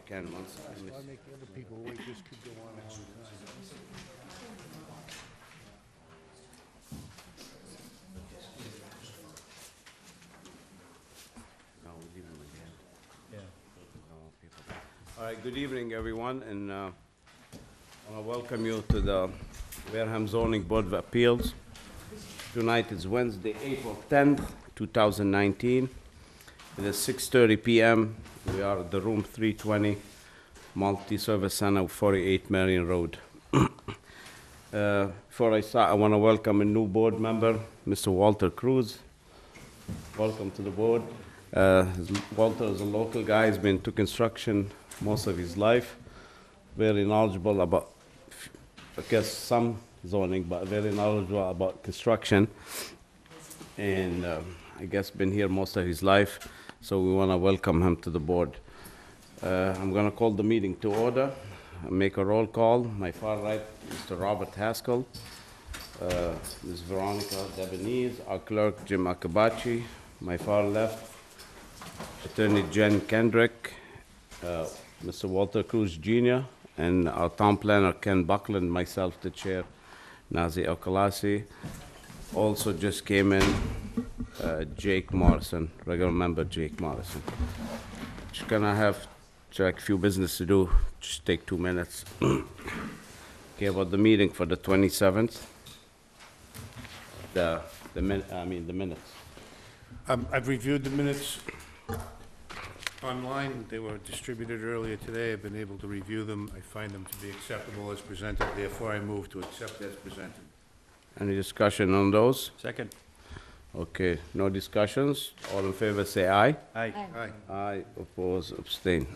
Ken, one second. I'll make the other people wait, this could go on a long time. No, we'll leave them again. All right, good evening, everyone, and I want to welcome you to the Wareham Zoning Board of Appeals. Tonight is Wednesday, April 10th, 2019. It is 6:30 p.m. We are at the room 320, Multi-Service Center, 48 Marion Road. Before I start, I want to welcome a new board member, Mr. Walter Cruz. Welcome to the board. Walter is a local guy. He's been to construction most of his life. Very knowledgeable about, I guess, some zoning, but very knowledgeable about construction. And I guess been here most of his life. So we want to welcome him to the board. I'm going to call the meeting to order. I'll make a roll call. My far right, Mr. Robert Haskell, Ms. Veronica Debonese, our clerk, Jim Akabachi. My far left, Attorney Jen Kendrick, Mr. Walter Cruz Jr., and our town planner, Ken Buckland, myself, the chair, Nazi Okalasi. Also just came in, Jake Morrison, regular member Jake Morrison. Just gonna have a few business to do, just take 2 minutes. Okay, about the meeting for the 27th. The minutes. I've reviewed the minutes online. They were distributed earlier today. I've been able to review them. I find them to be acceptable as presented. Therefore, I move to accept as presented. Any discussion on those? Second. Okay, no discussions. All in favor, say aye. Aye. Aye. Aye, oppose, abstain.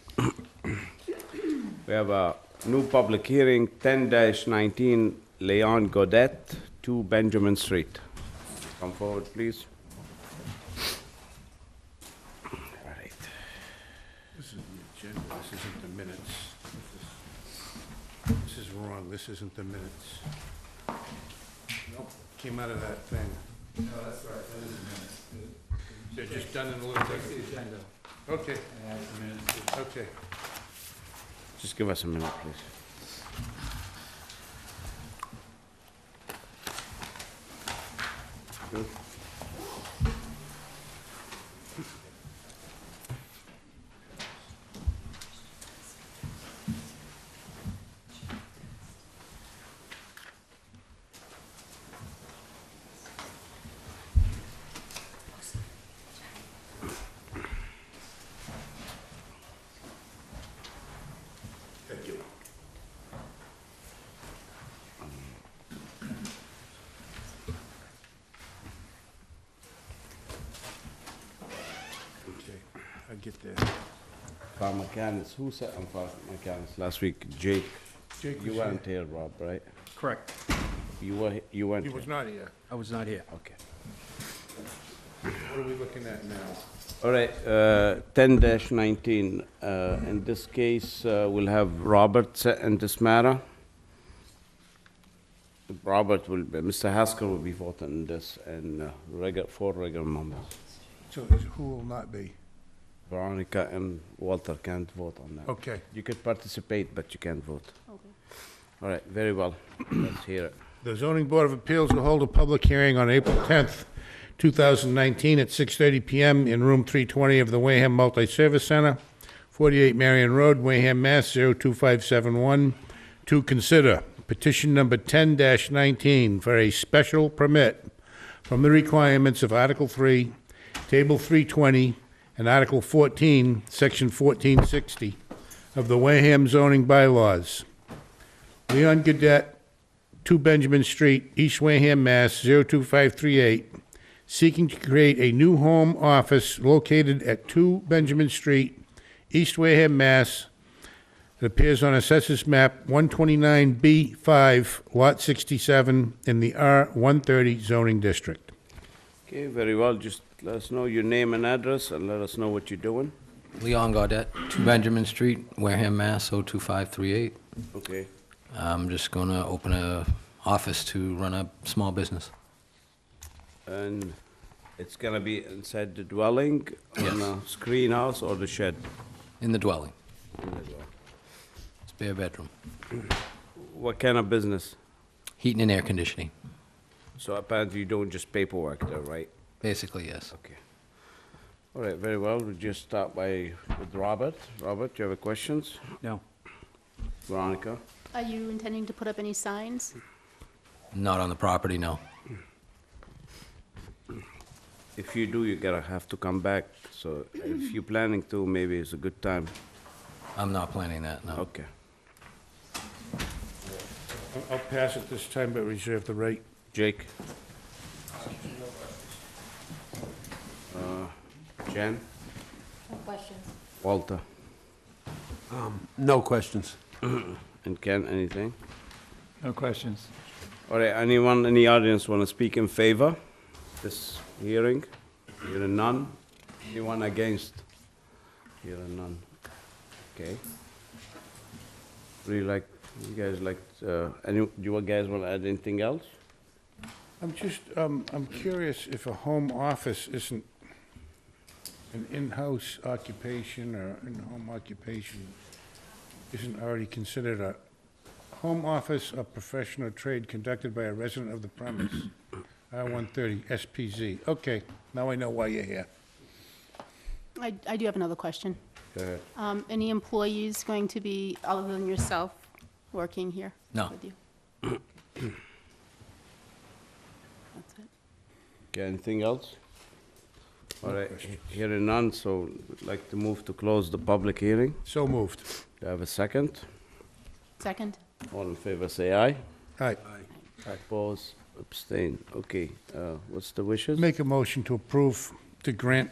We have a new public hearing, 10-19, Leon Godet, 2 Benjamin Street. Come forward, please. All right. This is the agenda. This isn't the minutes. This is wrong. This isn't the minutes. Nope. Came out of that thing. No, that's right, that is a minute. They're just done in a little bit. That's the agenda. Okay, And that's the minutes. okay. Just give us a minute, please. Good. Thank you. Okay, I get there. Farmer Canis, who said, I'm Farmer Canis, last week, Jake. Jake was You here. weren't here, Rob, right? Correct. You weren't He here? was not here. I was not here. Okay. What are we looking at now? All right, 10-19. In this case, we'll have Robert sit in this matter. Robert will be, Mr. Haskell will be voting in this, and 4 regular members. So who will not be? Veronica and Walter can't vote on that. Okay. You could participate, but you can't vote. Okay. All right, very well. Let's hear it. The Zoning Board of Appeals will hold a public hearing on April 10th, 2019 at 6:30 PM in room 320 of the Wareham Multi-Service Center, 48 Marion Road, Wareham, Mass. 02571, to consider petition number 10-19 for a special permit from the requirements of Article 3, Table 320, and Article 14, Section 1460 of the Wareham zoning bylaws. Leon Gadet, 2 Benjamin Street, East Wareham, Mass. 02538, seeking to create a new home office located at 2 Benjamin Street, East Wareham, Mass. It appears on Assessors Map 129B5, Lot 67, in the R130 zoning district. Okay, very well. Just let us know your name and address, and let us know what you're doing. Leon Gaudet, 2 Benjamin Street, Wareham, Mass. 02538. Okay. I'm just going to open a office to run a small business. And it's gonna be inside the dwelling, in a screen house or the shed? In the dwelling. Spare bedroom. What kind of business? Heating and air conditioning. So apparently you don't just paperwork there, right? Basically, yes. Okay. All right, very well. We'll just start with Robert. Robert, do you have any questions? No. Veronica? Are you intending to put up any signs? Not on the property, no. If you do, you're gonna have to come back. So if you're planning to, maybe it's a good time. I'm not planning that, no. Okay. I'll pass it this time, but reserve the right. Jake? Jen? No questions. Walter? No questions. And Ken, anything? No questions. All right, anyone in the audience want to speak in favor this hearing? Hearing none. Anyone against? Hearing none. Okay. Really like, you guys like, do you guys want to add anything else? I'm curious if a home office isn't an in-house occupation or in-home occupation isn't already considered a home office or professional trade conducted by a resident of the premise. R-130 SPZ. Okay, now I know why you're here. I do have another question. Go ahead. Any employees going to be, other than yourself, working here? No. With you? That's it. Okay, anything else? All right, hearing none, so I'd like to move to close the public hearing. So moved. Do I have a second? Second? All in favor, say aye. Aye. Oppose, abstain. Okay, what's the wishes? Make a motion to approve to grant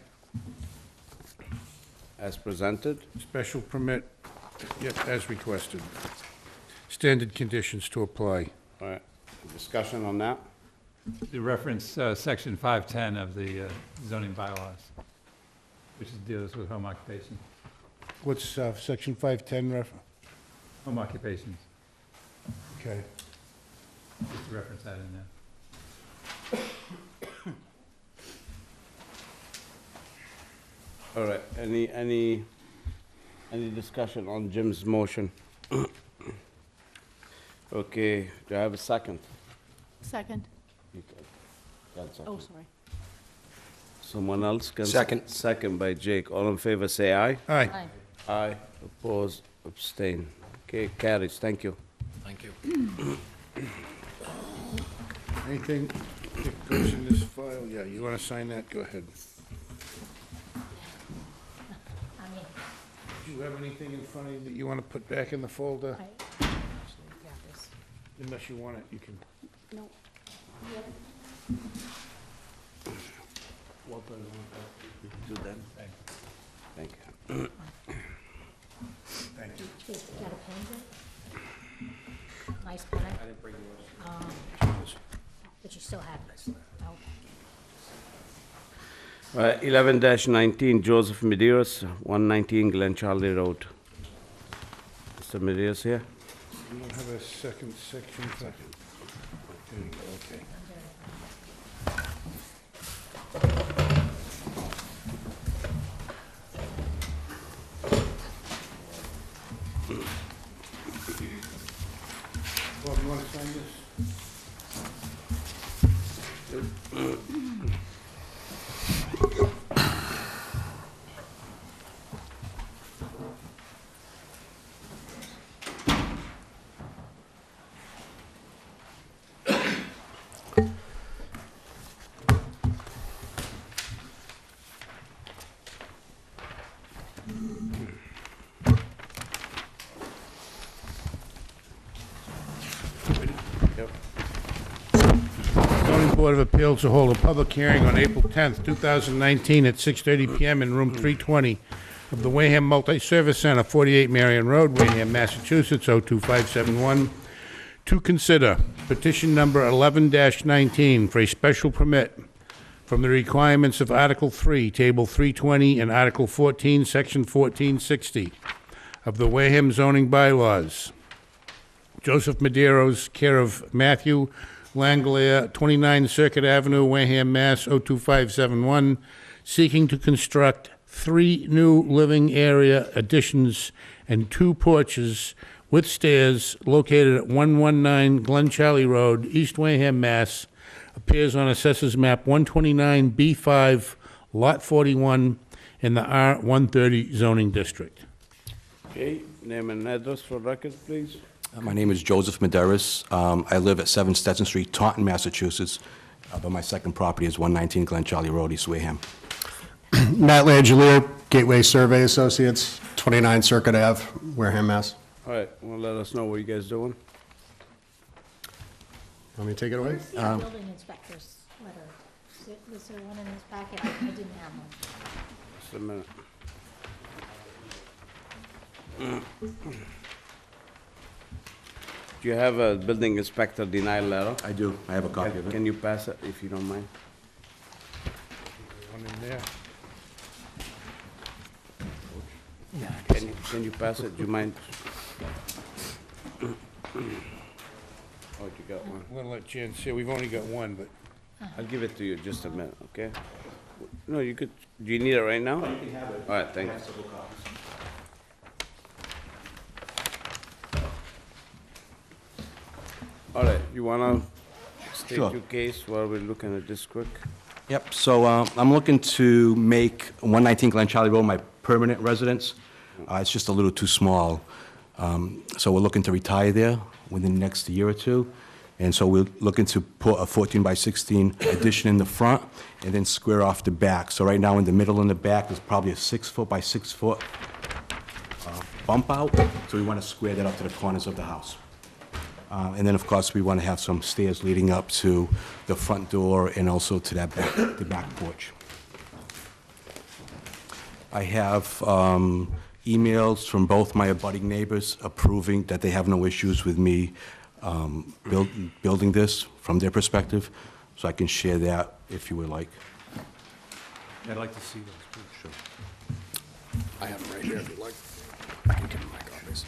As presented? special permit, yep, as requested. Standard conditions to apply. All right, discussion on that? You reference section 510 of the zoning bylaws, which deals with home occupation, What's section 510 ref? home occupations. Okay. Just to reference that in there. All right, any discussion on Jim's motion? Okay, do I have a second? Second? You can second. Oh, sorry. Someone else can? Second. Second by Jake. All in favor, say aye. Aye. Aye. Oppose, abstain. Okay, carries, thank you. Thank you. Anything that goes in this file? Yeah, you want to sign that? Go ahead. Do you have anything in front of you that you want to put back in the folder? Unless you want it, you can. No. Walter, do that. Thank you. Thank you. Got a pen there? Nice pen. I didn't bring yours. But you still have it. Oh. All right, 11-19, Joseph Medeiros, 119 Glen Charlie Road. Mr. Medeiros here? You don't have a second section? There you go, okay. Bob, you want to sign this? Zoning Board of Appeals to hold a public hearing on April 10th, 2019 at 6:30 PM in room 320 of the Wareham Multi-Service Center, 48 Marion Road, Wareham, Massachusetts, 02571, to consider petition number 11-19 for a special permit from the requirements of Article 3, Table 320, and Article 14, Section 1460 of the Wareham zoning bylaws. Joseph Medeiros, care of Matthew Langlia, 29 Circuit Avenue, Wareham, Mass. 02571, seeking to construct 3 new living area additions and 2 porches with stairs located at 119 Glen Charlie Road, East Wareham, Mass. Appears on Assessors Map 129B5, Lot 41, in the R130 zoning district. Okay, name and address for record, please. My name is Joseph Maderis. I live at 7 Stetson Street, Taunton, Massachusetts, but my second property is 119 Glen Charlie Road, East Wareham. Matt Langelier, Gateway Survey Associates, 29 Circuit Ave, Wareham, Mass. All right, well, let us know what you guys doing. Want me to take it away? Where's the building inspector's letter? Was there one in this packet? I didn't have one. Just a minute. Do you have a building inspector denial letter? I do. I have a copy of it. Can you pass it, if you don't mind? One in there. Can you pass it? Do you mind? Oh, you got one. I'm gonna let Jan see, we've only got one, but I'll give it to you just a minute, okay? No, you could, do you need it right now? I can have it. All right, thanks. All right, you wanna state Sure. your case while we're looking at this quick? Yep, so I'm looking to make 119 Glen Charlie Road my permanent residence. It's just a little too small. So we're looking to retire there within the next year or two. And so we're looking to put a 14 by 16 addition in the front and then square off the back. So right now in the middle and the back, there's probably a 6-foot by 6-foot bump out. So we want to square that up to the corners of the house. And then, of course, we want to have some stairs leading up to the front door and also to that the back porch. I have emails from both my abutting neighbors approving that they have no issues with me building this from their perspective, so I can share that if you would like. I'd like to see those, please. Sure. I have them right here if you'd like. I can give you my copies.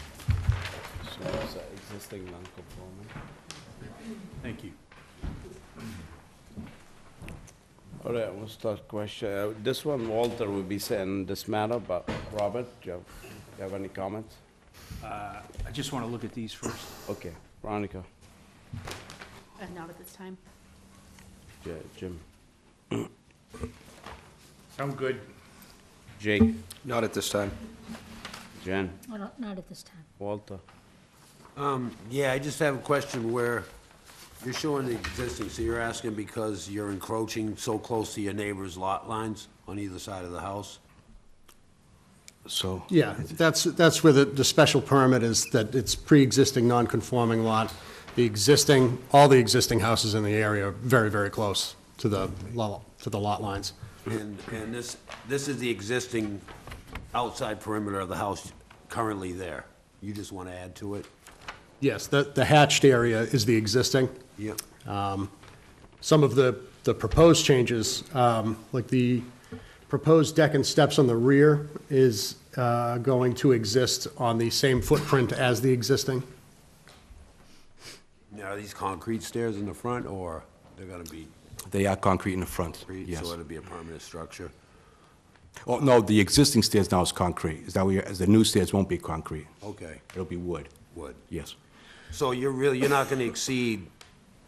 So it's existing non-conforming. Thank you. All right, we'll start question. This one, Walter will be saying this matter, but Robert, do you have any comments? I just want to look at these first. Okay, Veronica, Not at this time. Jim, I'm good. Jake, Not at this time. Jen, Not at this time. Walter. Yeah, I just have a question where you're showing the existing, so you're asking because you're encroaching so close to your neighbor's lot lines on either side of the house? So, Yeah, that's where the special permit is, that it's pre-existing non-conforming lot. All the existing houses in the area are very, very close to the lot lines. And this is the existing outside perimeter of the house currently there? You just want to add to it? Yes, the hatched area is the existing. Yep. Some of the proposed changes, like the proposed deck and steps on the rear is going to exist on the same footprint as the existing. Now, are these concrete stairs in the front, or they're going to be, they are concrete in the front, yes. so it'll be a permanent structure? Oh, no, the existing stairs now is concrete. Is that what as the new stairs won't be concrete? Okay, It'll be wood, wood. yes. So you're not going to exceed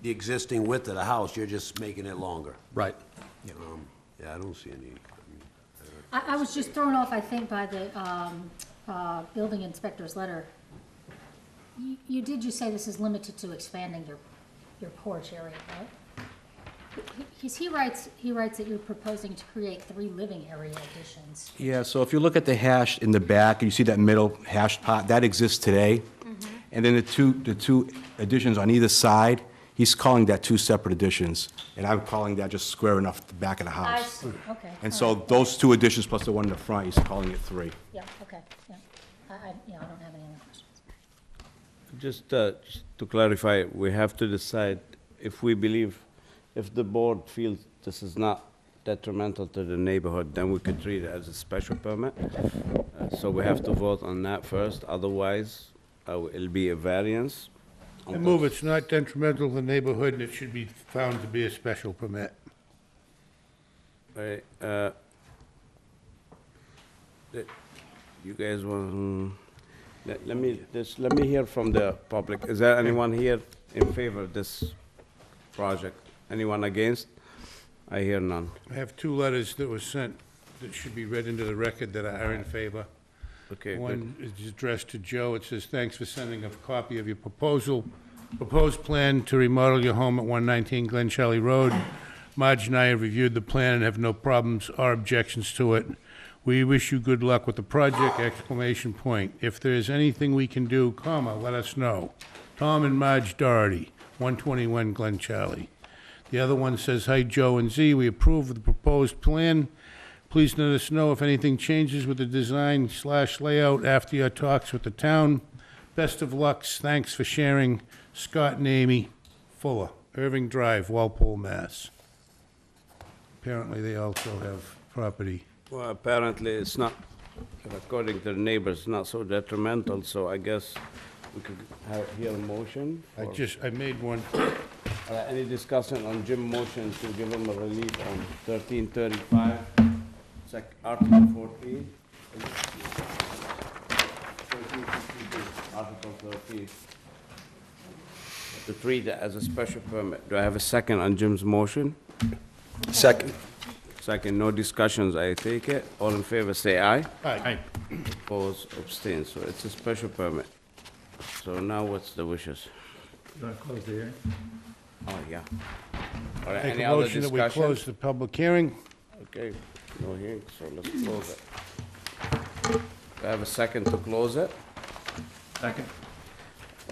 the existing width of the house, you're just making it longer? Right. Yeah, I don't see any, I was just thrown off, I think, by the building inspector's letter. You did just say this is limited to expanding your porch area, right? He writes that you're proposing to create 3 living area additions. Yeah, so if you look at the hash in the back, you see that middle hashed part, that exists today. And then the two additions on either side, he's calling that 2 separate additions, and I'm calling that just squaring off the back of the I house. see, okay. And all so right. those 2 additions plus the one in the front, he's calling it 3. Yeah, okay, yeah. I don't have any other questions. Just to clarify, we have to decide if we believe, if the board feels this is not detrimental to the neighborhood, then we could treat it as a special permit. So we have to vote on that first, otherwise it'll be a variance. I move it's not detrimental to the neighborhood, and it should be found to be a special permit. Right, You guys want, let me hear from the public. Is there anyone here in favor of this project? Anyone against? I hear none. I have two letters that were sent that should be read into the record that are in favor. Okay, good. One is addressed to Joe. It says, "Thanks for sending a copy of your proposed plan to remodel your home at 119 Glen Charlie Road. Marge and I have reviewed the plan and have no problems or objections to it. We wish you good luck with the project, exclamation point. If there is anything we can do, comma, let us know. Tom and Marge Doherty, 121 Glen Charlie." The other one says, "Hi, Joe and Z, we approve of the proposed plan. Please let us know if anything changes with the design/layout after your talks with the town. Best of lucks. Thanks for sharing. Scott and Amy Fuller, Irving Drive, Walpole, Mass." Apparently, they also have property. Well, apparently it's not, according to the neighbors, not so detrimental, so I guess we could hear a motion. I made one. Any discussion on Jim motion to give him a relief on 1335, Article 14? 1352, Article 13. To treat it as a special permit. Do I have a second on Jim's motion? Second. Second, no discussions, I take it. All in favor, say aye. Aye. Oppose, abstain, so it's a special permit. So now what's the wishes? You want to close the hearing? Oh, yeah. All right, Make any a other motion that we discussion? close the public hearing. Okay, no hearing, so let's close it. Do I have a second to close it? Second?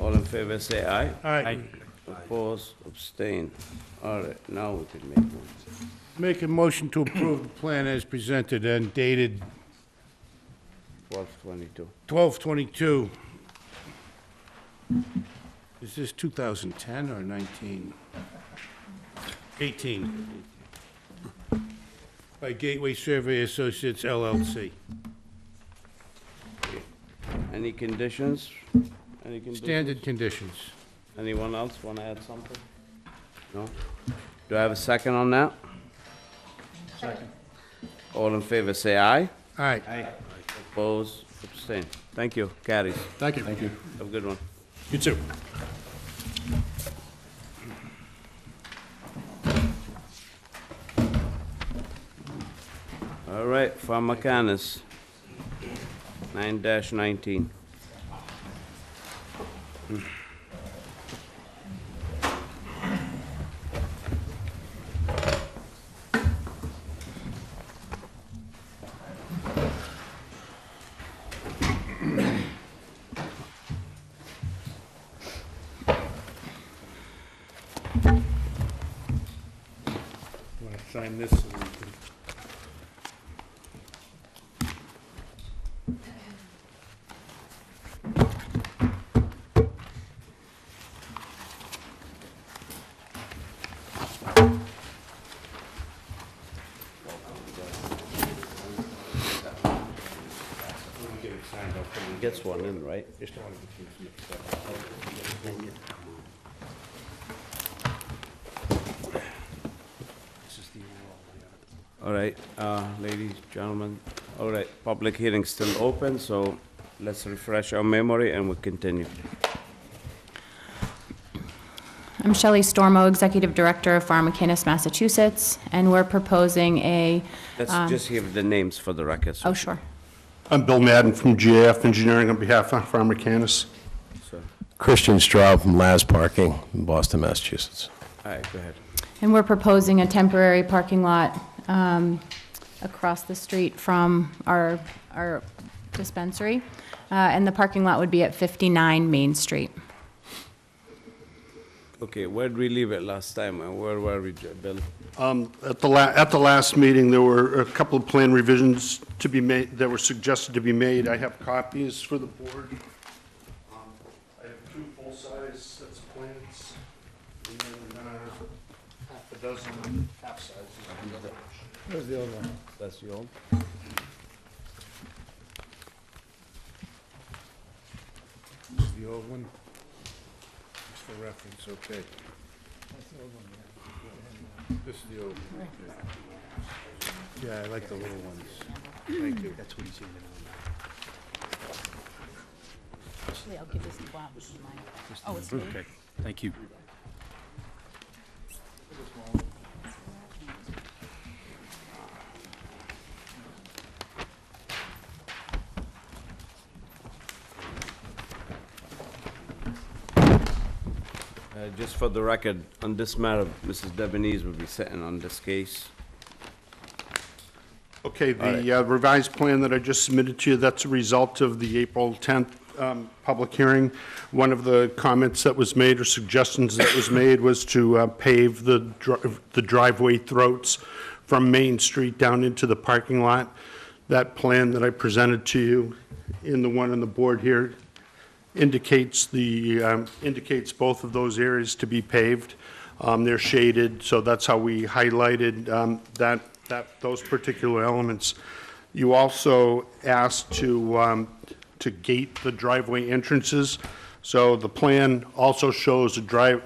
All in favor, say aye. Aye. Oppose, abstain. All right, now we can make one. Make a motion to approve the plan as presented and dated 1222. 12/22. Is this 2010 or 19? 18. By Gateway Survey Associates LLC. Any conditions? Any conditions? Standard conditions. Anyone else want to add something? No? Do I have a second on that? Second. All in favor, say aye. All right. Oppose, abstain. Thank you, carries. Thank you. Thank you. Have a good one. You too. All right, Pharmacanis, 9-19. Want to sign this so we can... Gets one in, right? All right, ladies, gentlemen, all right, public hearing still open, so let's refresh our memory and we'll continue. I'm Shelley Stormo, Executive Director of Pharmacanis, Massachusetts, and we're proposing a, Let's just hear the names for the record. so- oh, sure. I'm Bill Madden from GAF Engineering on behalf of Pharmacanis. so- Christian Straub from Laz Parking in Boston, Massachusetts. All right, go ahead. And we're proposing a temporary parking lot across the street from our dispensary. And the parking lot would be at 59 Main Street. Okay, where'd we leave it last time, and where were we, Bill? At the last meeting, there were a couple of plan revisions to be made, that were suggested to be made. I have copies for the board. I have 2 full-size sets of plans, and then half a dozen half-sizes. Where's the other one? That's the old? This is the old one? Just for reference, okay. This is the old one. Okay. Yeah, I like the little ones. Thank you. That's what he's handing out. Actually, I'll give this to Bob. Oh, it's me? Okay, thank you. Just for the record, on this matter, Mrs. Debonese will be sitting on this case. Okay, the revised plan that I just submitted to you, that's a result of the April 10th public hearing. One of the comments that was made, or suggestions that was made, was to pave the driveway throats from Main Street down into the parking lot. That plan that I presented to you in the one on the board here indicates indicates both of those areas to be paved. They're shaded, so that's how we highlighted those particular elements. You also asked to gate the driveway entrances. So the plan also shows a gate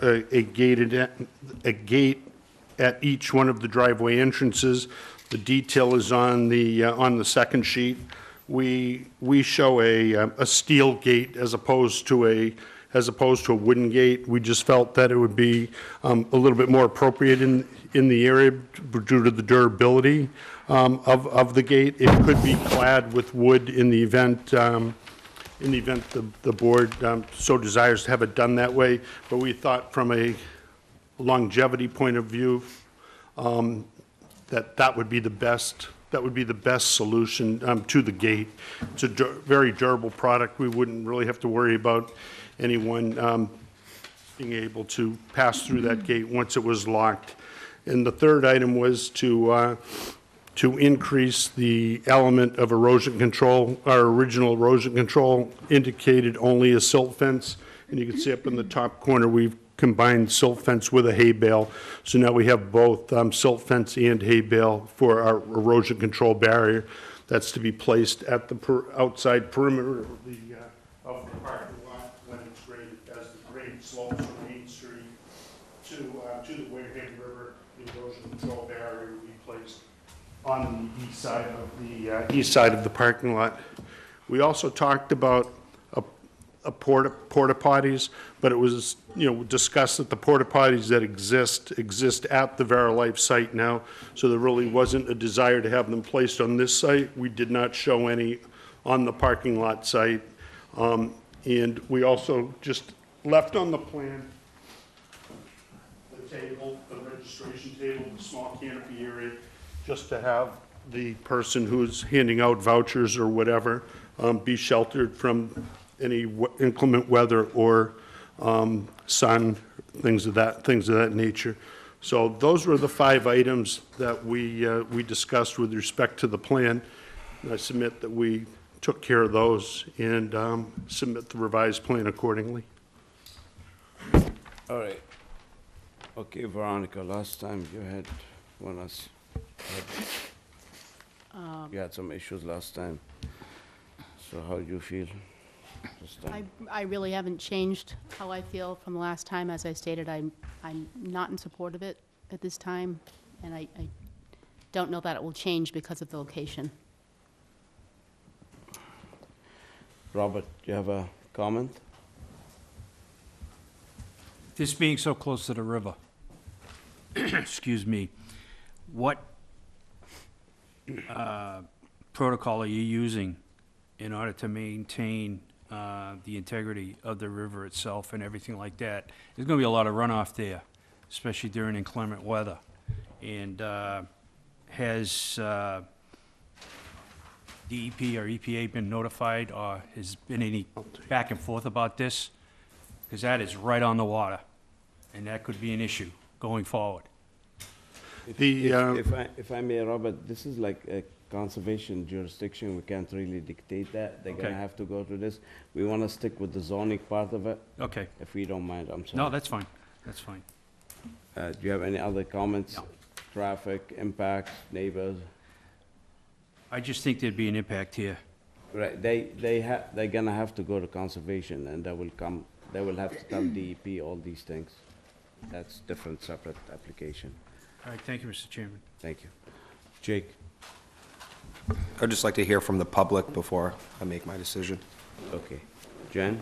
at each one of the driveway entrances. The detail is on the second sheet. We show a steel gate as opposed to a wooden gate. We just felt that it would be a little bit more appropriate in the area due to the durability of the gate. It could be clad with wood in the event the board so desires to have it done that way. But we thought from a longevity point of view that would be the best. That would be the best solution to the gate. It's a very durable product. We wouldn't really have to worry about anyone being able to pass through that gate once it was locked. And the third item was to increase the element of erosion control. Our original erosion control indicated only a silt fence, and you can see up in the top corner we've combined silt fence with a hay bale. So now we have both silt fence and hay bale for our erosion control barrier. That's to be placed at the outside perimeter of the parking lot when it's graded, as the grade slopes from Main Street to the Wareham River. The erosion control barrier will be placed on the east side of the parking lot. We also talked about porta potties, but it was discussed that the porta potties that exist at the Verilife site now, so there really wasn't a desire to have them placed on this site. We did not show any on the parking lot site, and we also just left on the plan the table, the registration table, the small canopy area, just to have the person who's handing out vouchers or whatever be sheltered from any inclement weather or sun, things of that nature. So those were the 5 items that we discussed with respect to the plan. And I submit that we took care of those and submit the revised plan accordingly. All right. Okay, Veronica, last time you had you had some issues last time. So how do you feel this time? I really haven't changed how I feel from the last time. As I stated, I'm not in support of it at this time, and I don't know that it will change because of the location. Robert, do you have a comment? This being so close to the river, excuse me, what protocol are you using in order to maintain the integrity of the river itself and everything like that? There's going to be a lot of runoff there, especially during inclement weather. And has DEP or EPA been notified, or has been any back and forth about this? Because that is right on the water, and that could be an issue going forward. If I may, Robert, this is like a conservation jurisdiction. We can't really dictate that. They're gonna have to go through this. We want to stick with the zoning part of it. Okay. If we don't mind, I'm sorry. No, that's fine. That's fine. Do you have any other comments? No. Traffic, impacts, neighbors? I just think there'd be an impact here. Right, they're gonna have to go to conservation, and they will have to tell DEP all these things. That's different, separate application. All right, thank you, Mr. Chairman. Thank you. Jake? I'd just like to hear from the public before I make my decision. Okay. Jen?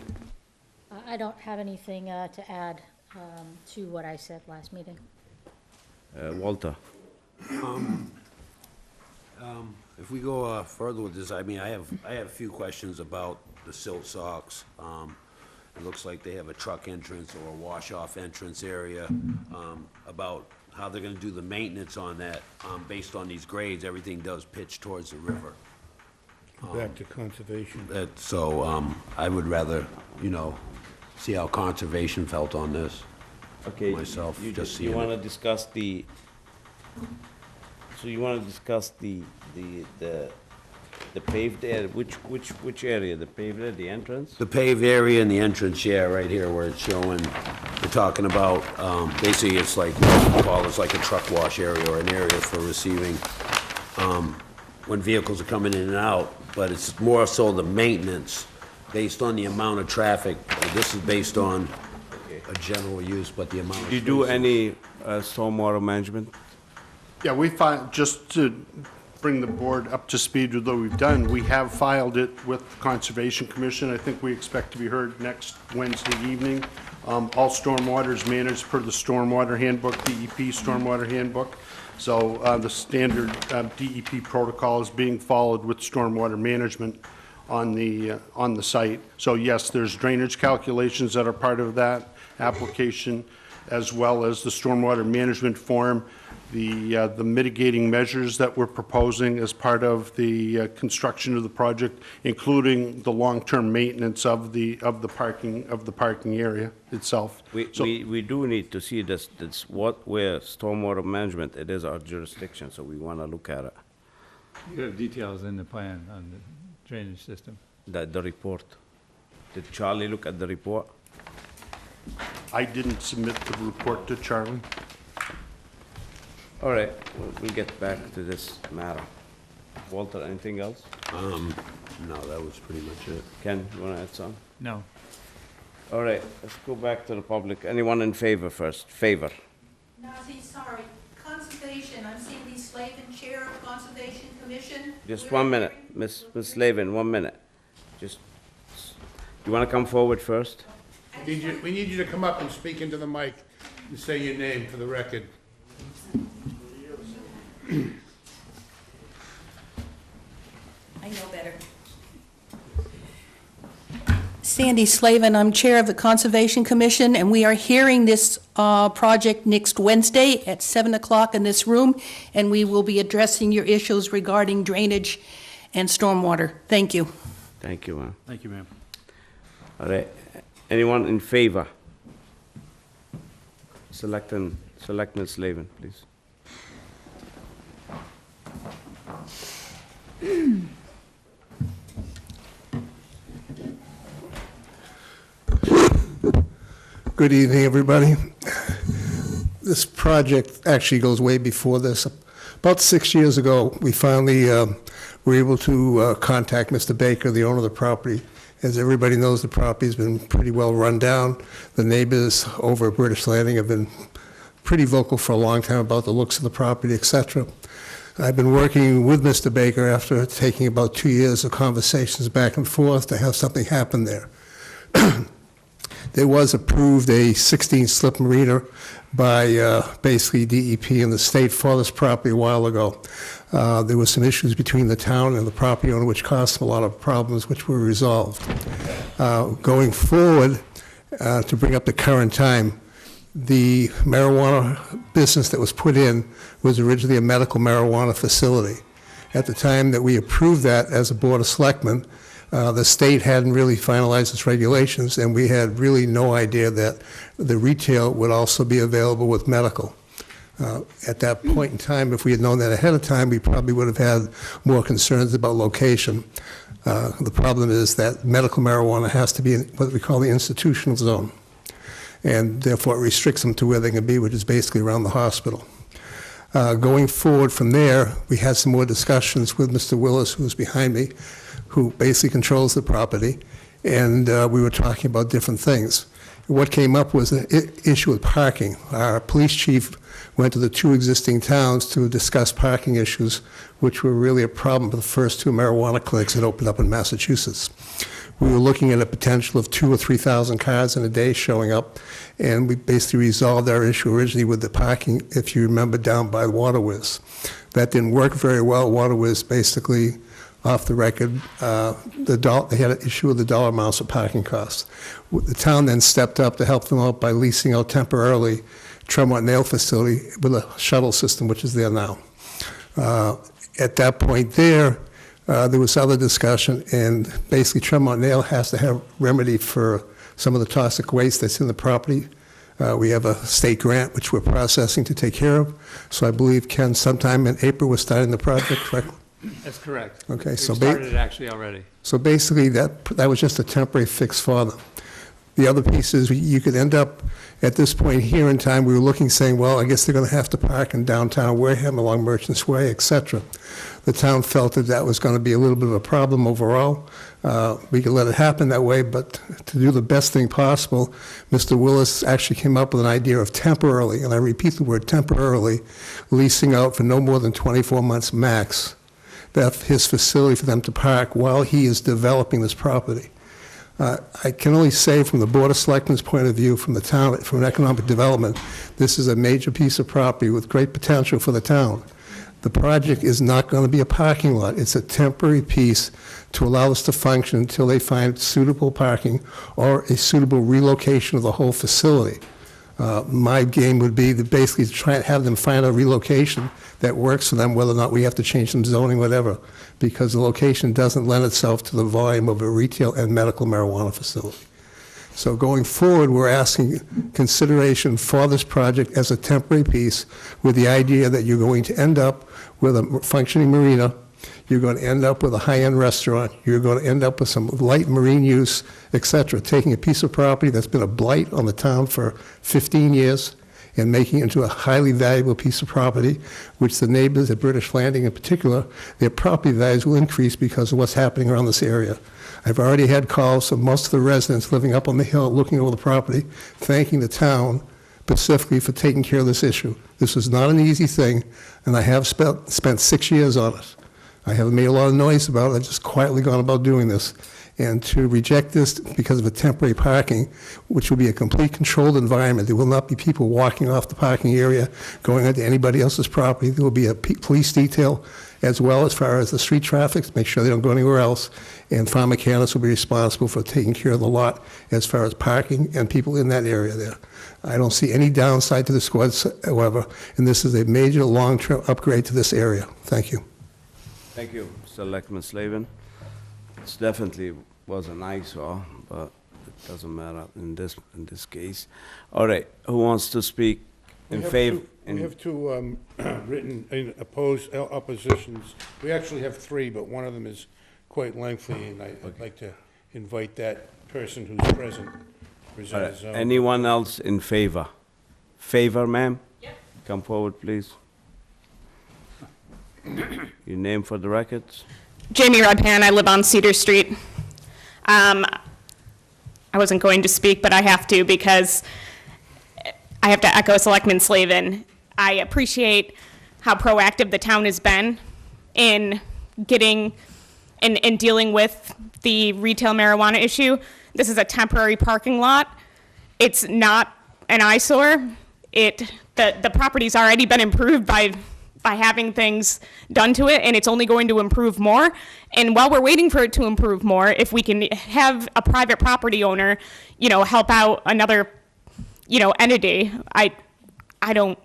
I don't have anything to add to what I said last meeting. Walter? If we go further with this, I mean, I have a few questions about the silt socks. It looks like they have a truck entrance or a wash-off entrance area, about how they're gonna do the maintenance on that. Based on these grades, everything does pitch towards the river. Back to conservation. So, I would rather, see how conservation felt on this. Okay. Myself, just seeing You it. want to discuss the, so you want to discuss the paved area, which area, the paved area, the entrance? The paved area and the entrance, yeah, right here where it's showing, we're talking about, basically it's like, what we call it's like a truck wash area or an area for receiving, when vehicles are coming in and out, but it's more so the maintenance based on the amount of traffic. This is based on a general use, but the amount of. Do you do spaces. any stormwater management? Yeah, we filed, just to bring the board up to speed with what we've done, we have filed it with the Conservation Commission. I think we expect to be heard next Wednesday evening. All stormwater is managed per the Stormwater Handbook, DEP Stormwater Handbook. So the standard DEP protocol is being followed with stormwater management on the site. So yes, there's drainage calculations that are part of that application, as well as the stormwater management form, the mitigating measures that we're proposing as part of the construction of the project, including the long-term maintenance of the parking area itself. We do need to see this, where stormwater management, it is our jurisdiction, so we want to look at it, You have details in the plan on the drainage system. the report. Did Charlie look at the report? I didn't submit the report to Charlie. All right, we'll get back to this matter. Walter, anything else? No, that was pretty much it. Ken, you want to add something? No. All right, let's go back to the public. Anyone in favor first? Favor? Nazi, sorry, Conservation, I'm Sandy Slavin, Chair of Conservation Commission. Just 1 minute, Miss Slavin, 1 minute. Just, you want to come forward first? We need you to come up and speak into the mic and say your name for the record. I know better. Sandy Slavin, I'm Chair of the Conservation Commission, and we are hearing this project next Wednesday at 7 o'clock in this room, and we will be addressing your issues regarding drainage and stormwater. Thank you. Thank you, ma'am. Thank you, ma'am. All right, anyone in favor? Selectman Slavin, please. Good evening, everybody. This project actually goes way before this. About 6 years ago, we finally were able to contact Mr. Baker, the owner of the property. As everybody knows, the property's been pretty well run down. The neighbors over at British Landing have been pretty vocal for a long time about the looks of the property, etc. I've been working with Mr. Baker after taking about 2 years of conversations back and forth to have something happen there. There was approved a 16-slip marina by basically DEP and the state for this property a while ago. There were some issues between the town and the property owner which caused them a lot of problems which were resolved. Going forward, to bring up the current time, the marijuana business that was put in was originally a medical marijuana facility. At the time that we approved that as a Board of Selectmen, the state hadn't really finalized its regulations, and we had really no idea that the retail would also be available with medical. At that point in time, if we had known that ahead of time, we probably would have had more concerns about location. The problem is that medical marijuana has to be in what we call the institutional zone, and therefore it restricts them to where they can be, which is basically around the hospital. Going forward from there, we had some more discussions with Mr. Willis, who's behind me, who basically controls the property, and we were talking about different things. What came up was an issue with parking. Our police chief went to the two existing towns to discuss parking issues, which were really a problem for the first two marijuana clinics that opened up in Massachusetts. We were looking at a potential of 2,000 or 3,000 cars in a day showing up, and we basically resolved our issue originally with the parking, if you remember, down by Waterways. That didn't work very well. Waterways basically, off the record, they had an issue with the dollar amounts of parking costs. The town then stepped up to help them out by leasing out temporarily Tremont Nail Facility with a shuttle system, which is there now. At that point there was other discussion, and basically Tremont Nail has to have remedy for some of the toxic waste that's in the property. We have a state grant, which we're processing to take care of. So I believe, Ken, sometime in April, we're starting the project, correct? That's correct. Okay, We've so started it actually already. So basically, that was just a temporary fix for them. The other piece is you could end up, at this point here in time, we were looking, saying, well, I guess they're going to have to park in downtown Wareham along Merchants Way, et cetera. The town felt that that was going to be a little bit of a problem overall. We could let it happen that way, but to do the best thing possible, Mr. Willis actually came up with an idea of temporarily, and I repeat the word temporarily, leasing out for no more than 24 months max, that his facility for them to park while he is developing this property. I can only say from the Board of Selectmen's point of view, from the town, from economic development, this is a major piece of property with great potential for the town. The project is not going to be a parking lot. It's a temporary piece to allow us to function until they find suitable parking or a suitable relocation of the whole facility. My game would be to basically try and have them find a relocation that works for them, whether or not we have to change some zoning, whatever, because the location doesn't lend itself to the volume of a retail and medical marijuana facility. So going forward, we're asking consideration for this project as a temporary piece with the idea that you're going to end up with a functioning marina, you're going to end up with a high-end restaurant, you're going to end up with some light marine use, et cetera, taking a piece of property that's been a blight on the town for 15 years and making it into a highly valuable piece of property, which the neighbors at British Landing in particular, their property values will increase because of what's happening around this area. I've already had calls from most of the residents living up on the hill looking over the property, thanking the town specifically for taking care of this issue. This is not an easy thing, and I have spent 6 years on it. I haven't made a lot of noise about it. I've just quietly gone about doing this. And to reject this because of a temporary parking, which will be a complete controlled environment, there will not be people walking off the parking area, going onto anybody else's property. There will be a police detail as well as far as the street traffic, to make sure they don't go anywhere else. And farm mechanics will be responsible for taking care of the lot as far as parking and people in that area there. I don't see any downside to this whatsoever, and this is a major long-term upgrade to this area. Thank you. Thank you, Selectman Slavin. It's definitely was an eyesore, but it doesn't matter in this case. All right, who wants to speak in favor? We have two written oppositions. We actually have three, but one of them is quite lengthy, and I'd like to invite that person who's present. All right. Anyone else in favor? Favor, ma'am? Yep. Come forward, please. Your name for the records? Jamie Redpan, I live on Cedar Street. I wasn't going to speak, but I have to because I have to echo Selectman Slavin. I appreciate how proactive the town has been in getting in dealing with the retail marijuana issue. This is a temporary parking lot. It's not an eyesore. The property's already been improved by having things done to it, and it's only going to improve more. And while we're waiting for it to improve more, if we can have a private property owner, help out another, entity, I don't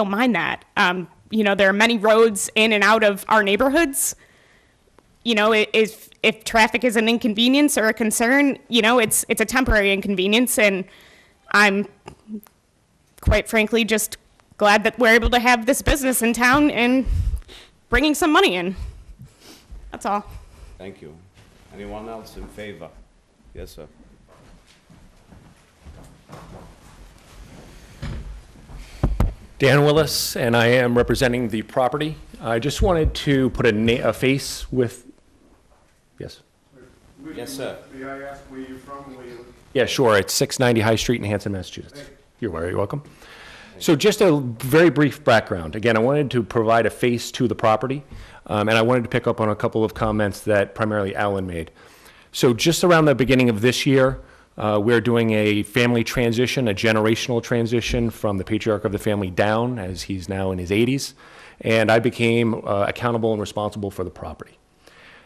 mind that. There are many roads in and out of our neighborhoods. If traffic is an inconvenience or a concern, it's a temporary inconvenience, and I'm quite frankly just glad that we're able to have this business in town and bringing some money in. That's all. Thank you. Anyone else in favor? Yes, sir. Dan Willis, and I am representing the property. I just wanted to put a face with, yes. Yes, sir. May I ask where you're from, Yeah, sure. It's 690 High Street in Hanson, Massachusetts. You're very welcome. So just a very brief background. Again, I wanted to provide a face to the property, and I wanted to pick up on a couple of comments that primarily Alan made. So just around the beginning of this year, we're doing a family transition, a generational transition from the patriarch of the family down, as he's now in his 80s, and I became accountable and responsible for the property.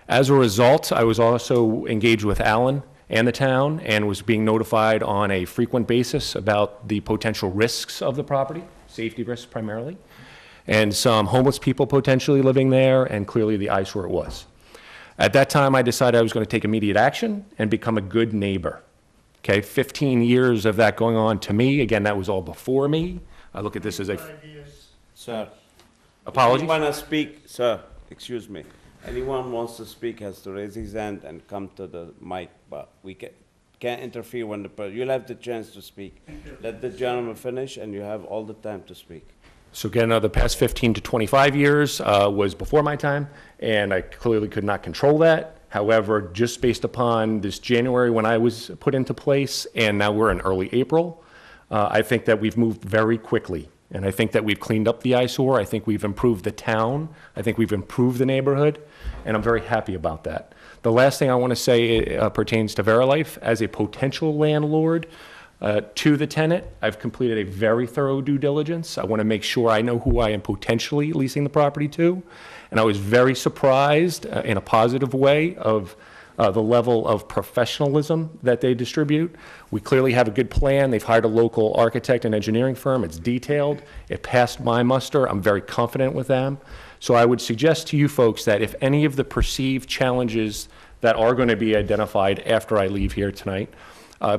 As a result, I was also engaged with Alan and the town and was being notified on a frequent basis about the potential risks of the property, safety risks primarily, and some homeless people potentially living there, and clearly the eyesore it was. At that time, I decided I was going to take immediate action and become a good neighbor. Okay, 15 years of that going on to me. Again, that was all before me. I look at this as a... Sir. Apologies? Anyone want to speak? Sir, excuse me. Anyone wants to speak has to raise his hand and come to the mic, but we can't interfere when you'll have the chance to speak. Let the gentleman finish, and you have all the time to speak. So again, the past 15 to 25 years was before my time, and I clearly could not control that. However, just based upon this January when I was put into place, and now we're in early April, I think that we've moved very quickly. And I think that we've cleaned up the eyesore. I think we've improved the town. I think we've improved the neighborhood, and I'm very happy about that. The last thing I want to say pertains to Verilife. As a potential landlord to the tenant, I've completed a very thorough due diligence. I want to make sure I know who I am potentially leasing the property to. And I was very surprised in a positive way of the level of professionalism that they distribute. We clearly have a good plan. They've hired a local architect and engineering firm. It's detailed. It passed my muster. I'm very confident with them. So I would suggest to you folks that if any of the perceived challenges that are going to be identified after I leave here tonight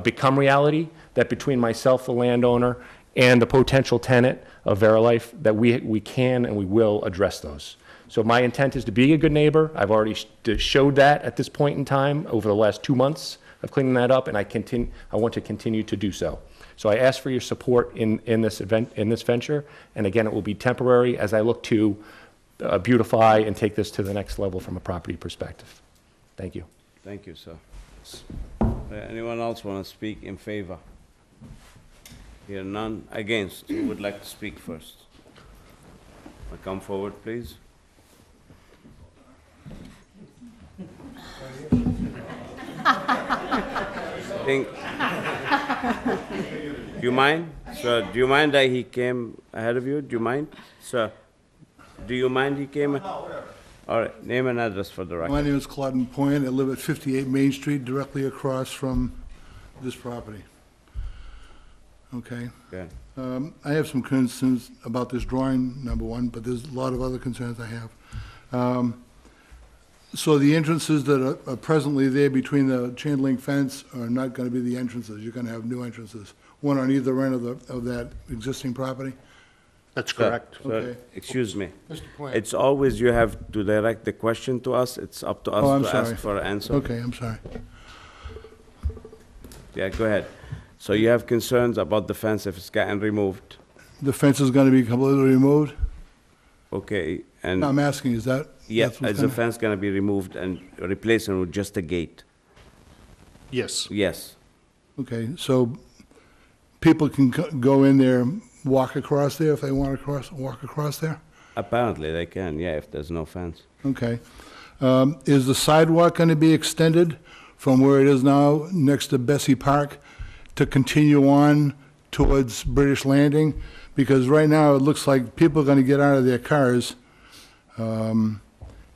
become reality, that between myself, the landowner, and the potential tenant of Verilife, that we can and we will address those. So my intent is to be a good neighbor. I've already showed that at this point in time over the last 2 months of cleaning that up, and I want to continue to do so. So I ask for your support in this venture, and again, it will be temporary as I look to beautify and take this to the next level from a property perspective. Thank you. Thank you, sir. Anyone else want to speak in favor? Here none. Against? Who would like to speak first? Come forward, please. Do you mind? Sir, do you mind that he came ahead of you? Do you mind? Sir, do you mind he came? No, whatever. All right, name and address for the record. My name is Claude Point. I live at 58 Main Street, directly across from this property. Okay? Good. I have some concerns about this drawing, number one, but there's a lot of other concerns I have. So the entrances that are presently there between the chain link fence are not going to be the entrances. You're going to have new entrances, one on either end of that existing property? That's correct. Sir, Okay. excuse me. Mr. Plant. It's always you have to direct the question to us. It's up to Oh, I'm us to sorry. ask for an answer. Okay, I'm sorry. Yeah, go ahead. So you have concerns about the fence if it's gotten removed? The fence is going to be completely removed? Okay, and... No, I'm asking, is that? Yeah, that's what's is the gonna- fence gonna be removed and replaced with just a gate? Yes. Yes. Okay, so people can go in there, walk across there if they want to walk across there? Apparently they can, yeah, if there's no fence. Okay. Is the sidewalk going to be extended from where it is now, next to Bessie Park, to continue on towards British Landing? Because right now, it looks like people are going to get out of their cars, and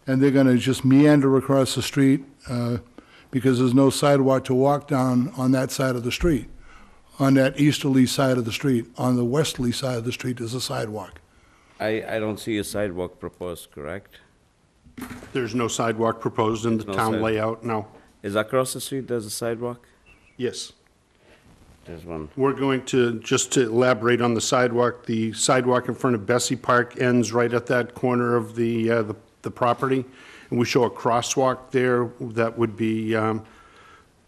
they're going to just meander across the street because there's no sidewalk to walk down on that side of the street, on that easterly side of the street. On the westerly side of the street is a sidewalk. I don't see a sidewalk proposed, correct? There's no sidewalk proposed in the No town sidewalk. layout, no. Is across the street there's a sidewalk? Yes. There's one. We're going to, just to elaborate on the sidewalk in front of Bessie Park ends right at that corner of the property. And we show a crosswalk there that would be,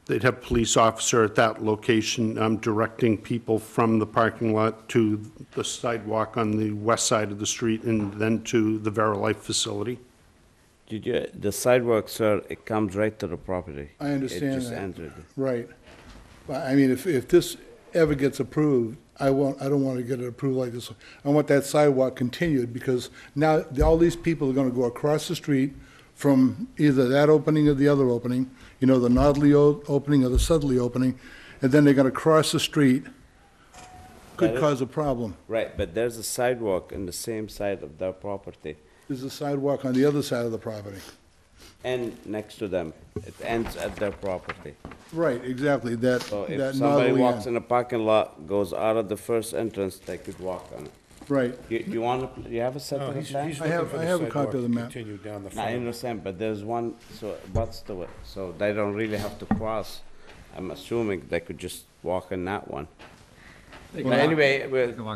they'd have a police officer at that location directing people from the parking lot to the sidewalk on the west side of the street and then to the Verilife facility. The sidewalk, sir, it comes right to the property. I understand It just that. entered. Right. I mean, if this ever gets approved, I don't want to get it approved like this. I want that sidewalk continued, because now all these people are gonna go across the street from either that opening or the other opening, you know, the Nodley opening or the Sudley opening, and then they're gonna cross the street. Could cause a problem. Right, but there's a sidewalk in the same side of their property, There's a sidewalk on the other side of the property. and next to them. It ends at their property. Right, exactly, So if that somebody Nodley walks end. in a parking lot, goes out of the first entrance, they could walk on it. Right. You want, you have a set No, of he's plans? I have a copy of the map. Continue down the No, I front. understand, but there's one, so what's the, so they don't really have to cross. I'm assuming they could just walk in that one. But anyway,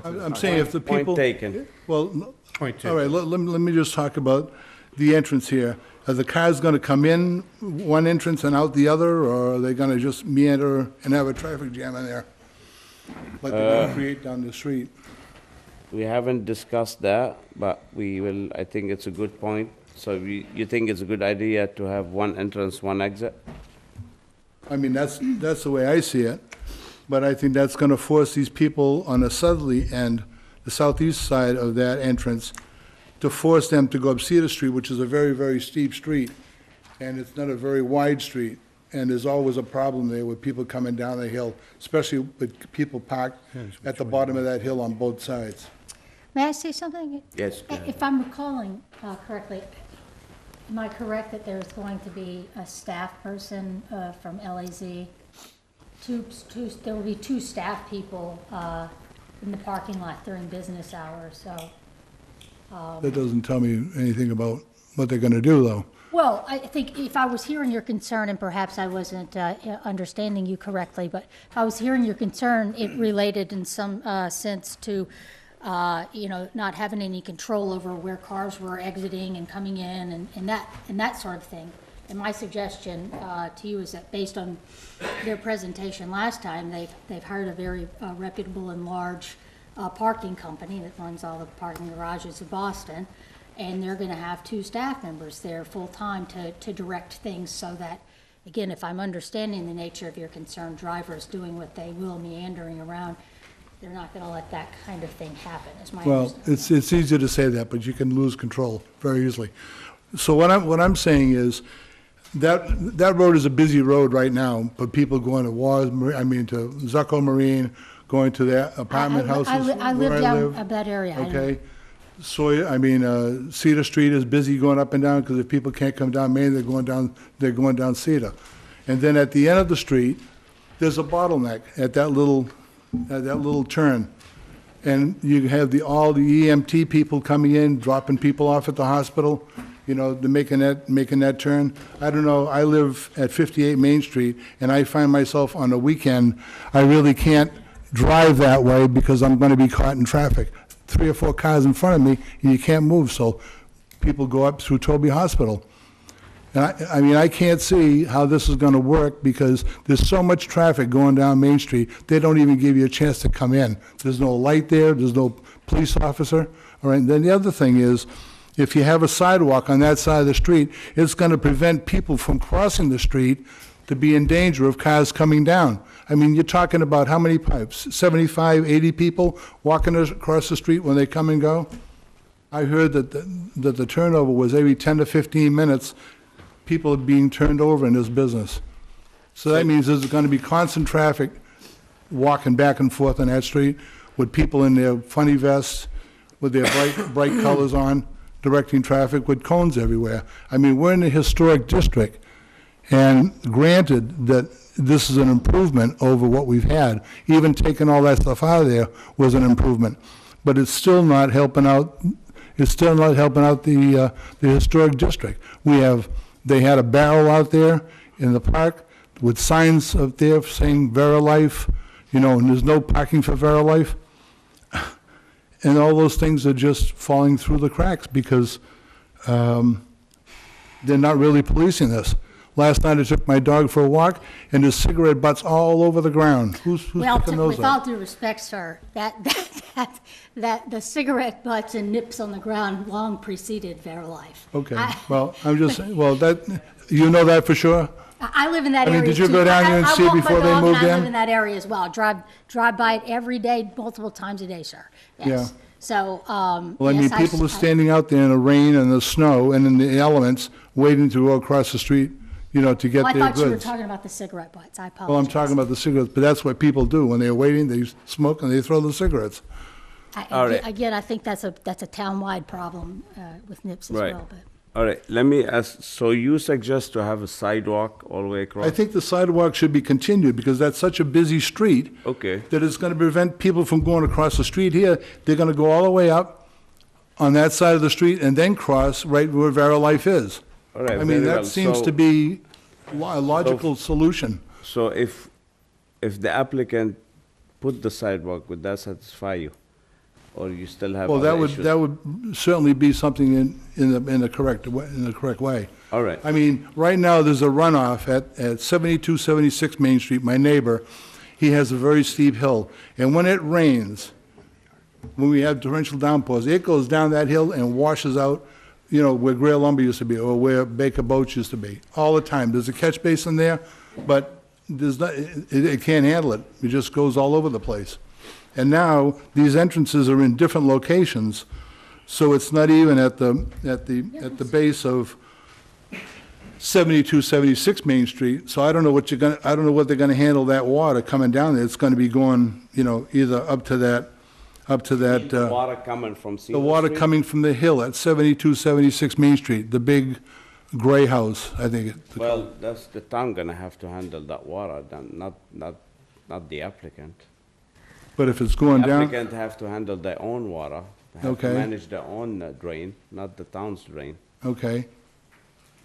I'm saying if the people. Point taken. Well, Point all right, let me just talk about the entrance here. Are the cars gonna come in one entrance and out the other, or are they gonna just meander and have a traffic jam in there? Like they're gonna create down the street? We haven't discussed that, but we will, I think it's a good point. So you think it's a good idea to have one entrance, one exit? I mean, that's the way I see it, but I think that's gonna force these people on the southerly end, the southeast side of that entrance, to force them to go up Cedar Street, which is a very, very steep street, and it's not a very wide street, and there's always a problem there with people coming down the hill, especially with people parked at the bottom of that hill on both sides. May I say something? Yes, go ahead. If I'm recalling correctly, am I correct that there's going to be a staff person from LAZ? There will be two staff people in the parking lot during business hours, so. That doesn't tell me anything about what they're gonna do, though. Well, I think if I was hearing your concern, and perhaps I wasn't understanding you correctly, but if I was hearing your concern, it related in some sense to, not having any control over where cars were exiting and coming in and that sort of thing. And my suggestion to you is that based on their presentation last time, they've hired a very reputable and large parking company that runs all the parking garages of Boston, and they're going to have two staff members there full-time to direct things so that, again, if I'm understanding the nature of your concern, drivers doing what they will, meandering around, they're not going to let that kind of thing happen, is my Well, understanding. it's easy to say that, but you can lose control very easily. So what I'm saying is, that road is a busy road right now, but people going to to Zucco Marine, going to their apartment houses I where live I down live. that area. I know. Okay? So, Cedar Street is busy going up and down, because if people can't come down Main, they're going down Cedar. And then at the end of the street, there's a bottleneck at that little turn. And you have all the EMT people coming in, dropping people off at the hospital, they're making that turn. I don't know, I live at 58 Main Street, and I find myself on a weekend, I really can't drive that way because I'm gonna be caught in traffic. 3 or 4 cars in front of me, and you can't move, so people go up through Toby Hospital. And I can't see how this is gonna work, because there's so much traffic going down Main Street, they don't even give you a chance to come in. There's no light there, there's no police officer, all right? And then the other thing is, if you have a sidewalk on that side of the street, it's gonna prevent people from crossing the street to be in danger of cars coming down. I mean, you're talking about how many pipes? 75, 80 people walking across the street when they come and go? I heard that the turnover was every 10 to 15 minutes, people are being turned over in this business. So that means there's gonna be constant traffic walking back and forth on that street with people in their funny vests, with their bright colors on, directing traffic with cones everywhere. I mean, we're in a historic district, and granted that this is an improvement over what we've had, even taking all that stuff out of there was an improvement, but it's still not helping out, the historic district. They had a barrel out there in the park with signs up there saying Verilife, and there's no parking for Verilife. And all those things are just falling through the cracks because they're not really policing this. Last night I took my dog for a walk, and there's cigarette butts all over the ground. Who's Well, picking those with up? all due respect, sir, that the cigarette butts and nips on the ground long preceded Verilife. Okay, well, I'm just saying, well, you know that for sure? I live in that I mean, area did you too. go down there and I see walk my before they dog, and moved I live in? in that area as well. Drive by it every day, multiple times a day, sir. Yes. Yeah. So, Well, I yes, mean, people are standing out there in the rain and the snow and in the elements, waiting to go across the street, you know, to get I their thought you were goods. talking about the cigarette butts. I apologize. Well, I'm talking about the cigarettes, but that's what people do. When they're waiting, they smoke and they throw the cigarettes. All right. Again, I think that's a town-wide problem with NIPS as Right. well, but. All right, let me ask, so you suggest to have a sidewalk all the way across? I think the sidewalk should be continued because that's such a busy street. Okay. That it's going to prevent people from going across the street here. They're going to go all the way up on that side of the street and then cross right where Verilife is. All right, I mean, very well. that seems So- to be a logical solution. So if the applicant put the sidewalk, would that satisfy you? Or you still have Well, other issues? that would certainly be something in the correct way. All right. I mean, right now, there's a runoff at 7276 Main Street, my neighbor, he has a very steep hill, and when it rains, when we have torrential downpours, it goes down that hill and washes out, you know, where Gray Lumber used to be, or where Baker Boats used to be, all the time. There's a catch basin there, but there's not, it can't handle it. It just goes all over the place. And now, these entrances are in different locations, so it's not even at the base of 7276 Main Street. So I don't know what they're gonna handle that water coming down there. It's gonna be going, you know, either up to that. The water coming from Cedar The water Street? coming from the hill at 7276 Main Street, the big gray house, I think. Well, that's the town gonna have to handle that water, then, not the applicant. But if it's going down, Applicant have to handle their own water, have to Okay. manage their own drain, not the town's drain. okay.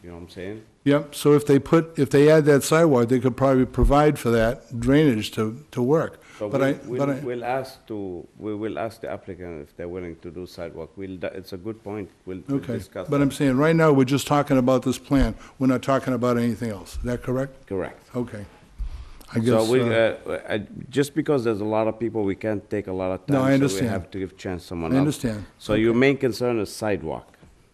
You know what I'm saying? Yep, so if they add that sidewalk, they could probably provide for that drainage to work. So But we I, will ask the applicant if they're willing to do sidewalk. It's a good point. We'll okay, discuss but that. I'm saying, right now, we're just talking about this plan. We're not talking about anything else. Is that correct? Correct. Okay. I guess, Just because there's a lot of people, we can't take a lot of time. No, I So understand. we have to give chance someone I else. understand. So your main concern is sidewalk.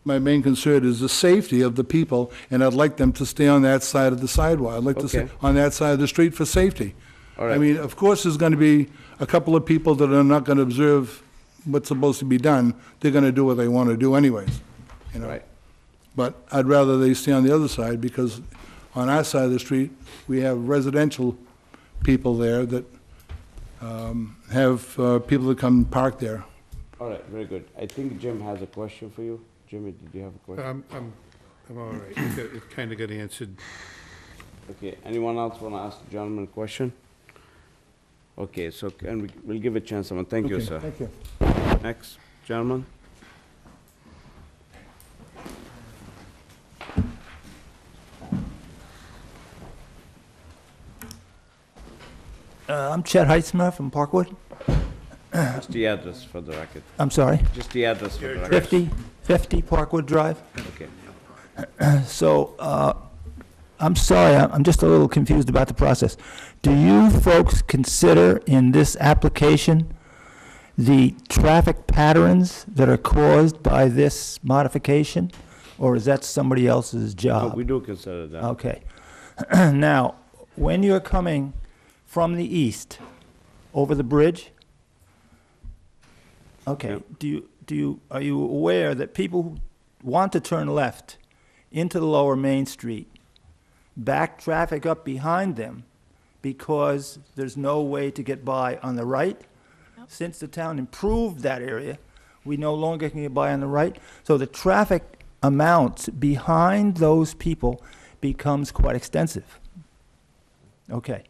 my main concern is the safety of the people, and I'd like them to stay on that side of the sidewalk. I'd like to stay Okay. on that side of the street for safety. All I right. mean, of course, there's going to be a couple of people that are not going to observe what's supposed to be done. They're going to do what they want to do anyways, you know? Right. But I'd rather they stay on the other side, because on our side of the street, we have residential people there that have people that come park there. All right, very good. I think Jim has a question for you. Jimmy, did you have a question? I'm all right. It kind of got answered. Okay, anyone else want to ask the gentleman a question? Okay, so we'll give a chance someone. Thank you, Okay, sir. thank you. Next, gentleman. I'm Chet Heitzmer from Parkwood. Just the address for the record. I'm sorry? Just the address for the record. 50 Parkwood Drive. Okay. So, I'm sorry, I'm just a little confused about the process. Do you folks consider in this application the traffic patterns that are caused by this modification? Or is that somebody else's No, job? we do consider that. Okay. Now, when you're coming from the east over the bridge, okay, are you aware that people who want to turn left into the lower Main Street back traffic up behind them because there's no way to get by on the right? Since the town improved that area, we no longer can get by on the right. So the traffic amounts behind those people becomes quite extensive. Okay.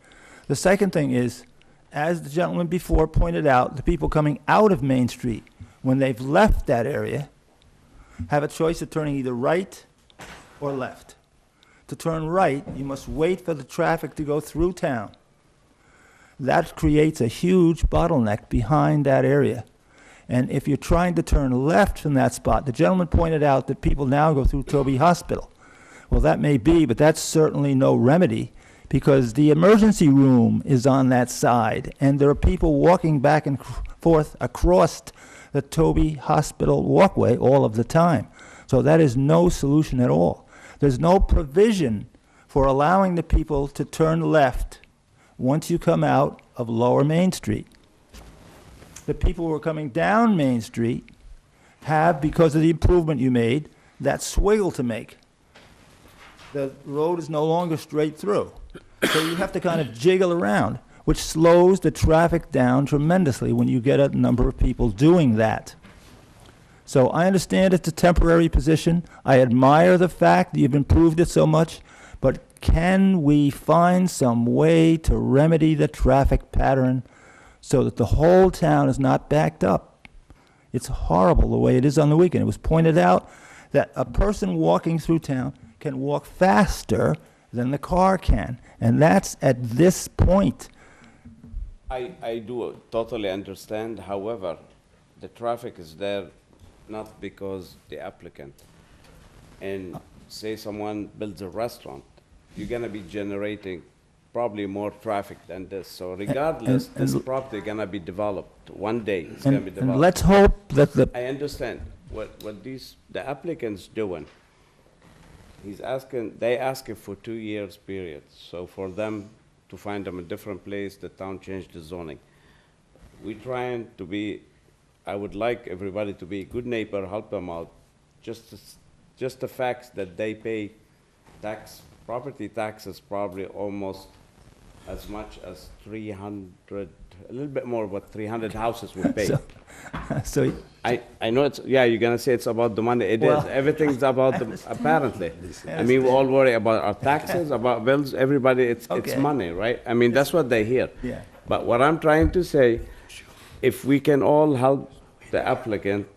The second thing is, as the gentleman before pointed out, the people coming out of Main Street, when they've left that area, have a choice of turning either right or left. To turn right, you must wait for the traffic to go through town. That creates a huge bottleneck behind that area. And if you're trying to turn left from that spot, the gentleman pointed out that people now go through Toby Hospital. Well, that may be, but that's certainly no remedy, because the emergency room is on that side, and there are people walking back and forth across the Toby Hospital walkway all of the time. So that is no solution at all. There's no provision for allowing the people to turn left once you come out of Lower Main Street. The people who are coming down Main Street have, because of the improvement you made, that swiggle to make. The road is no longer straight through. So you have to kind of jiggle around, which slows the traffic down tremendously when you get a number of people doing that. So I understand it's a temporary position. I admire the fact that you've improved it so much, but can we find some way to remedy the traffic pattern so that the whole town is not backed up? It's horrible the way it is on the weekend. It was pointed out that a person walking through town can walk faster than the car can, and that's at this point. I do totally understand. However, the traffic is there not because the applicant. And say someone builds a restaurant, you're gonna be generating probably more traffic than this. So regardless, this property gonna be developed. One day, it's gonna be developed. And let's hope that I understand what the applicant's doing. They asking for 2 years period. So for them to find them a different place, the town changed the zoning. We trying to be, I would like everybody to be a good neighbor, help them out. Just the facts that they pay property taxes probably almost as much as 300, a little bit more, but 300 houses will pay. So I know it's, yeah, you're gonna say it's about the money. It is. Everything's about the, apparently. I mean, we all worry about our taxes, about bills, everybody, it's money, right? I mean, that's what they hear. Yeah. But what I'm trying to say, if we can all help the applicant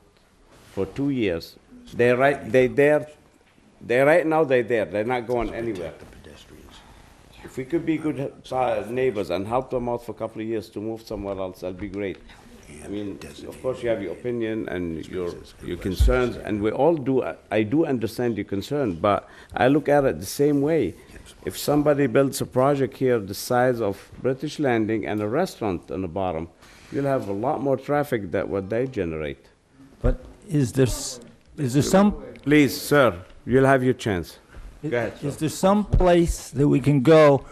for 2 years, they're right now, they're not going anywhere. If we could be good neighbors and help them out for a couple of years to move somewhere else, that'd be great. I mean, of course, you have your opinion and your concerns, and we all do. I do understand your concern, but I look at it the same way. If somebody builds a project here the size of British Landing and a restaurant on the bottom, you'll have a lot more traffic than what they generate. But is there some... Please, sir, you'll have your chance. Go ahead, sir. Is there some place that we can go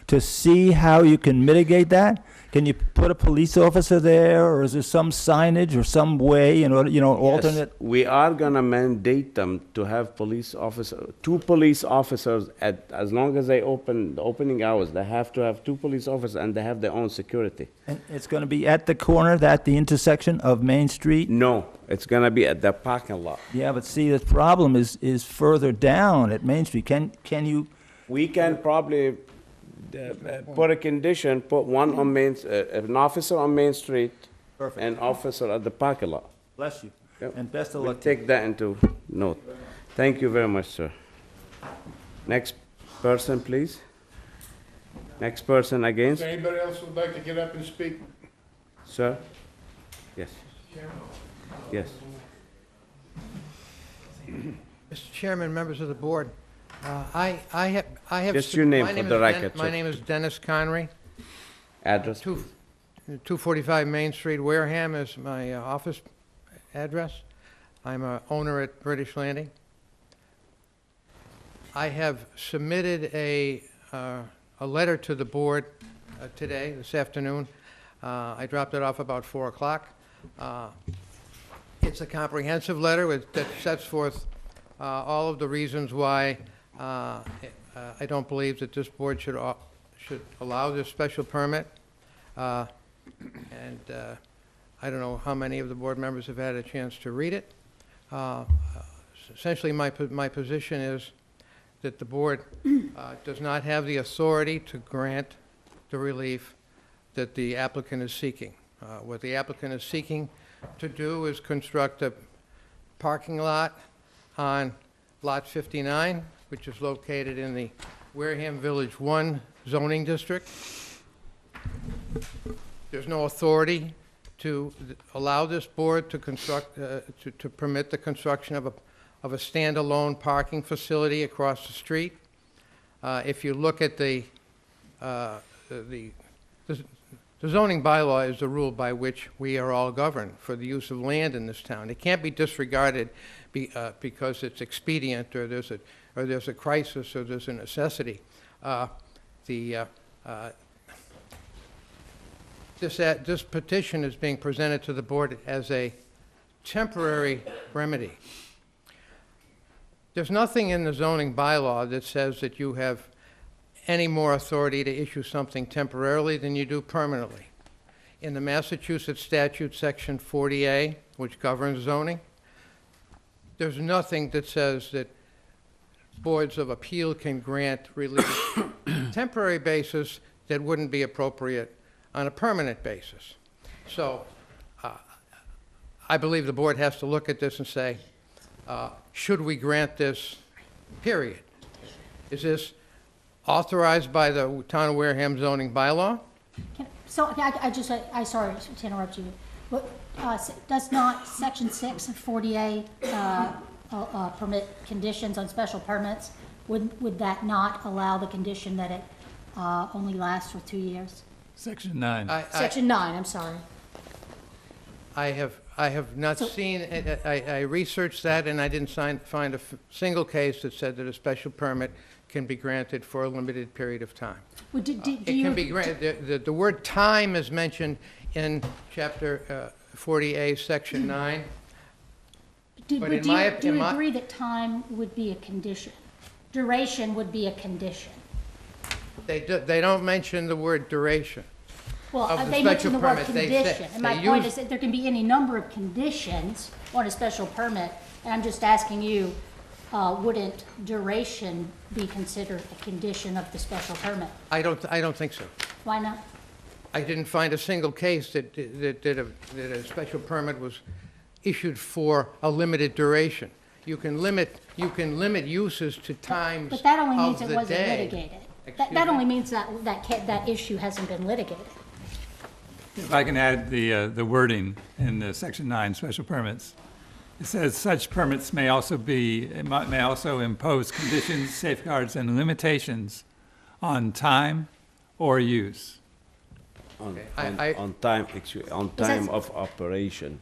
to see how you can mitigate that? Can you put a police officer there, or is there some signage or some way, alternate? Yes, we are gonna mandate them to have two police officers as long as they open, the opening hours, they have to have 2 police officers and they have their own security. And it's gonna be at the corner, at the intersection of Main Street? No, it's gonna be at the parking lot. Yeah, but see, the problem is further down at Main Street. Can you? We can probably put a condition, put one on an officer on Main Street, Perfect. and officer at the parking lot. Bless you. Yep. And best of We'll luck. take that into note. Thank you very much, sir. Next person, please. Next person against, Does anybody else would like to get up and speak? sir? Yes. Yes. Mr. Chairman, members of the board, I have... Just your name for the record, My sir. name is Dennis Connery. Address? 245 Main Street, Wareham is my office address. I'm a owner at British Landing. I have submitted a letter to the board today, this afternoon. I dropped it off about 4 o'clock. It's a comprehensive letter that sets forth all of the reasons why I don't believe that this board should allow this special permit. I don't know how many of the board members have had a chance to read it. Essentially, my position is that the board does not have the authority to grant the relief that the applicant is seeking. What the applicant is seeking to do is construct a parking lot on Lot 59, which is located in the Wareham Village 1 zoning district. There's no authority to allow this board to construct, to permit the construction of a standalone parking facility across the street. If you look at the zoning bylaw is the rule by which we are all governed for the use of land in this town. It can't be disregarded because it's expedient or there's a crisis or there's a necessity. this petition is being presented to the board as a temporary remedy. There's nothing in the zoning bylaw that says that you have any more authority to issue something temporarily than you do permanently. In the Massachusetts statute, section 40A, which governs zoning, there's nothing that says that boards of appeal can grant relief on a temporary basis that wouldn't be appropriate on a permanent basis. So I believe the board has to look at this and say, should we grant this, period? Is this authorized by the Town of Wareham zoning bylaw? So, I sorry to interrupt you, but does not section 6 of 40A permit conditions on special permits? Would that not allow the condition that it only lasts for 2 years? Section 9. Section 9, I'm sorry. I have not seen, I researched that and I didn't find a single case that said that a special permit can be granted for a limited period of time. Well, do It you, can be granted, the word time is mentioned in chapter 40A, section 9. do but but in do my you, op- do in you my- agree that time would be a condition? Duration would be a condition? They don't mention the word duration. Well, Of the they special mentioned the word permit, they say- condition, and my they point use- is that there can be any number of conditions on a special permit, and I'm just asking you, wouldn't duration be considered a condition of the special permit? I don't think so. Why not? I didn't find a single case that a special permit was issued for a limited duration. You can limit uses to times But that only means of it the wasn't day. litigated. Excuse That me? only means that issue hasn't been litigated. If I can add the wording in the section 9 special permits. It says such permits may also impose conditions, safeguards, and limitations on time or use. On that- time of operation.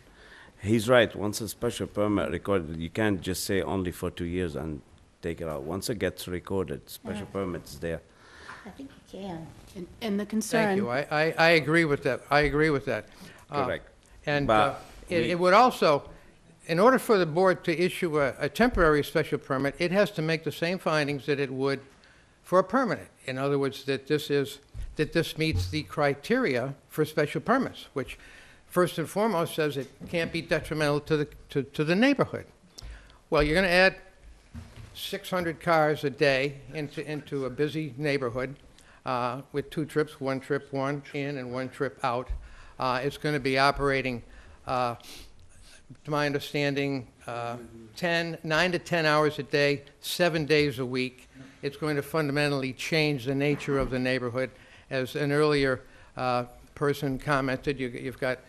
He's right, once a special permit recorded, you can't just say only for 2 years and take it out. Once it gets recorded, special permit's there. I think you can. And the concern. Thank you. I agree with that. I agree with that. Correct. And But it would also, in order for the board to issue a temporary special permit, it has to make the same findings that it would for a permanent. In other words, that this meets the criteria for special permits, which first and foremost says it can't be detrimental to the neighborhood. Well, you're going to add 600 cars a day into a busy neighborhood with 2 trips, 1 trip in and 1 trip out. It's going to be operating, to my understanding, 9 to 10 hours a day, 7 days a week. It's going to fundamentally change the nature of the neighborhood. As an earlier person commented, you've got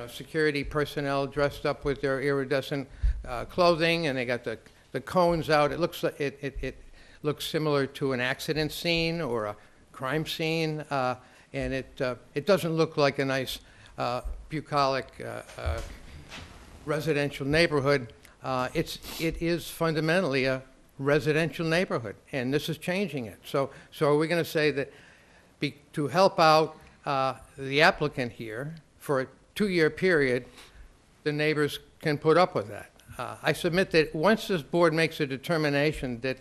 security personnel dressed up with their iridescent clothing, and they got the cones out. It looks like it looks similar to an accident scene or a crime scene, and it doesn't look like a nice bucolic residential neighborhood. It is fundamentally a residential neighborhood, and this is changing it. So are we going to say that to help out the applicant here for a 2-year period, the neighbors can put up with that? I submit that once this board makes a determination that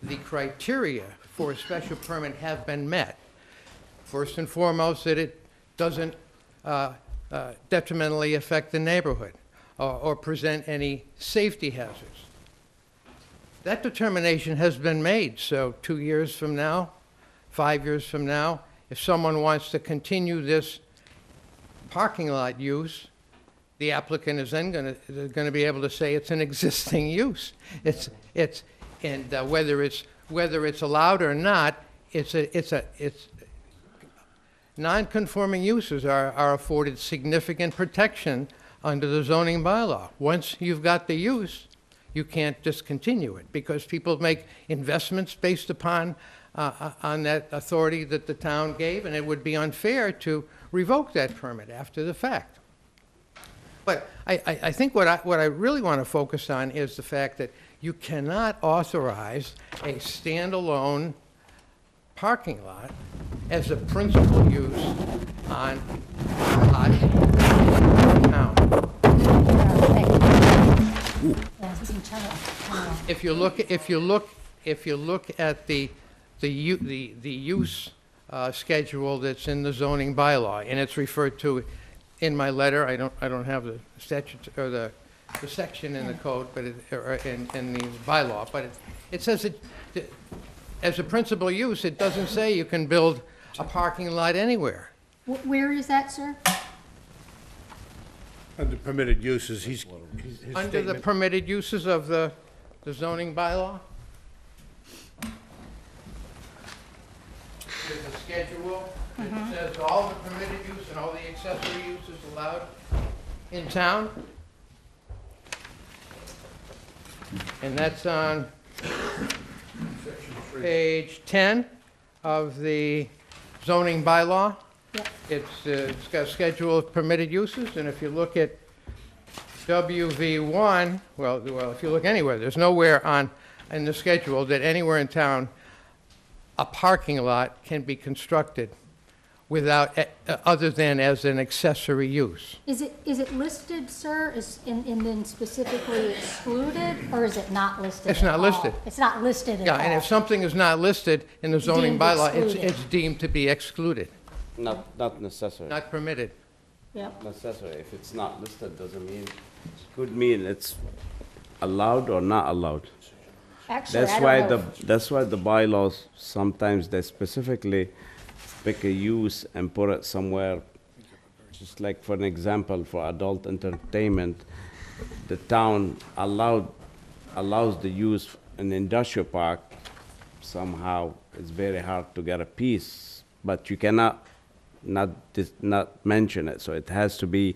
the criteria for a special permit have been met, first and foremost, that it doesn't detrimentally affect the neighborhood or present any safety hazards. That determination has been made, so 2 years from now, 5 years from now, if someone wants to continue this parking lot use, the applicant is then going to be able to say it's an existing use. Whether it's allowed or not, it's non-conforming uses are afforded significant protection under the zoning bylaw. Once you've got the use, you can't discontinue it because people make investments based upon on that authority that the town gave, and it would be unfair to revoke that permit after the fact. But I think what I really want to focus on is the fact that you cannot authorize a standalone parking lot as a principal use on lots in town. If you look at the use schedule that's in the zoning bylaw, and it's referred to in my letter, I don't have the statute, or the section in the code, but or in the bylaw, but it says that as a principal use, it doesn't say you can build a parking lot anywhere. Where is that, sir? Under permitted uses, his Under the statement- permitted uses of the zoning bylaw? There's a schedule that says all the permitted use and all the accessory uses allowed in town. And that's on page 10 of the zoning bylaw. It's got a schedule of permitted uses, and if you look at WV1, well, if you look anywhere, there's nowhere in the schedule that anywhere in town a parking lot can be constructed without, other than as an accessory use. Is it listed, sir, and then specifically excluded, or is it not listed It's at not all? listed. It's not listed at all? Yeah, and if something is not listed in the zoning Deemed bylaw, excluded. it's deemed to be excluded, Not necessary. not permitted. Yep. Necessary. If it's not listed, doesn't mean, could mean it's allowed or not allowed. Actually, That's I why don't know. that's why the bylaws, sometimes they specifically pick a use and put it somewhere. Just like for an example, for adult entertainment, the town allows the use in industrial park. Somehow, it's very hard to get a piece, but you cannot not mention it. So it has to be,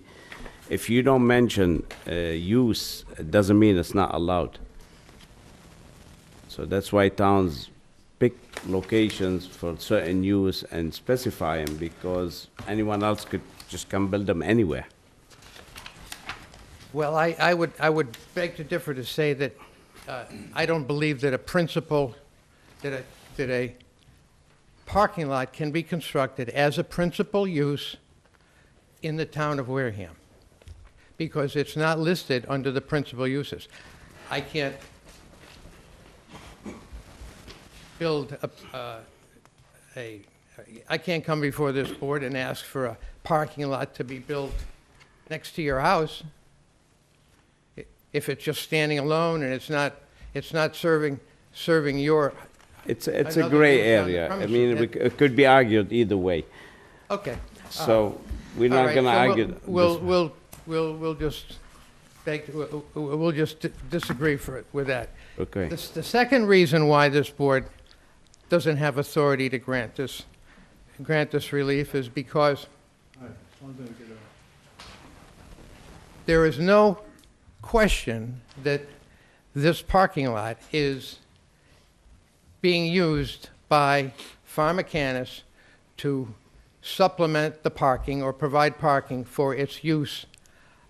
if you don't mention use, it doesn't mean it's not allowed. So that's why towns pick locations for certain use and specify them, because anyone else could just come build them anywhere. Well, I would beg to differ to say that I don't believe that that a parking lot can be constructed as a principal use in the town of Wareham, because it's not listed under the principal uses. I can't build I can't come before this board and ask for a parking lot to be built next to your house if it's just standing alone and it's not serving your. It's a another gray use on the area. I premises. mean, it could be argued either way. Okay. So we're All not right, gonna so argue. this- We'll just we'll just disagree with that. Okay. The second reason why this board doesn't have authority to grant this relief is because there is no question that this parking lot is being used by Pharmacanis to supplement the parking or provide parking for its use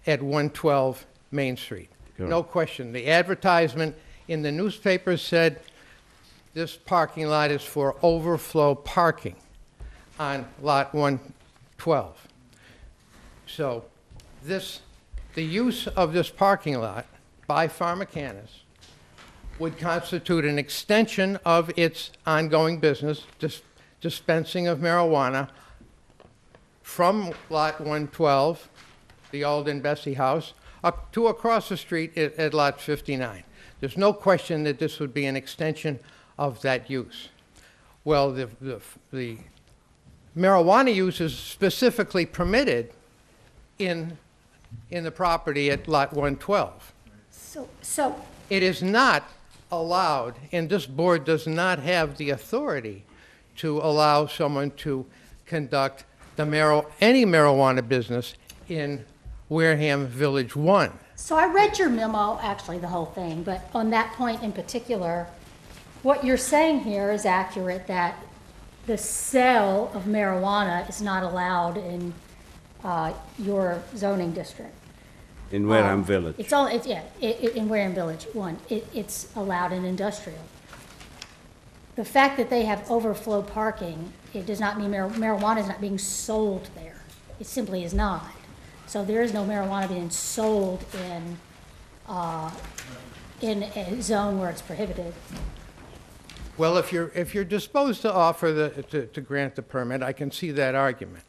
at 112 Main Street. No question. The advertisement in the newspaper said this parking lot is for overflow parking on lot 112. So the use of this parking lot by Pharmacanis would constitute an extension of its ongoing business, dispensing of marijuana from lot 112, the Alden Bessie house, up to across the street at lot 59. There's no question that this would be an extension of that use. Well, the marijuana use is specifically permitted in the property at lot 112. So It is not allowed, and this board does not have the authority to allow someone to conduct any marijuana business in Wareham Village 1. So I read your memo, actually the whole thing, but on that point in particular, what you're saying here is accurate, that the sale of marijuana is not allowed in your zoning district. In Wareham Village. It's in Wareham Village 1. It's allowed in industrial. the fact that they have overflow parking, it does not mean marijuana is not being sold there. It simply is not. So there is no marijuana being sold in a zone where it's prohibited. Well, if you're disposed to offer to grant the permit, I can see that argument.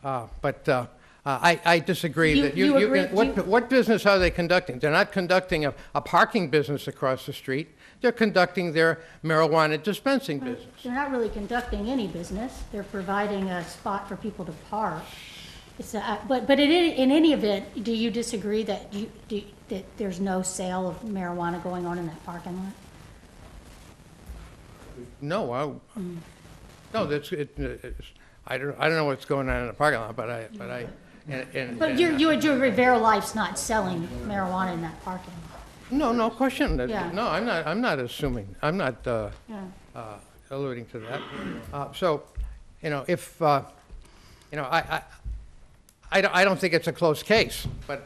But I disagree that You agree- what business are they conducting? They're not conducting a parking business across the street. They're conducting their marijuana dispensing business. They're not really conducting any business. They're providing a spot for people to park. But in any event, do you disagree that that there's no sale of marijuana going on in that parking lot? No, no, I don't know what's going on in the parking lot, but But your Rivera Life's not selling marijuana in that parking lot. No question. Yeah. No, I'm not assuming. I'm not alluding to that. So, if I don't think it's a close case, but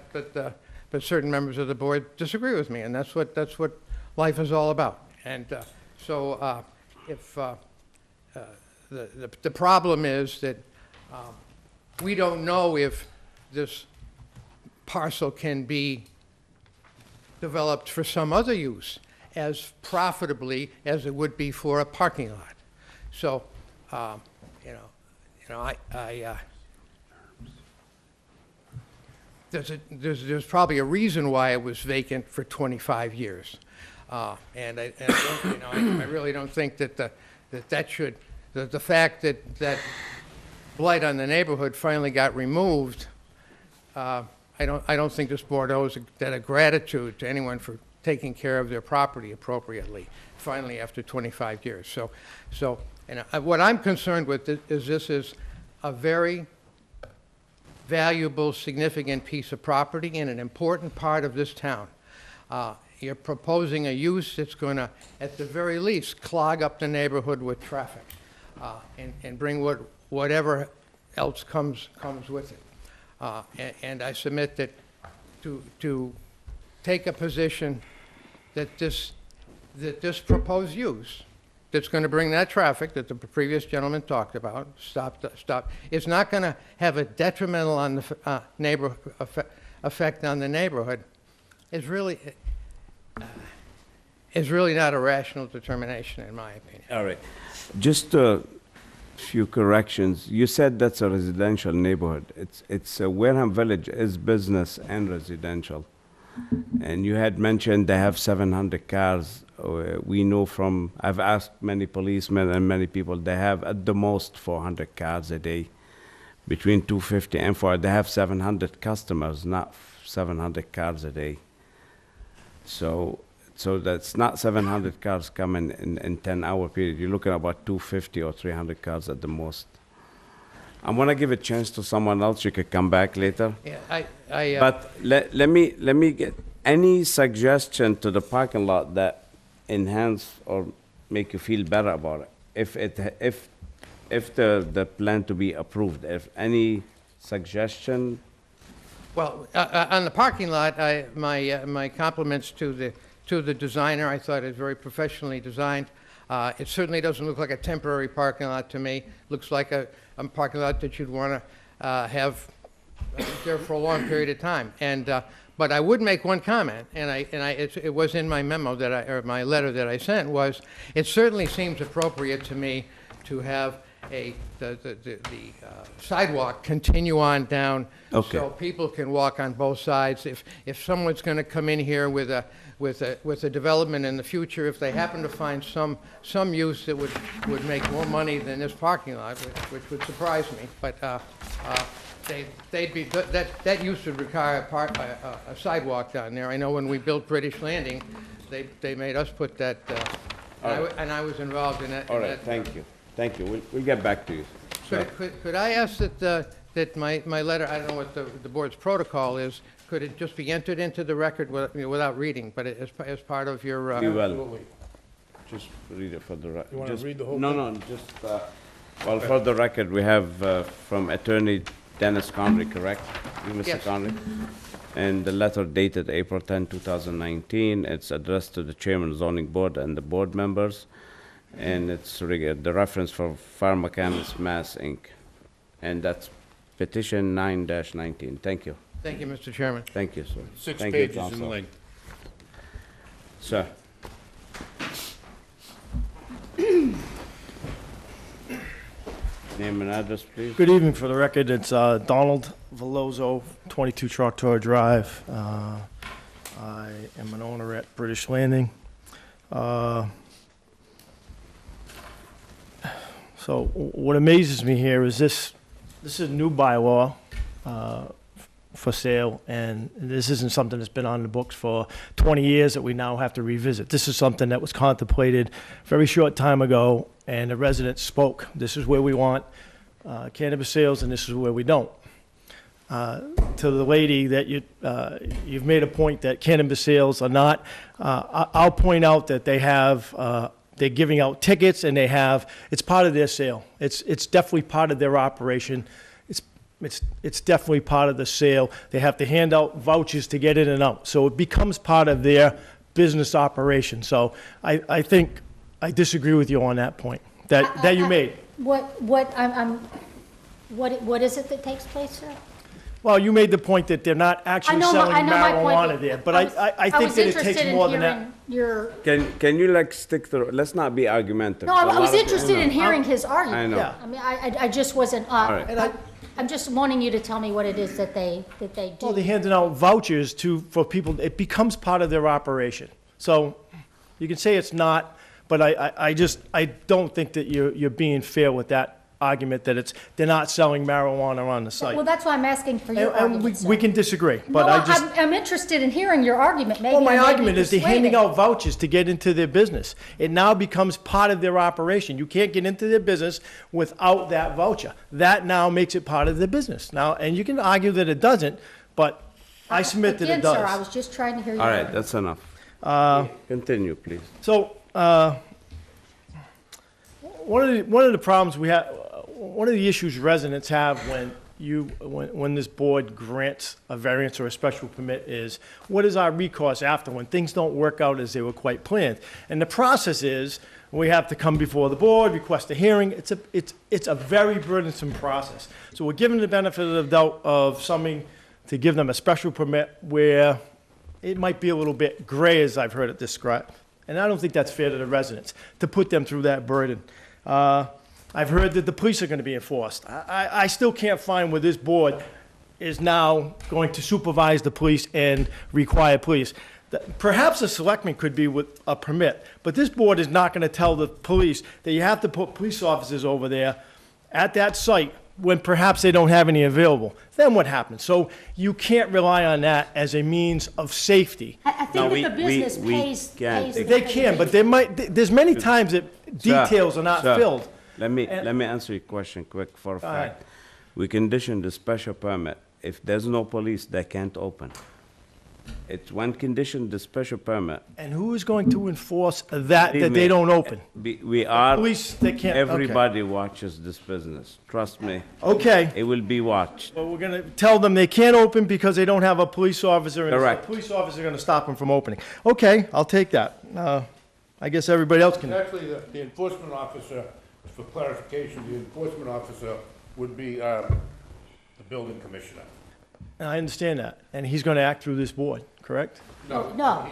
certain members of the board disagree with me, and that's what life is all about. And so, if the problem is that we don't know if this parcel can be developed for some other use as profitably as it would be for a parking lot. So, there's probably a reason why it was vacant for 25 years. And I really don't think that the fact that blight on the neighborhood finally got removed, I don't think this board owes a debt of gratitude to anyone for taking care of their property appropriately, finally after 25 years. So what I'm concerned with is this is a very valuable, significant piece of property and an important part of this town. You're proposing a use that's going to, at the very least, clog up the neighborhood with traffic and bring whatever else comes with it. And I submit that to take a position that this proposed use that's going to bring that traffic that the previous gentleman talked about, it's not going to have a detrimental on the effect on the neighborhood, is really not a rational determination, in my opinion. All right. Just a few corrections. You said that's a residential neighborhood. It's Wareham Village is business and residential. And you had mentioned they have 700 cars. We know I've asked many policemen and many people, they have at the most 400 cars a day. Between 250 and 400, they have 700 customers, not 700 cars a day. So that's not 700 cars coming in 10-hour period. You're looking at about 250 or 300 cars at the most. I'm gonna give a chance to someone else. You could come back later. Yeah, But let me get any suggestion to the parking lot that enhance or make you feel better about it. If the plan to be approved, if any suggestion. Well, on the parking lot, my compliments to the designer. I thought it was very professionally designed. It certainly doesn't look like a temporary parking lot to me. Looks like a parking lot that you'd want to have there for a long period of time. But I would make one comment, and it was in my memo or my letter that I sent, was it certainly seems appropriate to me to have the sidewalk continue on down, Okay. so people can walk on both sides. If someone's going to come in here with a development in the future, if they happen to find some use that would make more money than this parking lot, which would surprise me, but that use would require a sidewalk down there. I know when we built British Landing, they made us put that, and I was involved in that. All right, thank you. Thank you. We'll get back to you. Could I ask that my letter, I don't know what the board's protocol is, could it just be entered into the record without reading, but as part of your... We will. Just read it for the record. You want to read the whole thing? No, just, well, for the record, we have from Attorney Dennis Connery, correct? You, Mr. Yes. Connery? And the letter dated April 10, 2019. It's addressed to the Chairman of the Zoning Board and the board members. and it's the reference for Fire Mechanics Mass, Inc. And that's petition 9-19. Thank you. Thank you, Mr. Chairman. Thank you, sir. 6 Thank you, pages in Counsel. length. Sir. Name and address, please. Good evening. For the record, it's Donald Veloso, 22 Choctaw Drive. I am an owner at British Landing. So what amazes me here is this is a new bylaw for sale, and this isn't something that's been on the books for 20 years that we now have to revisit. This is something that was contemplated a very short time ago, and the residents spoke. This is where we want cannabis sales, and this is where we don't. To the lady that you've made a point that cannabis sales are not, I'll point out that they have, they're giving out tickets, and it's part of their sale. It's definitely part of their operation. It's definitely part of the sale. They have to hand out vouchers to get in and out. So it becomes part of their business operation. So I think I disagree with you on that point that you made. What is it that takes place, sir? Well, you made the point that they're not actually selling marijuana there, but I think that it takes more than that. Can you stick to, let's not be argumentative. No, I was interested in hearing his argument. I know. Yeah. I mean, I just wasn't, right. I'm just wanting you to tell me what it is that they do. Well, they're handing out vouchers for people. It becomes part of their operation. So you can say it's not, but I don't think that you're being fair with that argument that they're not selling marijuana on the site. Well, that's why I'm asking for your argument, sir. We can disagree, but No, I'm interested in hearing your argument. Maybe Well, my I may be argument is they're handing persuaded. out vouchers to get into their business. It now becomes part of their operation. You can't get into their business without that voucher. That now makes it part of their business. Now, and you can argue that it doesn't, but I submit that it Again, sir, I does. was just trying to hear your All argument. right, that's enough. Continue, please. So, one of the problems we have, one of the issues residents have when this board grants a variance or a special permit is, what is our recourse after when things don't work out as they were quite planned? And the process is, we have to come before the board, request a hearing. It's a very burdensome process. So we're given the benefit of the doubt of something to give them a special permit where it might be a little bit gray, as I've heard it described. And I don't think that's fair to the residents, to put them through that burden. I've heard that the police are going to be enforced. I still can't find where this board is now going to supervise the police and require police. Perhaps a selectman could be with a permit, but this board is not going to tell the police that you have to put police officers over there at that site when perhaps they don't have any available. Then what happens? So you can't rely on that as a means of safety. I think that the business pays the They can, but there's many times that details are not Sir, filled. Let me answer your question quick for a ahead. fact. We condition the special permit. If there's no police, they can't open. It's one condition, the special permit. And who is going to enforce that Believe they me, don't open? We are, Police, they can't, okay. everybody watches this business. Trust me. Okay. It will be watched. Well, we're going to tell them they can't open because they don't have a police officer. And Correct. the police officer is going to stop them from opening. Okay, I'll take that. I guess everybody else can. Actually, the enforcement officer, for clarification, the enforcement officer would be the building commissioner. I understand that. And he's going to act through this board, correct? No,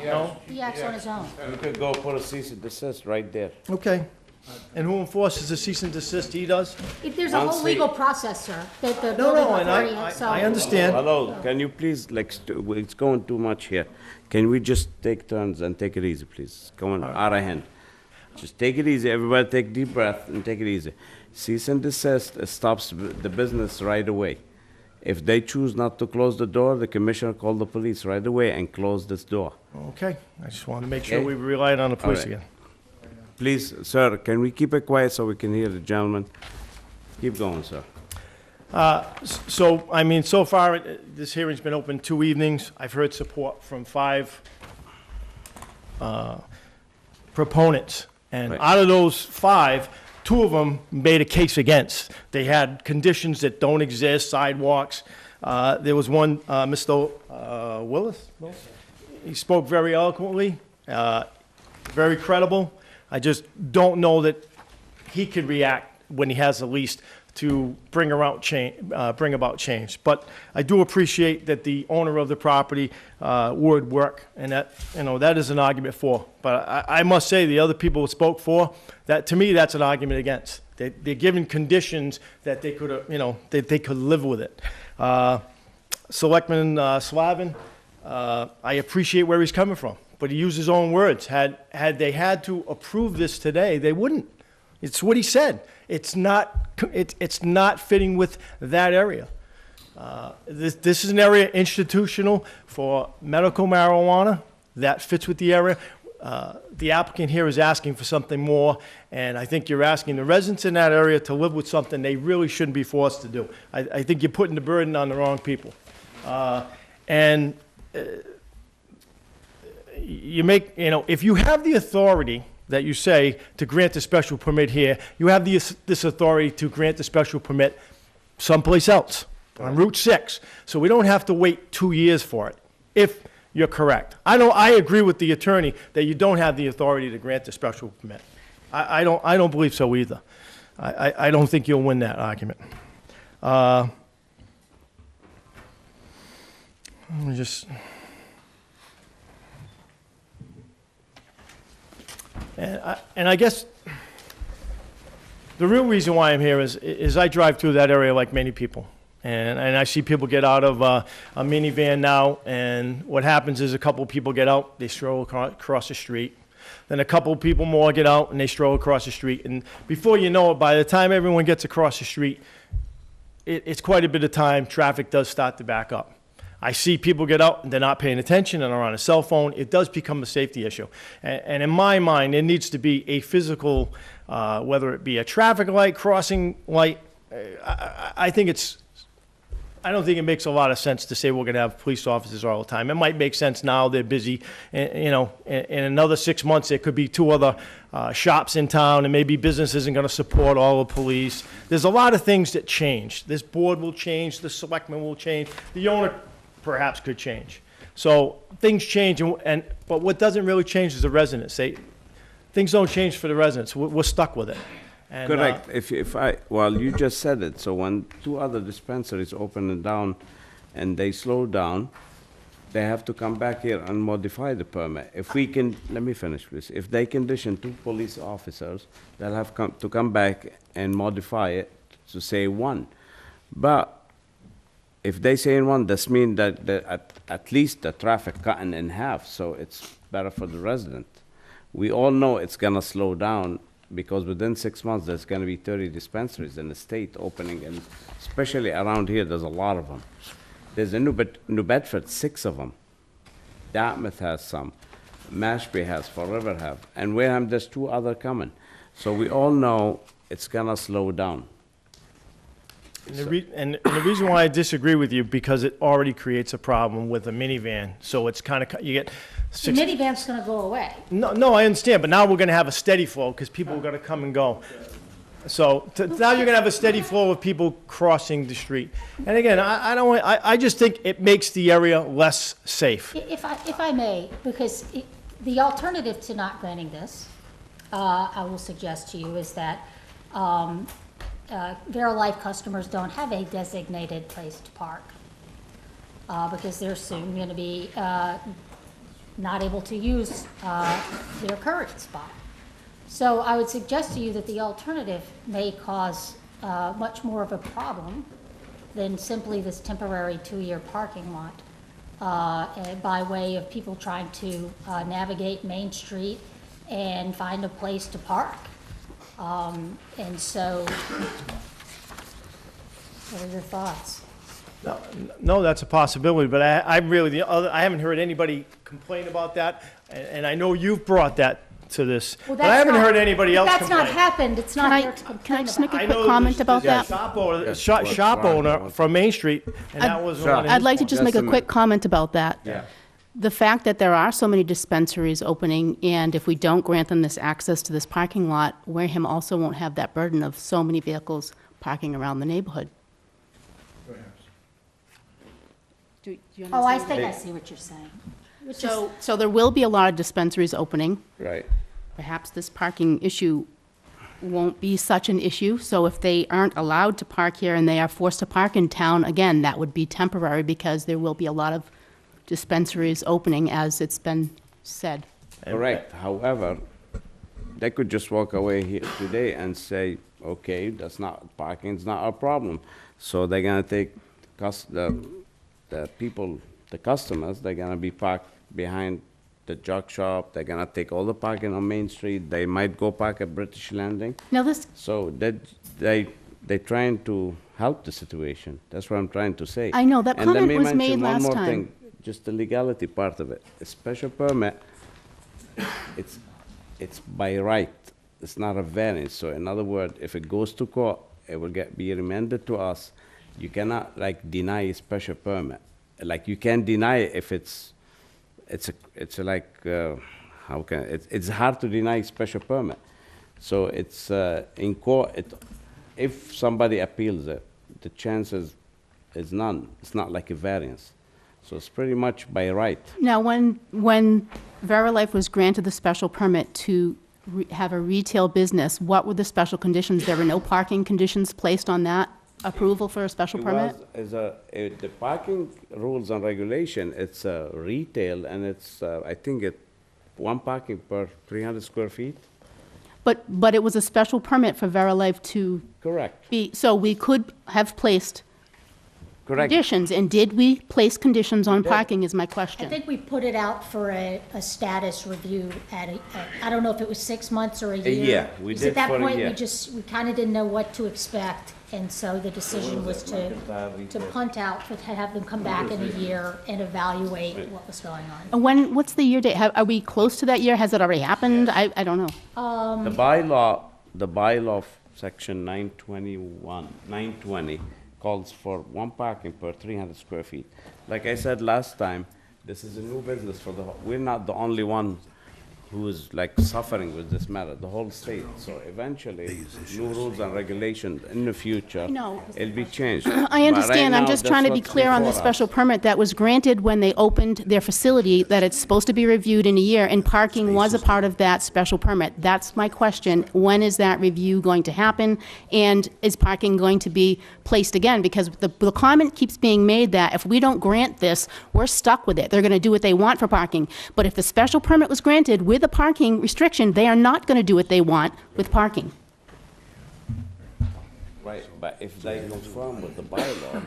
he acts on his own. You could go put a cease and desist right there. Okay. And who enforces the cease and desist? He does? There's a whole legal process, sir, that the No, building and authority has, so. I understand. Hello, can you please, it's going too much here. Can we just take turns and take it easy, please? It's going out of hand. Just take it easy. Everybody take a deep breath and take it easy. Cease and desist stops the business right away. If they choose not to close the door, the commissioner call the police right away and close this door. Okay. I just wanted to make sure Okay. we relied on the police All right. again. Please, sir, can we keep it quiet so we can hear the gentleman? Keep going, sir. So, I mean, so far, this hearing's been open 2 evenings. I've heard support from 5 proponents. And Right. out of those 5, 2 of them made a case against. They had conditions that don't exist, sidewalks. There was one, Mr. Willis? He spoke very eloquently, very credible. I just don't know that he could react when he has the lease to bring about change. But I do appreciate that the owner of the property would work, and that, that is an argument for. But I must say, the other people who spoke for, that, to me, that's an argument against. They're given conditions that they could, that they could live with it. Selectman Slavin, I appreciate where he's coming from, but he used his own words. Had they had to approve this today, they wouldn't. It's what he said. It's not fitting with that area. This is an area institutional for medical marijuana that fits with the area. The applicant here is asking for something more, and I think you're asking the residents in that area to live with something they really shouldn't be forced to do. I think you're putting the burden on the wrong people. You make, if you have the authority that you say to grant a special permit here, you have this authority to grant the special permit someplace else, on Route 6. So we don't have to wait 2 years for it, if you're correct. I agree with the attorney that you don't have the authority to grant the special permit. I don't believe so either. I don't think you'll win that argument. Let me just... And I guess the real reason why I'm here is I drive through that area like many people. And I see people get out of a minivan now, and what happens is a couple people get out, they stroll across the street. Then a couple people more get out, and they stroll across the street. And before you know it, by the time everyone gets across the street, it's quite a bit of time. Traffic does start to back up. I see people get out and they're not paying attention and are on a cell phone. It does become a safety issue. And in my mind, there needs to be a physical, whether it be a traffic light, crossing light. I don't think it makes a lot of sense to say we're going to have police officers all the time. It might make sense now, they're busy. In another 6 months, there could be 2 other shops in town, and maybe business isn't going to support all the police. There's a lot of things that change. This board will change, the selectmen will change, the owner perhaps could change. So things change, but what doesn't really change is the residents. Things don't change for the residents. We're stuck with it. And, correct. Well, you just said it. So when 2 other dispensaries open and down, and they slow down, they have to come back here and modify the permit. If we can, let me finish, please. If they condition 2 police officers, they'll have to come back and modify it to say 1. But if they say in 1, this means that at least the traffic cutting in half, so it's better for the resident. We all know it's gonna slow down, because within 6 months, there's gonna be 30 dispensaries in the state opening, and especially around here, there's a lot of them. There's in New Bedford, 6 of them. Dartmouth has some, Mashpee has, Fall River have, and Wareham, there's 2 other coming. So we all know it's gonna slow down. And the reason why I disagree with you, because it already creates a problem with a minivan. So it's kind of, you get The minivan's going to go away. No, I understand, but now we're going to have a steady flow because people are going to come and go. So now you're going to have a steady flow of people crossing the street. And again, I just think it makes the area less safe. If I may, because the alternative to not granting this, I will suggest to you, is that VeriLife customers don't have a designated place to park because they're soon going to be not able to use their current spot. So I would suggest to you that the alternative may cause much more of a problem than simply this temporary 2-year parking lot by way of people trying to navigate Main Street and find a place to park. And so, what are your thoughts? No, that's a possibility, but I haven't heard anybody complain about that, and I know you've brought that to this, Well, but I haven't heard anybody else That's complain. not happened, it's not there to complain Can I just make a about. quick comment about that? Shop owner from Main Street, and that was one of his I'd like to points. just make a quick comment about that. Yeah. The fact that there are so many dispensaries opening, and if we don't grant them this access to this parking lot, Wareham also won't have that burden of so many vehicles parking around the neighborhood. Do you Oh, I understand? think I see what you're saying. So there will be a lot of dispensaries opening. Right. perhaps this parking issue won't be such an issue. So if they aren't allowed to park here and they are forced to park in town, again, that would be temporary because there will be a lot of dispensaries opening, as it's been said. Correct. However, they could just walk away here today and say, okay, that's not, parking's not our problem. So they're gonna take the people, the customers, they're gonna be parked behind the jug shop, they're gonna take all the parking on Main Street, they might go park at British Landing. Now this, So they're trying to help the situation. That's what I'm trying to say. I know, that And let comment me was mention made one last more time. thing, just the legality part of it. A special permit, it's by right. It's not a variance. So in other words, if it goes to court, it will be remanded to us. You cannot like deny a special permit. Like you can't deny it if it's hard to deny a special permit. So it's in court, if somebody appeals it, the chances is none. It's not like a variance. So it's pretty much by right. now, when Verilife was granted the special permit to have a retail business, what were the special conditions? There were no parking conditions placed on that approval for a special permit? The parking rules and regulation, it's retail, and it's, I think one parking per 300 square feet. But it was a special permit for Verilife to Correct. be, so we could have placed Correct. conditions, and did we place conditions on did. parking is my I question. think we put it out for a status review I don't know if it was 6 months or a year. year. We Because did at that for a point, year. we kind of didn't know what to expect, and so the decision was to punt out, to have them come back in a year and evaluate what was going on. And what's the year date? Are we close to that year? Has it already happened? I don't know. The bylaw of section 920 calls for one parking per 300 square feet. Like I said last time, this is a new business we're not the only one who is like suffering with this matter, the whole state. So eventually, new rules and regulations in the future, No. it'll be changed. I But right understand, I'm now, just that's trying to be what's clear on the before us. special permit that was granted when they opened their facility, that it's supposed to be reviewed in a year, and parking was a part of that special permit. That's my question. When is that review going to happen? And is parking going to be placed again? Because the comment keeps being made that if we don't grant this, we're stuck with it. They're going to do what they want for parking. But if the special permit was granted with a parking restriction, they are not going to do what they want with parking. Right, but if they conform with the bylaw,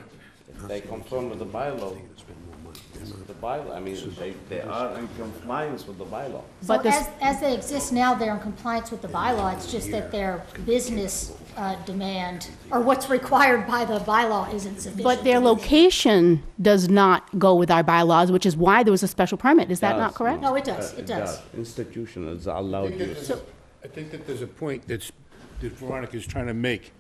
I mean, they are in compliance with the bylaw. So But this- as they exist now, they're in compliance with the bylaw, it's just that their business demand, or what's required by the bylaw isn't sufficient. But their location does not go with our bylaws, which is why there was a special permit. Is that not Does. correct? No, it does, it does. Institutional is allowed use. I think that there's a point that Veronica's trying to make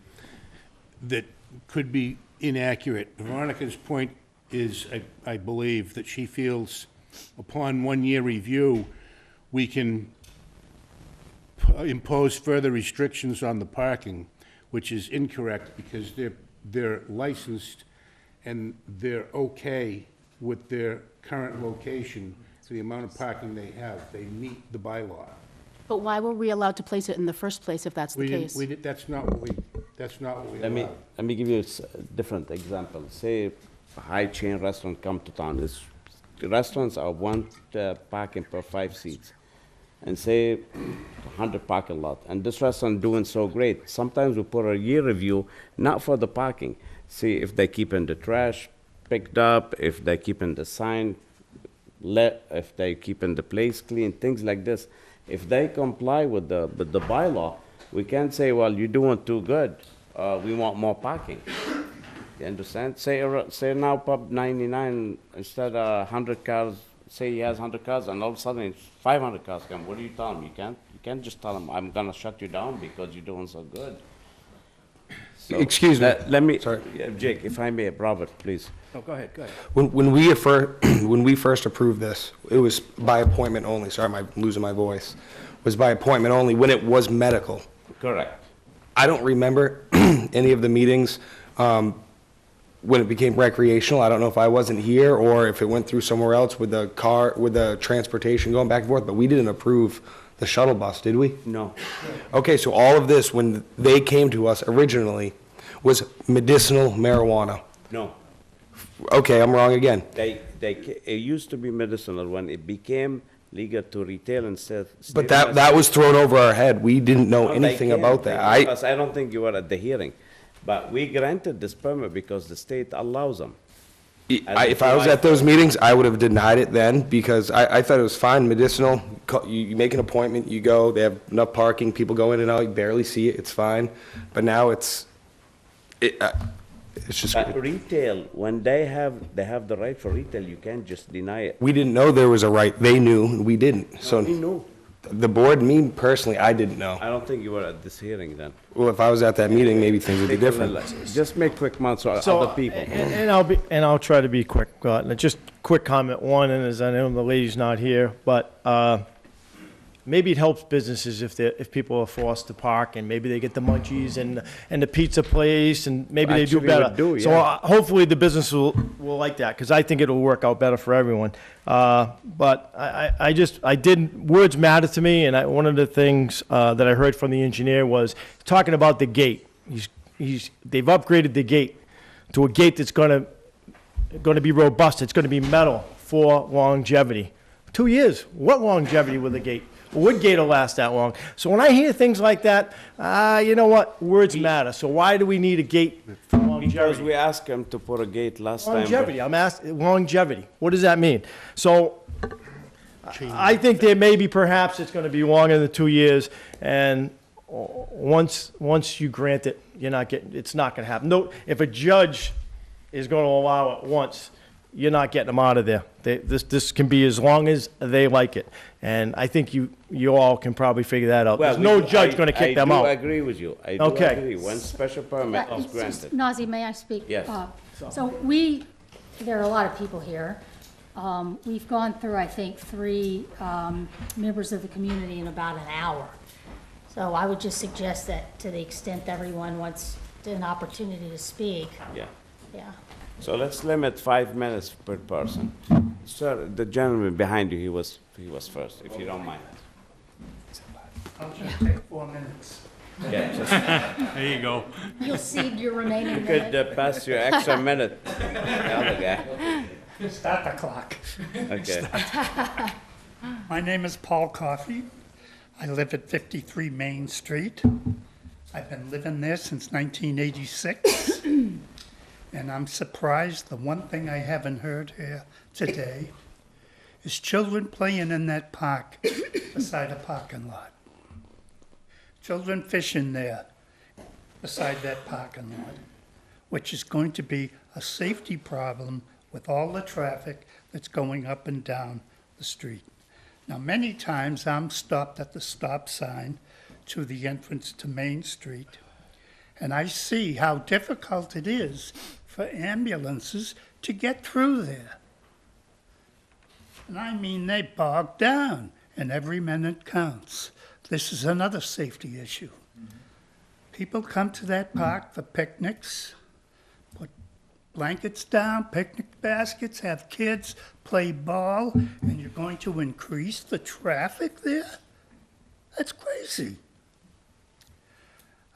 that could be inaccurate. Veronica's point is, I believe, that she feels upon one-year review, we can impose further restrictions on the parking, which is incorrect because they're licensed and they're okay with their current location for the amount of parking they have. They meet the bylaw. But why were we allowed to place it in the first place if that's the case? That's not what we allowed. Let me give you a different example. Say a high chain restaurant come to town. The restaurants are one parking per 5 seats. And say 100 parking lot. And this restaurant doing so great. Sometimes we put a year review, not for the parking. See if they keeping the trash picked up, if they keeping the sign lit, if they keeping the place clean, things like this. If they comply with the bylaw, we can't say, well, you're doing too good. We want more parking. You understand? Say now Pub 99, instead of 100 cars, say he has 100 cars, and all of a sudden 500 cars come. What do you tell him? You can't just tell him, I'm gonna shut you down because you're doing so good. So, Excuse me. Let me, Sorry. yeah, Jake, if I may, Robert, please. Oh, go ahead, go ahead. When we first approved this, it was by appointment only. Sorry, I'm losing my voice. It was by appointment only when it was medical. Correct. I don't remember any of the meetings when it became recreational. I don't know if I wasn't here or if it went through somewhere else with the transportation going back and forth, but we didn't approve the shuttle bus, did we? No. Okay, so all of this, when they came to us originally, was medicinal marijuana. No. Okay, I'm wrong again. It used to be medicinal when it became legal to retail and sell. But that was thrown over our head. We didn't know No, anything they about can't, that. because I don't think you were at the hearing. But we granted this permit because the state allows them. If I was at those meetings, I would have denied it then, because I thought it was fine, medicinal. You make an appointment, you go, they have enough parking, people go in and out, you barely see it, it's fine. But now it's just. But retail, when they have the right for retail, you can't just deny it. We didn't know there was a right. They knew, we didn't. So we knew. The board, me personally, I didn't know. I don't think you were at this hearing then. Well, if I was at that meeting, maybe things would be different. Just make quick months or So, other people. and I'll try to be quick. Just quick comment one, and as I know the lady's not here, but maybe it helps businesses if people are forced to park, and maybe they get the munchies and the pizza place, and maybe they do Actually better. would do, So yeah. hopefully the business will like that, because I think it'll work out better for everyone. But words matter to me, and one of the things that I heard from the engineer was talking about the gate. They've upgraded the gate to a gate that's going to be robust. It's going to be metal for longevity. 2 years. What longevity with a gate? What gate will last that long? So when I hear things like that, you know what? Words matter. So why do we need a gate for longevity? Because we asked them to put a gate last time. Longevity. I'm asking longevity. What does that mean? So I think there may be perhaps it's going to be longer than 2 years, and once you grant it, it's not going to happen. No, if a judge is going to allow it once, you're not getting them out of there. This can be as long as they like it, and I think you all can probably figure that out. There's no judge going to kick them out. I do agree with you. I do agree. When special permit is granted. Nazi, may I speak? Yes. So there are a lot of people here. We've gone through, I think, 3 members of the community in about an hour. So I would just suggest that to the extent everyone wants an opportunity to speak. Yeah. Yeah. So let's limit 5 minutes per person. Sir, the gentleman behind you, he was first, if you don't mind. I'll just take 4 minutes. Yeah, just. There you go. You'll cede your remaining You minute. could pass your extra minute, the other guy. Start the clock. Okay. My name is Paul Coffey. I live at 53 Main Street. I've been living there since 1986. And I'm surprised, the one thing I haven't heard here today is children playing in that park beside a parking lot. Children fishing there beside that parking lot, which is going to be a safety problem with all the traffic that's going up and down the street. Now, many times I'm stopped at the stop sign to the entrance to Main Street, and I see how difficult it is for ambulances to get through there. And I mean, they bog down, and every minute counts. This is another safety issue. People come to that park for picnics, put blankets down, picnic baskets, have kids play ball, and you're going to increase the traffic there? That's crazy.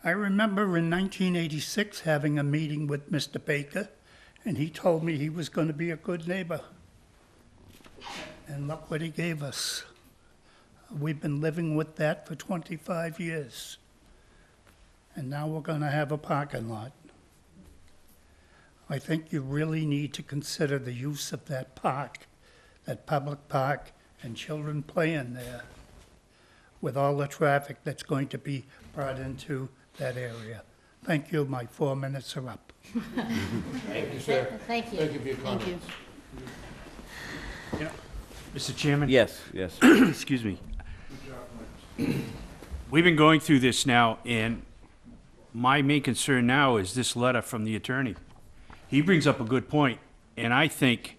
I remember in 1986 having a meeting with Mr. Baker, and he told me he was going to be a good neighbor. And look what he gave us. We've been living with that for 25 years. And now we're going to have a parking lot. I think you really need to consider the use of that park, that public park, and children playing there with all the traffic that's going to be brought into that area. Thank you. My 4 minutes are up. Thank you, sir. Thank you. Thank you for your Thank you. comments. Mr. Chairman? Yes, yes. Excuse me. We've been going through this now, and my main concern now is this letter from the attorney. He brings up a good point, and I think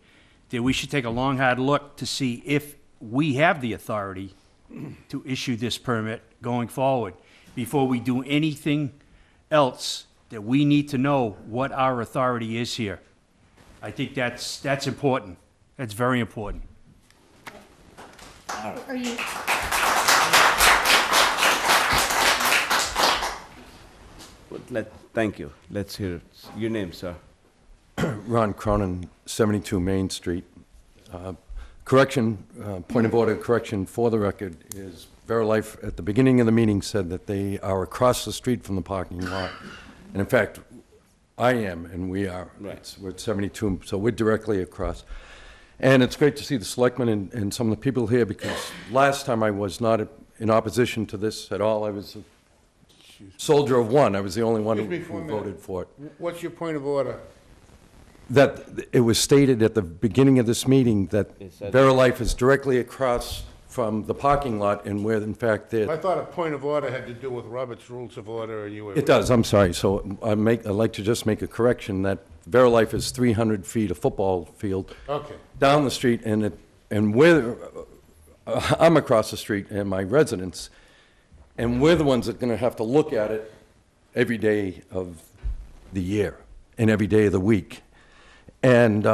that we should take a long, hard look to see if we have the authority to issue this permit going forward before we do anything else, that we need to know what our authority is here. I think that's important. That's very important. Are you? Thank you. Let's hear it. Your name, sir. Ron Cronin, 72 Main Street. Correction, point of order, correction for the record is Verilife at the beginning of the meeting said that they are across the street from the parking lot. And in fact, I am, and we are. Right. We're at 72, so we're directly across. And it's great to see the selectmen and some of the people here, because last time I was not in opposition to this at all. I was a soldier of one. I was the only one Excuse me for who a minute. voted for it. What's your point of order? That it was stated at the beginning of this meeting that It said- Verilife is directly across from the parking lot, and where in fact I they're, thought a point of order had to do with Robert's Rules of Order, or you were... it does, I'm sorry, so I'd like to just make a correction that Verilife is 300 feet, a football field, Okay. down the street, and we're, I'm across the street, and my residents, and we're the ones that are gonna have to look at it every day of the year, and every day of the week. And,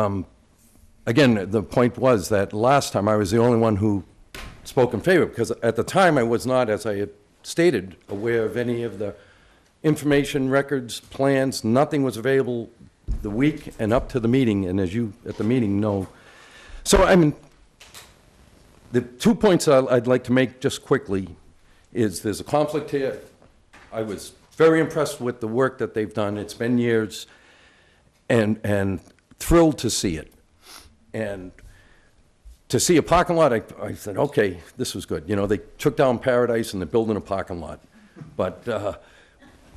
again, the point was that last time I was the only one who spoke in favor, because at the time I was not, as I had stated, aware of any of the information, records, plans, nothing was available the week and up to the meeting, and as you at the meeting know. So, I mean, the 2 points I'd like to make just quickly is there's a conflict here. I was very impressed with the work that they've done. It's been years, and thrilled to see it. And to see a parking lot, I said, okay, this was good. You know, they took down Paradise and they're building a parking lot. But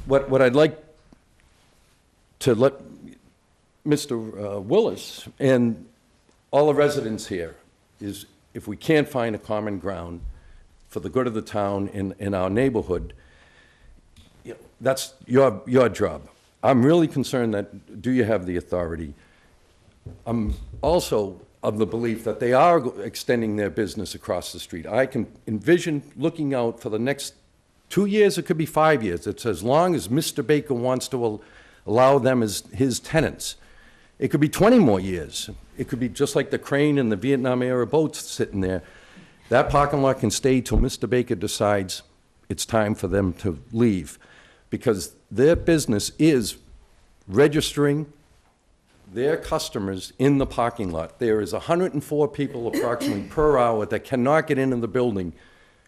what I'd like to let Mr. Willis and all the residents here is, if we can't find a common ground for the good of the town in our neighborhood, you know, that's your job. I'm really concerned that, do you have the authority? I'm also of the belief that they are extending their business across the street. I can envision looking out for the next 2 years, it could be 5 years. It's as long as Mr. Baker wants to allow them as his tenants. It could be 20 more years. It could be just like the Crane and the Vietnam-era boats sitting there. That parking lot can stay till Mr. Baker decides it's time for them to leave, because their business is registering their customers in the parking lot. There is 104 people approximately per hour that cannot get into the building.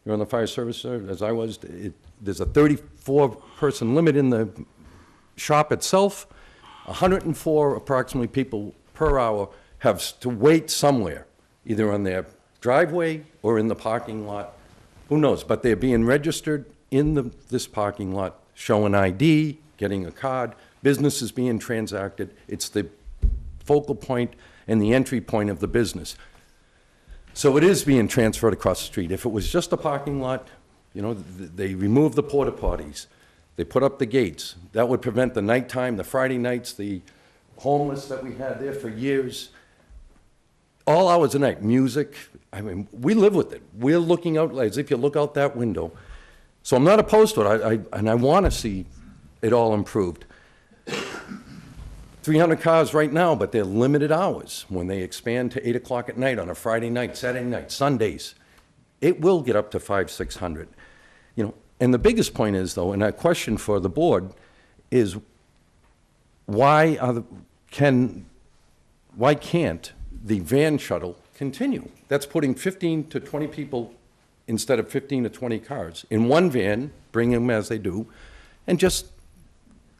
You're on the fire service, sir, as I was. There's a 34-person limit in the shop itself. 104 approximately people per hour have to wait somewhere, either on their driveway or in the parking lot. Who knows? But they're being registered in this parking lot, showing ID, getting a card. Business is being transacted. It's the focal point and the entry point of the business. So it is being transferred across the street. If it was just a parking lot, you know, they removed the porta potties, they put up the gates. That would prevent the nighttime, the Friday nights, the homeless that we had there for years. All hours of night, music. I mean, we live with it. We're looking out as if you look out that window. So I'm not opposed to it, and I want to see it all improved. 300 cars right now, but they're limited hours. When they expand to 8 o'clock at night on a Friday night, Saturday night, Sundays, it will get up to 500, 600. You know, and the biggest point is, though, and a question for the board, is why can't the van shuttle continue? That's putting 15 to 20 people instead of 15 to 20 cars in one van, bring them as they do, and just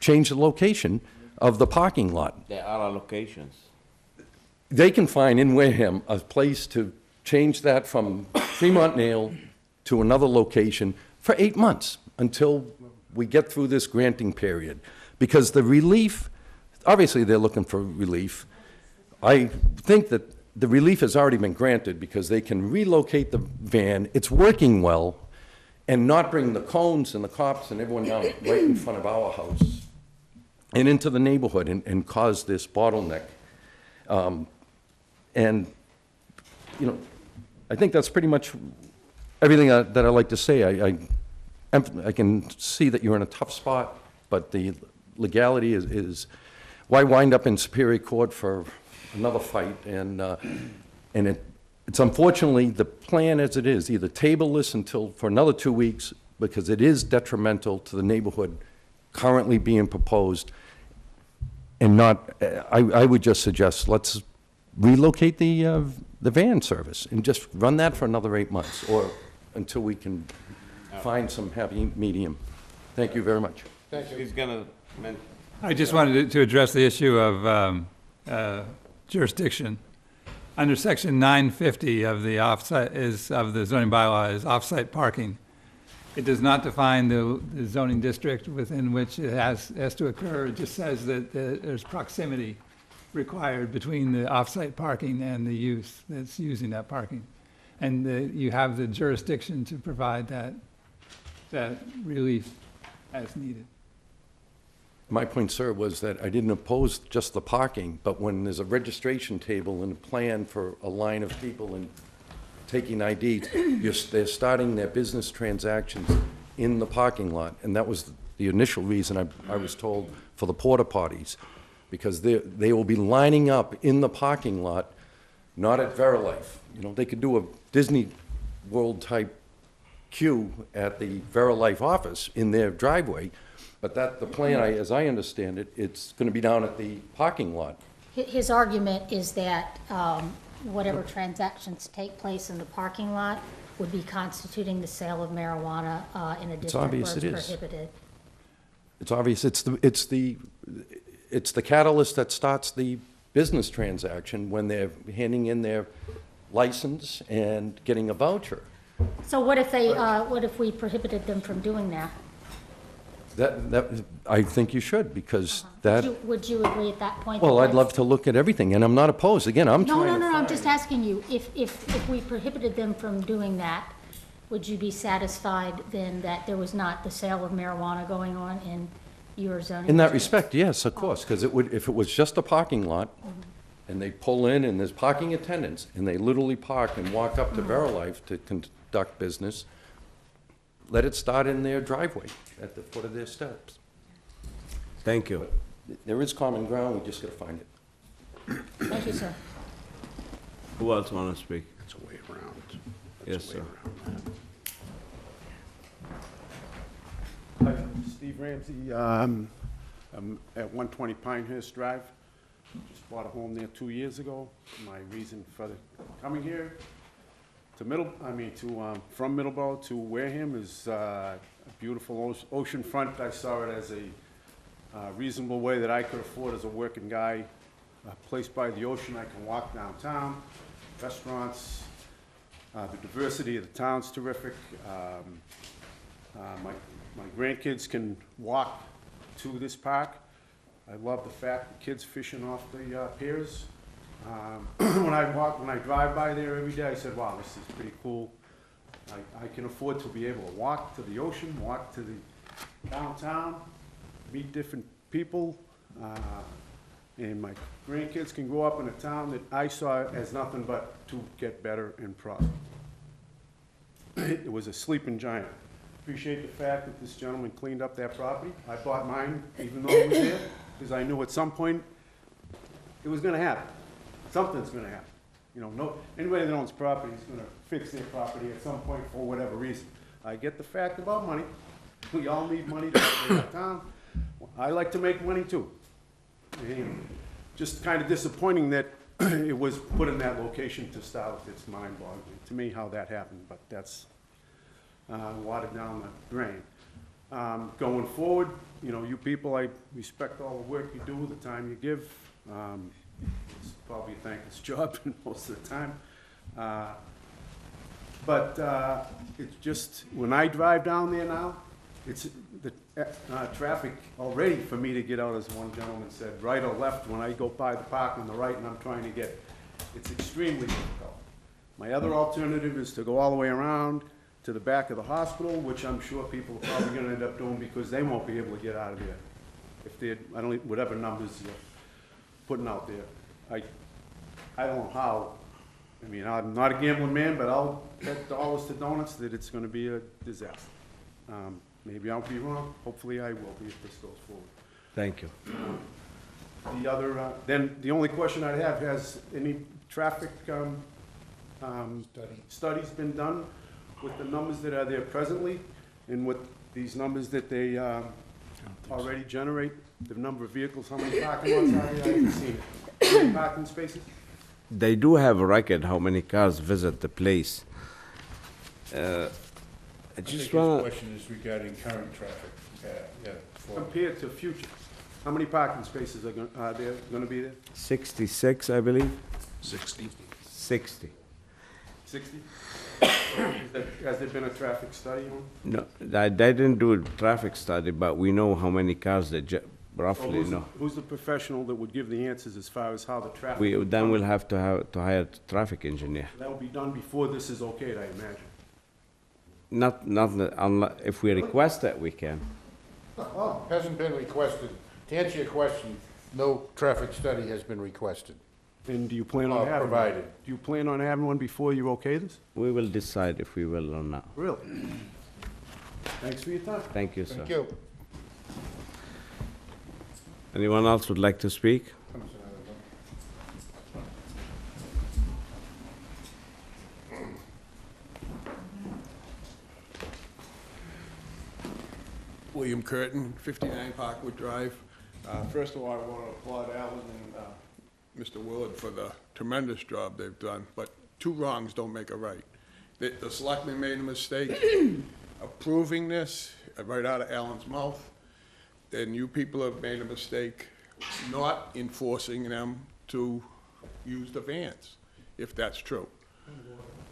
change the location of the parking lot. There are locations. They can find in Wareham a place to change that from Fremont Nail to another location for 8 months until we get through this granting period. Because the relief, obviously they're looking for relief. I think that the relief has already been granted because they can relocate the van. It's working well, and not bring the cones and the cops and everyone down right in front of our house and into the neighborhood and cause this bottleneck. And, you know, I think that's pretty much everything that I'd like to say. I can see that you're in a tough spot, but the legality is why wind up in Superior Court for another fight? And It's unfortunately the plan as it is, either table this for another 2 weeks, because it is detrimental to the neighborhood currently being proposed, and not, I would just suggest, let's relocate the van service and just run that for another 8 months, or until we can find some happy medium. Thank you very much. Thank you. He's gonna I just wanted to address the issue of jurisdiction. Under section 950 of the of the zoning bylaw is off-site parking. It does not define the zoning district within which it has to occur. It just says that there's proximity required between the off-site parking and the use that's using that parking. And you have the jurisdiction to provide that relief as needed. My point, sir, was that I didn't oppose just the parking, but when there's a registration table and a plan for a line of people and taking IDs, they're starting their business transactions in the parking lot. And that was the initial reason I was told for the porta potties, because they will be lining up in the parking lot, not at Verilife. You know, they could do a Disney World type queue at the Verilife office in their driveway, but the plan, as I understand it, it's going to be down at the parking lot. His argument is that whatever transactions take place in the parking lot would be constituting the sale of marijuana in a district where it's prohibited. It's obvious. It's the catalyst that starts the business transaction when they're handing in their license and getting a voucher. So what if we prohibited them from doing that? I think you should, because that. Would you agree at that point? Well, I'd love to look at everything, and I'm not opposed. Again, I'm trying to. No, I'm just asking you, if we prohibited them from doing that, would you be satisfied then that there was not the sale of marijuana going on in your zoning? In that respect, yes, of course, because if it was just a parking lot, and they pull in and there's parking attendants, and they literally park and walk up to Verilife to conduct business, let it start in their driveway at the foot of their steps. Thank you. But there is common ground, we just gotta find it. Thank you, sir. Who else want to speak? It's a way around. Yes, sir. Hi, I'm Steve Ramsey. I'm at 120 Pinehurst Drive. Just bought a home there 2 years ago. My reason for coming here from Middleborough to Wareham is a beautiful ocean front. I saw it as a reasonable way that I could afford as a working guy. A place by the ocean, I can walk downtown, restaurants, the diversity of the town's terrific. My grandkids can walk to this park. I love the fact the kids fishing off the piers. When I drive by there every day, I said, wow, this is pretty cool. I can afford to be able to walk to the ocean, walk to the downtown, meet different people, and my grandkids can grow up in a town that I saw as nothing but to get better and prosper. It was a sleeping giant. Appreciate the fact that this gentleman cleaned up that property. I bought mine even though it was there, because I knew at some point it was gonna happen. Something's gonna happen. You know, anybody that owns property is gonna fix their property at some point for whatever reason. I get the fact about money. We all need money to make our town. I like to make money too. And just kind of disappointing that it was put in that location to start with. It's mind-boggling to me how that happened, but that's watered down the drain. Going forward, you know, you people, I respect all the work you do, the time you give. It's probably a thankless job most of the time. But it's just, when I drive down there now, it's the traffic already for me to get out, as one gentleman said, right or left, when I go by the park on the right and I'm trying to get, it's extremely difficult. My other alternative is to go all the way around to the back of the hospital, which I'm sure people are probably gonna end up doing because they won't be able to get out of there. If they, whatever numbers you're putting out there. I don't know how. I mean, I'm not a gambling man, but I'll bet dollars to donuts that it's gonna be a disaster. Maybe I'll be wrong. Hopefully I will be if this goes forward. Thank you. The other, then the only question I have, has any traffic studies been done with the numbers that are there presently and with these numbers that they already generate, the number of vehicles, how many parking lots are there? I haven't seen it. How many parking spaces? They do have a record how many cars visit the place. I just his want question is regarding current traffic. Compared to future, how many parking spaces are there gonna be there? 66, I believe. 60. 60. 60? Has there been a traffic study on? No, they didn't do a traffic study, but we know how many cars they roughly know. Who's the professional that would give the answers as far as how the traffic? Then we'll have to hire a traffic engineer. That will be done before this is okayed, I imagine. Not unless, if we request it, we can. Oh, hasn't been requested. To answer your question, no traffic study has been requested. And do you plan on having? Provided. Do you plan on having one before you okay this? We will decide if we will or not. Really? Thanks for your time. Thank you, sir. Thank you. Anyone else would like to speak? William Curtin, 59 Parkwood Drive. First of all, I want to applaud Alan and Mr. Willard for the tremendous job they've done, but two wrongs don't make a right. The selectmen made a mistake approving this right out of Alan's mouth, and you people have made a mistake not enforcing them to use the vans, if that's true.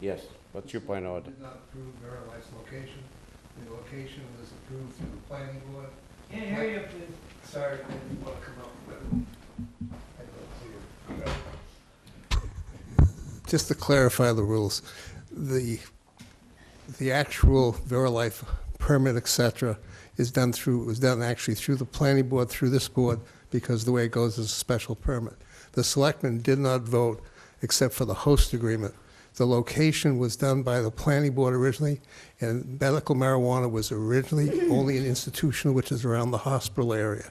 Yes, what's your point of order? Did not approve Verili's location. The location was approved through the planning board. Can't hear you, please. Sorry, I didn't want to come up with Just to clarify the rules, the actual Verilife permit, et cetera, was done actually through the planning board, through this board, because the way it goes is a special permit. The selectmen did not vote except for the host agreement. The location was done by the planning board originally, and medical marijuana was originally only an institutional, which is around the hospital area.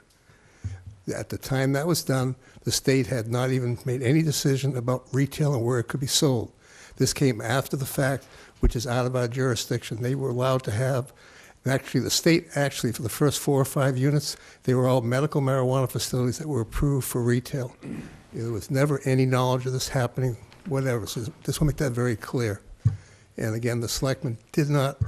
At the time that was done, the state had not even made any decision about retail and where it could be sold. This came after the fact, which is out of our jurisdiction. They were allowed to have, and actually the state, for the first 4 or 5 units, they were all medical marijuana facilities that were approved for retail. There was never any knowledge of this happening, whatever. So just want to make that very clear. And again, the selectmen did not,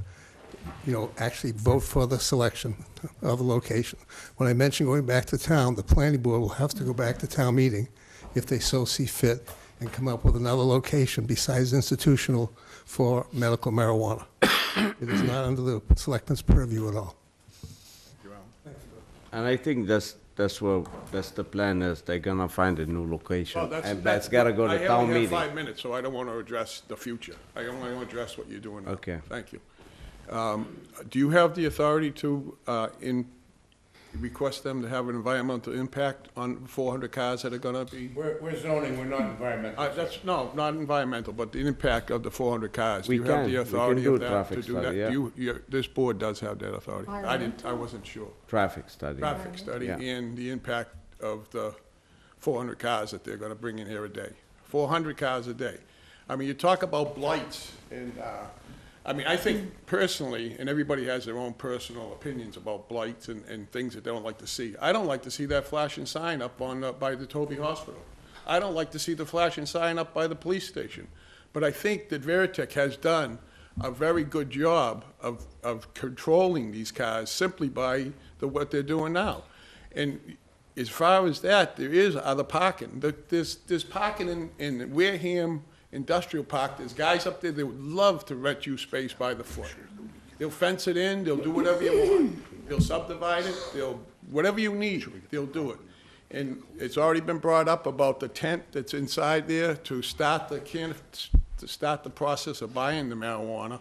actually vote for the selection of the location. When I mentioned going back to town, the planning board will have to go back to town meeting if they so see fit and come up with another location besides institutional for medical marijuana. It is not under the selectmen's purview at all. And I think that's the plan is, they're gonna find a new location. Well, And that's gotta go to I town only have meeting. 5 minutes, so I don't want to address the future. I only want to address what you're doing now. Okay. Thank you. Do you have the authority to request them to have an environmental impact on 400 cars that are going to be? We're zoning, we're not environmental. No, not environmental, but the impact of the 400 cars. We Do you have can. the We can authority do of a that traffic to do study, that? yeah. This board does have that authority. I wasn't sure. Traffic study. Traffic study Yeah. and the impact of the 400 cars that they're going to bring in here a day. 400 cars a day. I mean, you talk about blights, and, I think personally, and everybody has their own personal opinions about blights and things that they don't like to see. I don't like to see that flashing sign up by the Toby Hospital. I don't like to see the flashing sign up by the police station. But I think that Veritech has done a very good job of controlling these cars simply by what they're doing now. And as far as that, there is other parking. There's parking in Wareham Industrial Park. There's guys up there that would love to rent you space by the foot. They'll fence it in, they'll do whatever you want. They'll subdivide it, whatever you need, they'll do it. And it's already been brought up about the tent that's inside there to start the process of buying the marijuana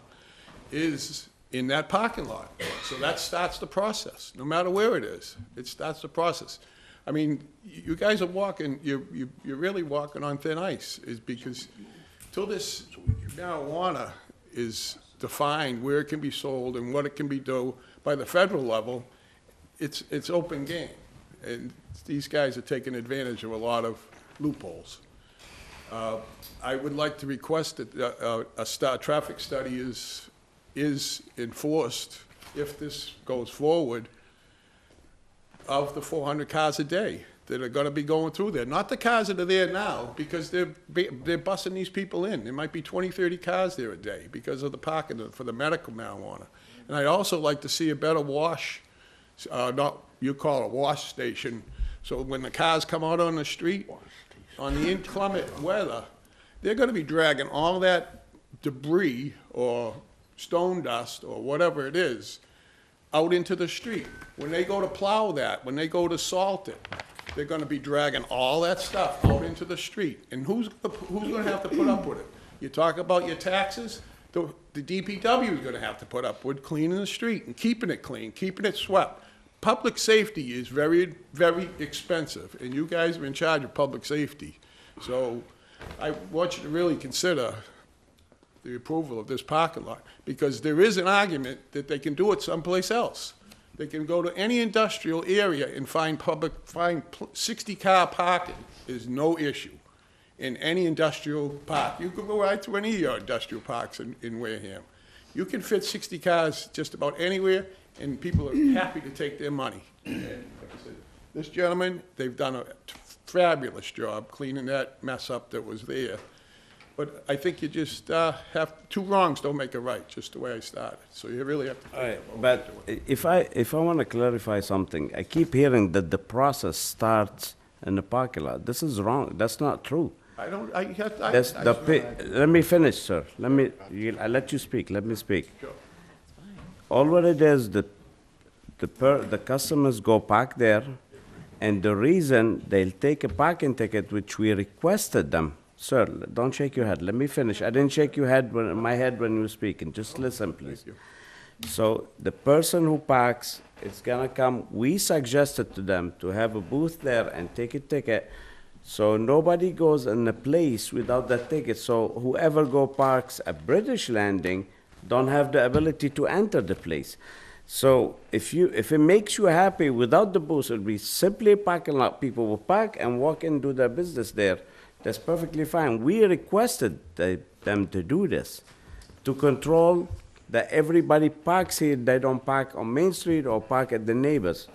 is in that parking lot. So that starts the process, no matter where it is. It starts the process. I mean, you guys are walking, you're really walking on thin ice, is because till this marijuana is defined where it can be sold and what it can be done by the federal level, it's open game. And these guys are taking advantage of a lot of loopholes. I would like to request that a traffic study is enforced, if this goes forward, of the 400 cars a day that are gonna be going through there. Not the cars that are there now, because they're busing these people in. There might be 20, 30 cars there a day because of the parking for the medical marijuana. And I'd also like to see a better wash, you call it a wash station, so when the cars come out on the street, on the inclement weather, they're gonna be dragging all that debris or stone dust or whatever it is out into the street. When they go to plow that, when they go to salt it, they're gonna be dragging all that stuff out into the street. And who's gonna have to put up with it? You talk about your taxes, the DPW is gonna have to put up with cleaning the street and keeping it clean, keeping it swept. Public safety is very, very expensive, and you guys are in charge of public safety. So I want you to really consider the approval of this parking lot, because there is an argument that they can do it someplace else. They can go to any industrial area and find 60-car parking is no issue in any industrial park. You can go right to any of your industrial parks in Wareham. You can fit 60 cars just about anywhere, and people are happy to take their money. And like I said, this gentleman, they've done a fabulous job cleaning that mess up that was there. But I think you just have, two wrongs don't make a right, just the way I started. So you really have to. All right, but if I want to clarify something, I keep hearing that the process starts in the parking lot. This is wrong. That's not true. Let me finish, sir. I let you speak. Let me speak. Sure. All what it is, the customers go park there, and the reason they'll take a parking ticket, which we requested them. Sir, don't shake your head. Let me finish. I didn't shake your head my head when you were speaking. Just listen, please. So the person who parks is gonna come. We suggested to them to have a booth there and take a ticket, so nobody goes in a place without that ticket. So whoever parks at British Landing don't have the ability to enter the place. So if it makes you happy without the booth, it'll be simply a parking lot. People will park and walk in, do their business there. That's perfectly fine. We requested them to do this, to control that everybody parks here, they don't park on Main Street or park at the neighbors.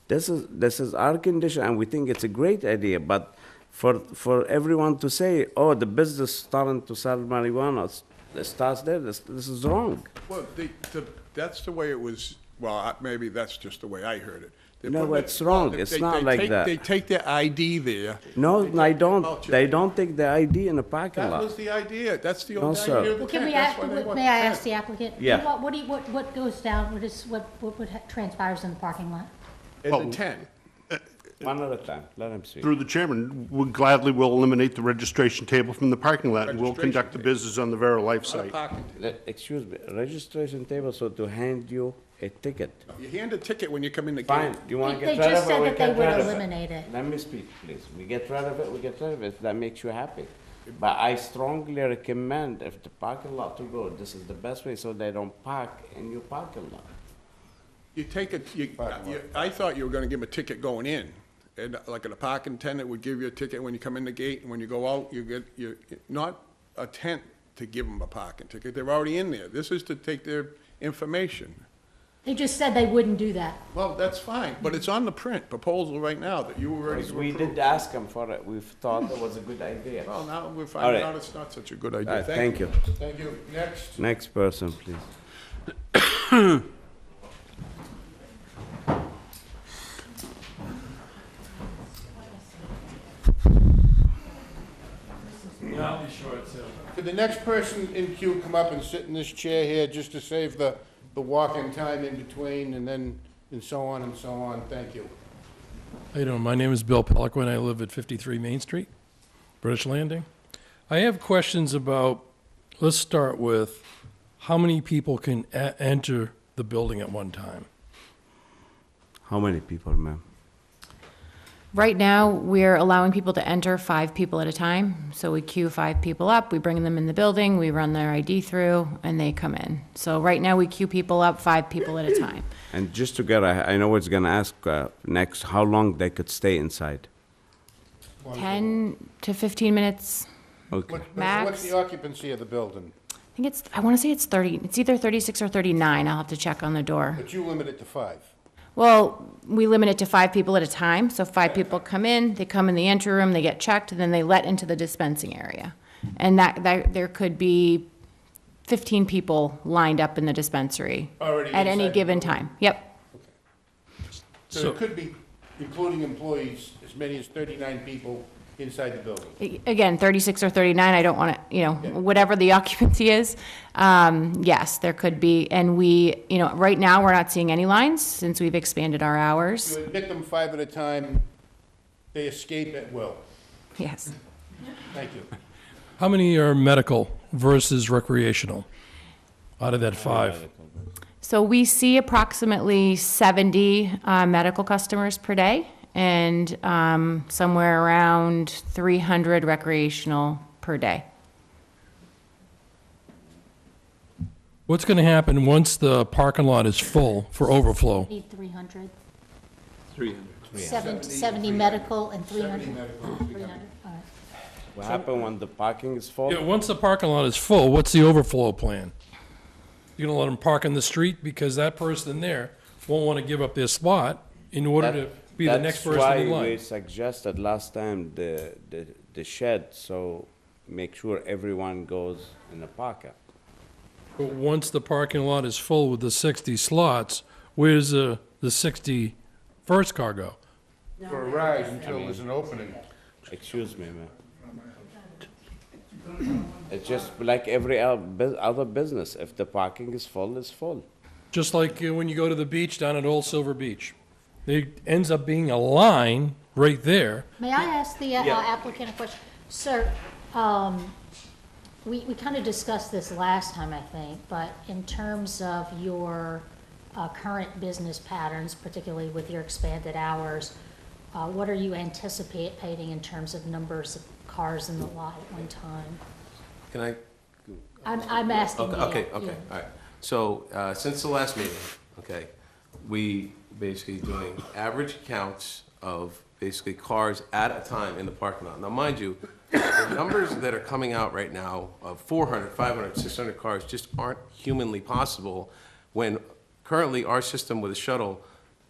This is our condition, and we think it's a great idea, but for everyone to say, oh, the business starting to sell marijuana starts there, this is wrong. Well, that's the way it was, well, maybe that's just the way I heard it. No, it's wrong. It's not like that. They take their ID there. No, I don't. They don't take the ID in the parking lot. That was the idea. That's the No, old sir. idea of the Well, can we tent. ask, That's why they want may I the ask the tent. applicant? Yeah. What goes down, what transpires in the parking lot? In the tent. One at a time. Let him speak. Through the chairman, we gladly will eliminate the registration table from the parking lot, and we'll Registration conduct the table. business on the Vera Life Not a site. parking ticket. Excuse me, registration table, so to hand you a ticket. You hand a ticket when you come in the gate. Fine, you want to They get rid just of it, said we that they get would rid of it. eliminate it. Let me speak, please. We get rid of it, we get rid of it, if that makes you happy. But I strongly recommend if the parking lot to go, this is the best way, so they don't park in your parking lot. You take I thought you were gonna give them a ticket going in, and like a parking attendant would give you a ticket when you come in the gate, and when you go out, you not a tent to give them a parking ticket, they're already in there. This is to take their information. They just said they wouldn't do that. Well, that's fine, but it's on the proposal right now that you were ready to We approve. did ask them for it, we thought it was a good idea. Well, now we're All finding right. out it's not such a good All idea. right, thank you. Thank you. Next. Next person, please. Could the next person in queue come up and sit in this chair here just to save the walking time in between and so on and so on? Thank you. How you doing? My name is Bill Peliquin. I live at 53 Main Street, British Landing. I have questions about, let's start with, how many people can enter the building at one time? How many people, ma'am? Right now, we're allowing people to enter 5 people at a time. So we queue 5 people up, we bring them in the building, we run their ID through, and they come in. So right now, we queue people up 5 people at a time. And just to get, I know what's gonna ask next, how long they could stay inside? 10 to 15 minutes Okay. What's Max. the occupancy of the building? I think I want to say it's 30, it's either 36 or 39. I'll have to check on the door. But you limit it to 5. Well, we limit it to 5 people at a time, so 5 people come in, they come in the entry room, they get checked, and then they let into the dispensing area. And that there could be 15 people lined up in the dispensary Already at any inside the given building? time. Yep. So it could be, including employees, as many as 39 people inside the building. Again, 36 or 39, I don't want to, whatever the occupancy is. Yes, there could be, and right now, we're not seeing any lines since we've expanded our hours. You admit them 5 at a time, they escape at will. Yes. Thank you. How many are medical versus recreational out of that 5? So we see approximately 70 medical customers per day, and somewhere around 300 recreational per day. What's going to happen once the parking lot is full for overflow? 300, 300. 70 medical and 300? 300. 300, all right. What happened when the parking is full? Yeah, once the parking lot is full, what's the overflow plan? You're going to let them park in the street because that person there won't want to give up their spot in order to be the next person in That's why we line. suggested last time the shed, so make sure everyone goes in the parking. But once the parking lot is full with the 60 slots, where's the 60 first car go? For a ride until there's an opening. Excuse me, man. It's just like every other business. If the parking is full, it's full. Just like when you go to the beach down at Old Silver Beach. There ends up being a line right there. May I ask the applicant a question? Sir, we kind of discussed this last time, I think, but in terms of your current business patterns, particularly with your expanded hours, what are you anticipating in terms of numbers of cars in the lot at one time? Can I? I'm asking you. Okay, all right. So, since the last meeting, okay, we basically doing average counts of basically cars at a time in the parking lot. Now, mind you, the numbers that are coming out right now of 400, 500, 600 cars just aren't humanly possible when currently our system with a shuttle,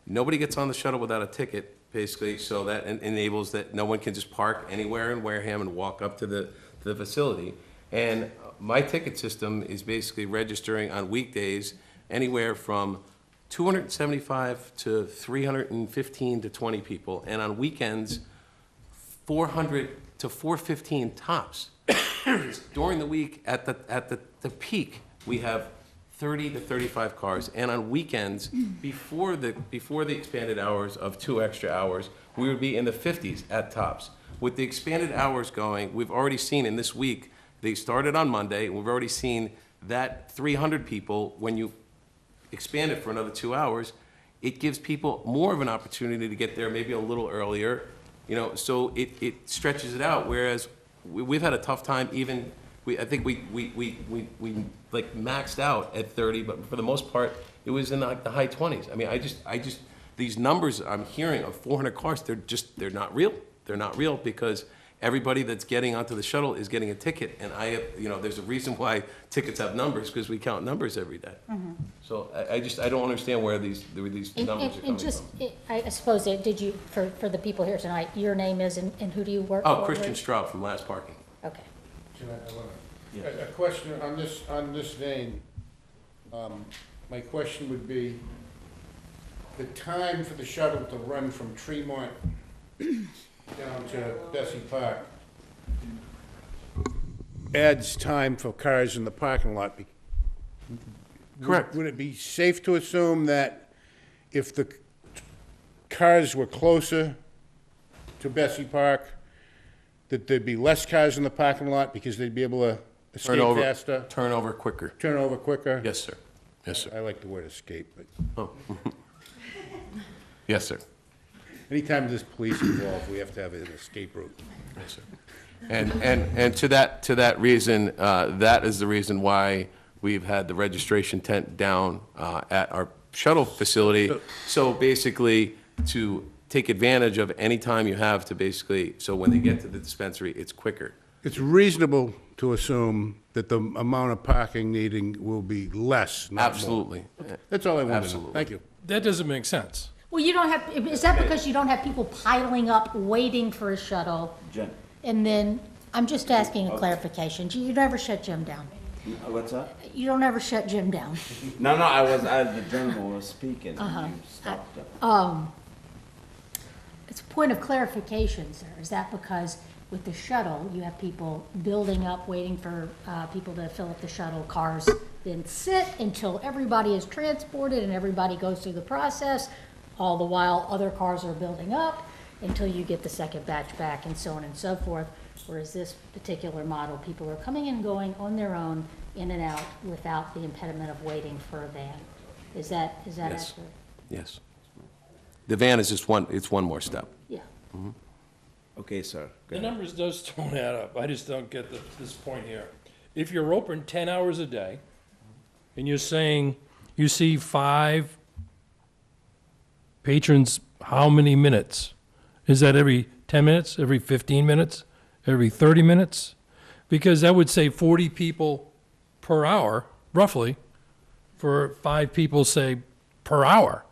nobody gets on the shuttle without a ticket, basically, so that enables that no one can just park anywhere in Wareham and walk up to the facility. And my ticket system is basically registering on weekdays anywhere from 275 to 315 to 20 people, and on weekends, 400 to 415 tops. During the week, at the peak, we have 30 to 35 cars, and on weekends, before the expanded hours of 2 extra hours, we would be in the 50s at tops. With the expanded hours going, we've already seen in this week, they started on Monday, and we've already seen that 300 people, when you expand it for another 2 hours, it gives people more of an opportunity to get there maybe a little earlier, so it stretches it out, whereas we've had a tough time even, I think we like maxed out at 30, but for the most part, it was in like the high 20s. I mean, I just, these numbers I'm hearing of 400 cars, they're not real. They're not real because everybody that's getting onto the shuttle is getting a ticket, and there's a reason why tickets have numbers, because we count numbers every day. So I don't understand where these numbers are coming from. I suppose, did you, for the people here tonight, your name is, and who do you work for? Oh, Christian Straub from Last Parking. Okay. A question on this vein. My question would be, the time for the shuttle to run from Tremont down to Bessie Park adds time for cars in the parking lot. Correct. Would it be safe to assume that if the cars were closer to Bessie Park, that there'd be less cars in the parking lot because they'd be able to escape faster? Turnover quicker. Turnover quicker? Yes, sir. Yes, sir. I like the word escape, but Oh. Yes, sir. anytime there's police involved, we have to have an escape route. Yes, sir. And to that reason, that is the reason why we've had the registration tent down at our shuttle facility. So basically, to take advantage of any time you have to basically, so when they get to the dispensary, it's quicker. it's reasonable to assume that the amount of parking needing will be less, not more. Absolutely. That's all I wanted to know. Absolutely. Thank you. That doesn't make sense. Well, you don't have, is that because you don't have people piling up, waiting for a shuttle? Jim. And then, I'm just asking a clarification. You never shut Jim down. What's that? You don't ever shut Jim down. No, the gentleman was speaking and you stopped him. It's a point of clarification, sir. Is that because with the shuttle, you have people building up, waiting for people to fill up the shuttle, cars then sit until everybody is transported and everybody goes through the process, all the while other cars are building up until you get the second batch back and so on and so forth. Whereas this particular model, people are coming and going on their own, in and out, without the impediment of waiting for a van. Is that Yes. accurate? Yes. The van is just it's one more step. Yeah. Okay, sir. The numbers just don't add up. I just don't get this point here. If you're open 10 hours a day, and you're saying you see 5 patrons, how many minutes? Is that every 10 minutes, every 15 minutes, every 30 minutes? Because that would say 40 people per hour, roughly, for 5 people, say, per hour.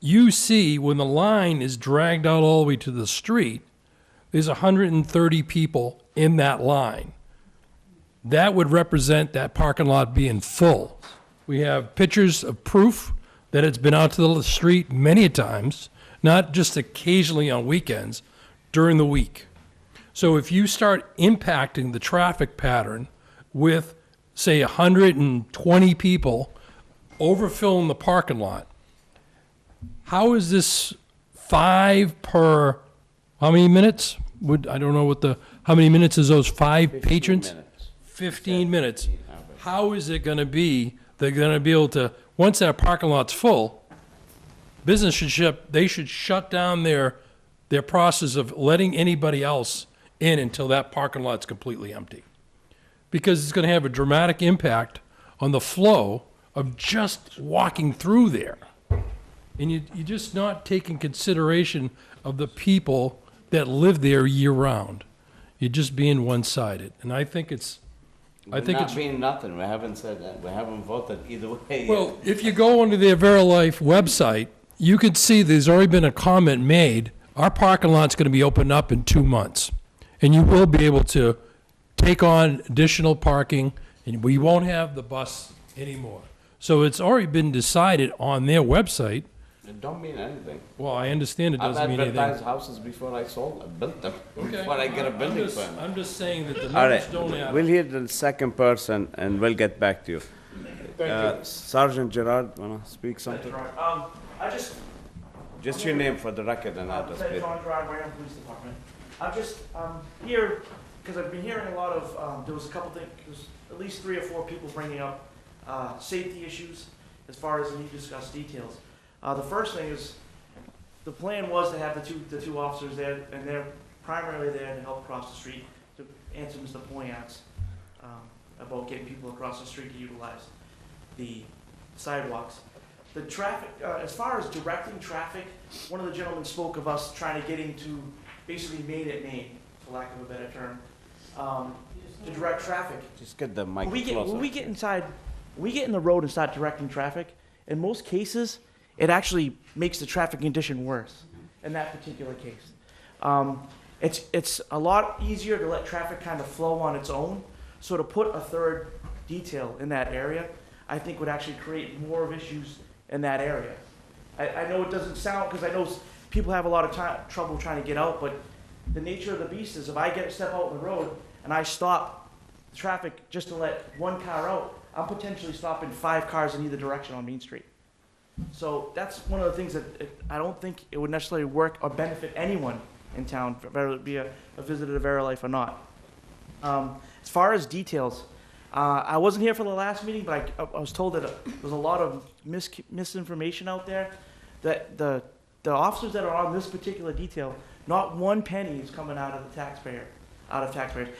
You see, when the line is dragged out all the way to the street, there's 130 people in that line. That would represent that parking lot being full. We have pictures of proof that it's been out to the street many times, not just occasionally on weekends, during the week. So if you start impacting the traffic pattern with, say, 120 people overfilling the parking lot, how is this 5 per, how many minutes? I don't know how many minutes is those 5 patrons? 15 minutes. How is it gonna be, they're gonna be able to, once that parking lot's full, business they should shut down their process of letting anybody else in until that parking lot's completely empty. Because it's gonna have a dramatic impact on the flow of just walking through there. And you're just not taking consideration of the people that live there year-round. You're just being one-sided. And I think it's... We're not being nothing. We haven't said that. We haven't voted either way. Well, if you go onto their VeriLife website, you can see there's already been a comment made. Our parking lot's going to be opened up in 2 months. And you will be able to take on additional parking, and we won't have the bus anymore. So it's already been decided on their website. It don't mean anything. Well, I understand it doesn't mean anything. I've advertised houses before I sold them, built them, before I get a building permit. I'm just saying that the All numbers right, don't add we'll up. hear the second person and we'll get back to you. Sergeant Gerard, wanna speak something? I Just your name for the record and address, please. John Gerard, Wareham Police Department. I'm just here because I've been hearing a lot of, there was a couple things, there's at least 3 or 4 people bringing up safety issues as far as the need to discuss details. The first thing is, the plan was to have the two officers there, and they're primarily there to help cross the street, to answer Mr. Poyant's about getting people across the street to utilize the sidewalks. The traffic, as far as directing traffic, one of the gentlemen spoke of us trying to get into basically Main at Main, for lack of a better term, to direct traffic. Just get the mic When we get in the road and start directing traffic, in most cases, it actually makes the traffic condition worse in that particular case. It's a lot easier to let traffic kind of flow on its own. So to put a third detail in that area, I think would actually create more of issues in that area. I know it doesn't sound, because I know people have a lot of trouble trying to get out, but the nature of the beast is if I step out on the road and I stop traffic just to let one car out, I'm potentially stopping 5 cars in either direction on Main Street. So that's one of the things that I don't think it would necessarily work or benefit anyone in town, whether it be a visitor to VeriLife or not. As far as details, I wasn't here for the last meeting, but I was told that there's a lot of misinformation out there, that the officers that are on this particular detail, not one penny is coming out of taxpayers.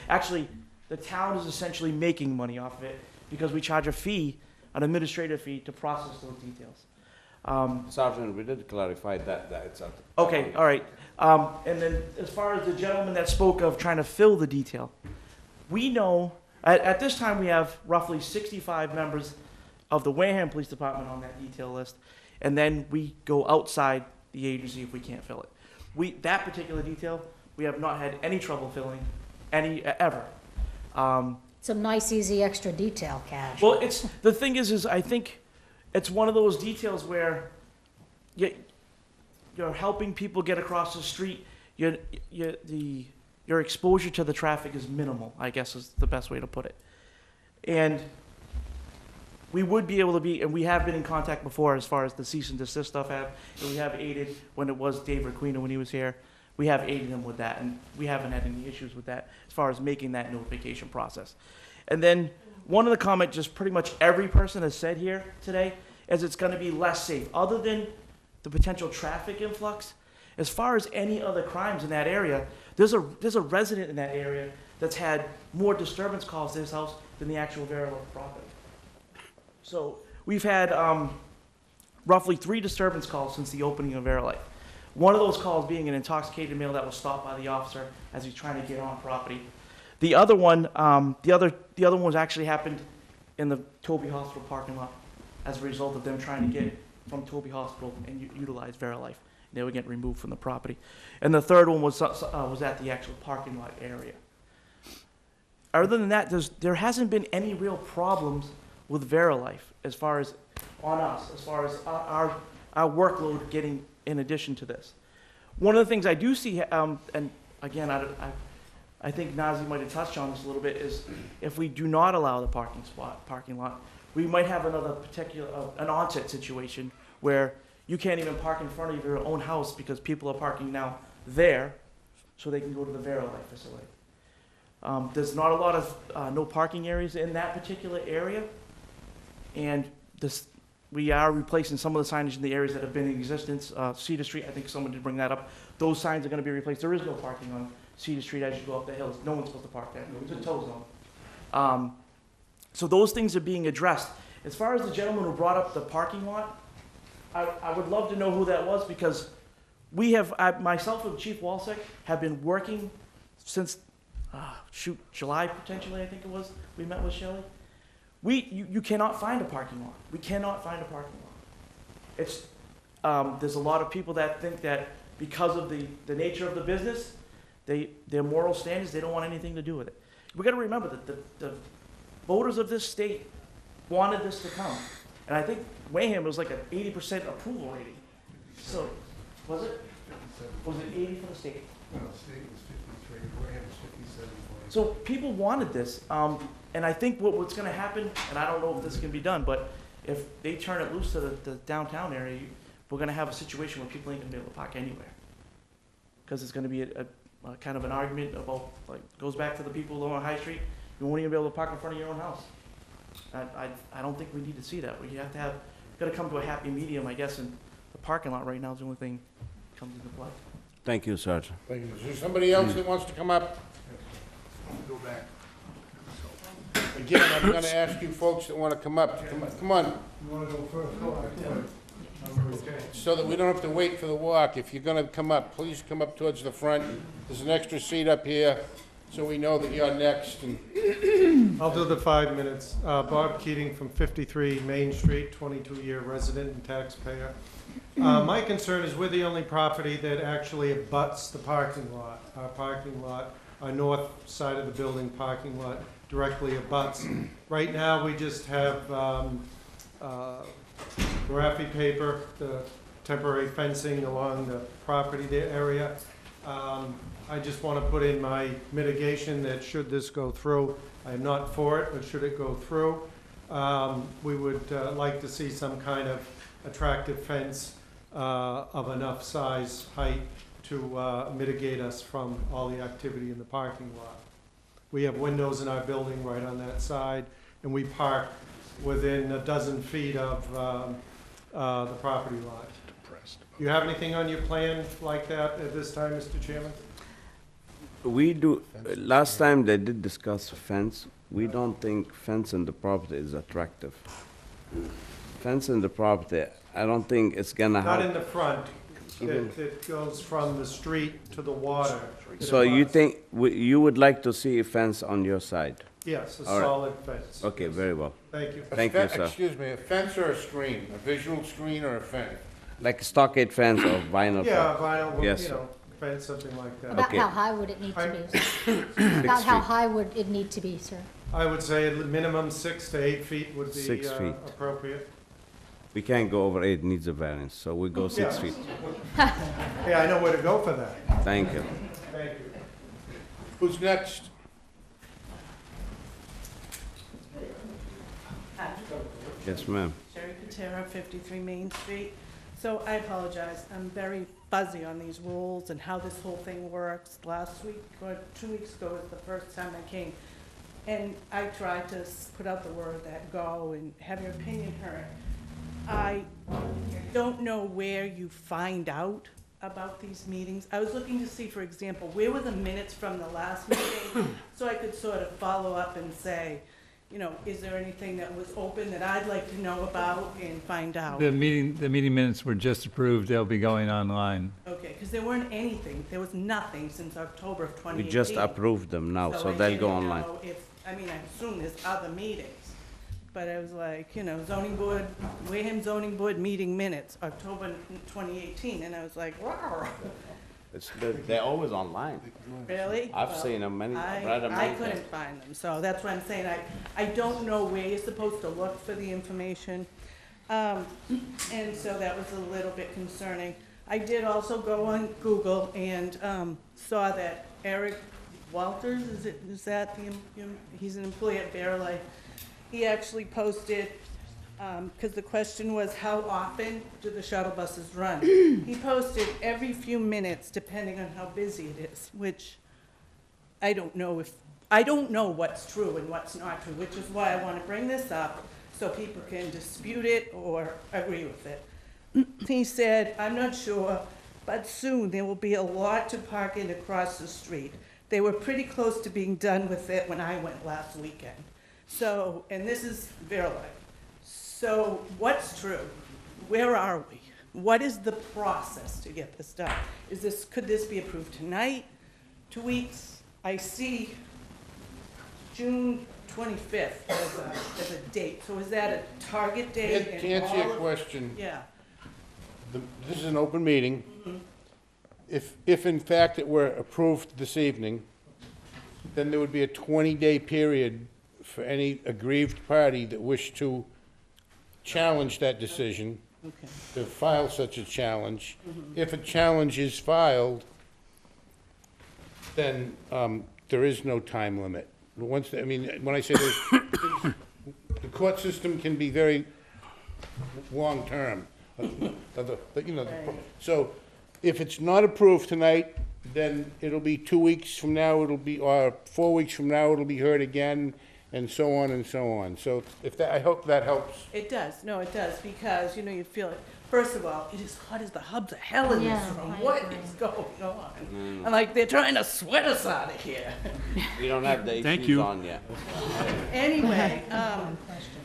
Actually, the town is essentially making money off of it because we charge a fee, an administrative fee, to process those details. Sergeant, we did clarify that it's up. Okay, all right. And then as far as the gentleman that spoke of trying to fill the detail, we know, at this time, we have roughly 65 members of the Wareham Police Department on that detail list, and then we go outside the agency if we can't fill it. That particular detail, we have not had any trouble filling, ever. It's a nice, easy, extra detail, Cash. Well, the thing is I think it's one of those details where you're helping people get across the street. Your exposure to the traffic is minimal, I guess is the best way to put it. And we would be able to be, and we have been in contact before as far as the cease and desist stuff and we have aided when it was Dave Requena when he was here. We have aided him with that, and we haven't had any issues with that as far as making that notification process. And then one of the comments just pretty much every person has said here today is it's going to be less safe. Other than the potential traffic influx, as far as any other crimes in that area, there's a resident in that area that's had more disturbance calls to his house than the actual Verilife property. So we've had roughly 3 disturbance calls since the opening of Verilife. One of those calls being an intoxicated male that was stopped by the officer as he's trying to get on property. The other one, the other one was actually happened in the Toby Hospital parking lot as a result of them trying to get from Toby Hospital and utilize Verilife. They would get removed from the property. And the third one was at the actual parking lot area. Other than that, there hasn't been any real problems with Verilife as far as on us, as far as our workload getting in addition to this. One of the things I do see, and again, I think Nazi might have touched on this a little bit, is if we do not allow the parking lot, we might have another an onset situation where you can't even park in front of your own house because people are parking now there so they can go to the Verilife facility. There's not a lot of no parking areas in that particular area, and we are replacing some of the signage in the areas that have been in existence. Cedar Street, I think someone did bring that up. Those signs are going to be replaced. There is no parking on Cedar Street as you go up the hills. No one's supposed to park there. It's a tow zone. So those things are being addressed. As far as the gentleman who brought up the parking lot, I would love to know who that was because myself and Chief Walsek have been working since, July potentially, I think it was, we met with Shelley. You cannot find a parking lot. We cannot find a parking lot. There's a lot of people that think that because of the nature of the business, their moral standards, they don't want anything to do with it. We got to remember that the voters of this state wanted this to come. And I think Wareham was like an 80% approval rating. So, was it? Was it 80 for the state? No, the state was 53, Wareham was 57. So people wanted this. And I think what's going to happen, and I don't know if this can be done, but if they turn it loose to the downtown area, we're going to have a situation where people ain't going to be able to park anywhere. Because it's going to be a kind of an argument about, like, goes back to the people along High Street, you won't even be able to park in front of your own house. I don't think we need to see that. We have to got to come to a happy medium, I guess, and the parking lot right now is the only thing that comes into play. Thank you, Sergeant. Thank you. Is there somebody else that wants to come up? Go back. Again, I'm going to ask you folks that want to come up, come on. You want to go first? So that we don't have to wait for the walk. If you're going to come up, please come up towards the front. There's an extra seat up here, so we know that you're next. I'll do the 5 minutes. Bob Keating from 53 Main Street, 22-year resident and taxpayer. My concern is we're the only property that actually abuts the parking lot. Our parking lot, our north side of the building parking lot directly abuts. Right now, we just have graffiti paper, the temporary fencing along the property area. I just want to put in my mitigation that should this go through, I'm not for it, but should it go through, we would like to see some kind of attractive fence of enough size, height to mitigate us from all the activity in the parking lot. We have windows in our building right on that side, and we park within a dozen feet of the property lot. Do you have anything on your plan like that at this time, Mr. Chairman? We do, last time they did discuss fence. We don't think fence in the property is attractive. Fence in the property I don't think it's gonna Not in help. the front. It goes from the street to the water. It So you abuts. think, you would like to see a fence on your side? Yes, a All right. solid fence. Okay, very well. Thank you. Thank you, sir. Excuse me, a fence or a screen? A visual screen or a fence? Like a stockade fence or vinyl? Yeah, fence? vinyl, Yes, you sir. know, fence, something like that. About Okay. how high would it need to be? sir? 6 About how feet. high would it need to be, sir? I would say at minimum 6 to 8 feet would be 6 feet. appropriate. We can't go over 8, it needs a variance, so we go 6 Yeah. feet. Yeah, I know where to go for that. Thank you. Thank you. Who's next? Yes, ma'am. Sherry Patera, 53 Main Street. So I apologize, I'm very fuzzy on these rules and how this whole thing works. Last week, or 2 weeks ago was the first time I came, and I tried to put out the word that go and have your opinion heard. I don't know where you find out about these meetings. I was looking to see, for example, where were the minutes from the last meeting? So I could sort of follow up and say, you know, is there anything that was open that I'd like to know about and find out? The meeting minutes were just approved, they'll be going online. Okay, because there weren't anything, there was nothing since October of 2018. We just approved them now, so I they'll go didn't online. know if, I mean, I assume there's other meetings, but I was like, you know, zoning board, Wareham zoning board meeting minutes, October 2018, and I was like, wow, They're always online. really? I've Well, seen them many, I read them many couldn't times. find them, so that's what I'm saying, I don't know where you're supposed to look for the information. And so that was a little bit concerning. I did also go on Google and saw that Eric Walters, is that he's an employee at Verilife. He actually posted, because the question was, how often do the shuttle buses run? He posted every few minutes, depending on how busy it is, which I don't know what's true and what's not true, which is why I want to bring this up, so people can dispute it or agree with it. He said, I'm not sure, but soon there will be a lot to park in across the street. They were pretty close to being done with it when I went last weekend. So, and this is Verilife. So what's true? Where are we? What is the process to get this done? Could this be approved tonight? 2 weeks? I see June 25th as a date. So is that a target date? To and answer your all of- question, Yeah. this is an open meeting. If in fact it were approved this evening, then there would be a 20-day period for any aggrieved party that wished to challenge that decision, Okay. to file such a challenge. If a challenge is filed, then there is no time limit. Once, I mean, when I say this, the court system can be very long-term. But, you know, so if it's not approved tonight, then it'll be 2 weeks from now, or 4 weeks from now, it'll be heard again, and so on and so on. So if that, I hope that helps. It does, no, it does, because, you know, you feel it. First of all, it is hot as the hubs of hell in this Yeah, room. I What agree. is going on? I'm like, they're trying to sweat us out of here. We don't have the Thank issues you. on yet. Anyway,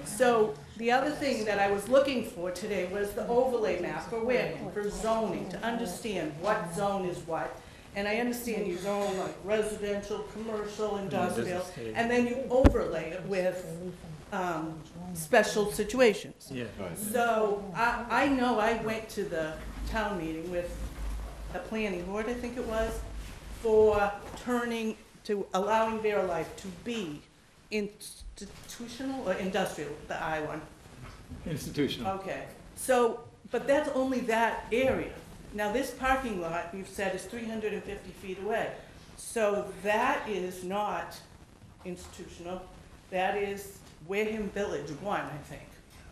so the other thing that I was looking for today was the overlay map for Wareham, for zoning, to understand what zone is what. And I understand you zone like residential, commercial, industrial, and then you overlay it with special situations. Yeah. So I know I went to the town meeting with the planning board, I think it was, for allowing Verilife to be institutional or industrial, the I one. Institutional. Okay, so, but that's only that area. Now, this parking lot, you've said, is 350 feet away. So that is not institutional. That is Wareham Village 1, I think,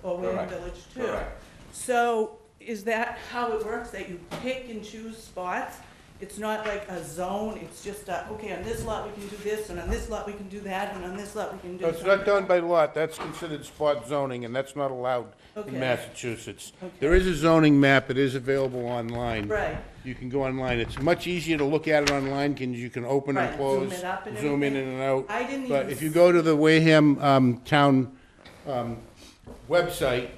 or Wareham Correct. Village 2. Correct. So is that how it works, that you pick and choose spots? It's not like a zone, it's just, okay, on this lot we can do this, and on this lot we can do that, and on this lot we can do So it's something. not done by lot, that's considered spot zoning, and that's not allowed Okay. in Massachusetts. Okay. There is a zoning map, it is available online. Right. You can go online, it's much easier to look at it online, because you can open and Right, close, zoom it up and zoom in everything. and out. I didn't But even if you go to the Wareham town website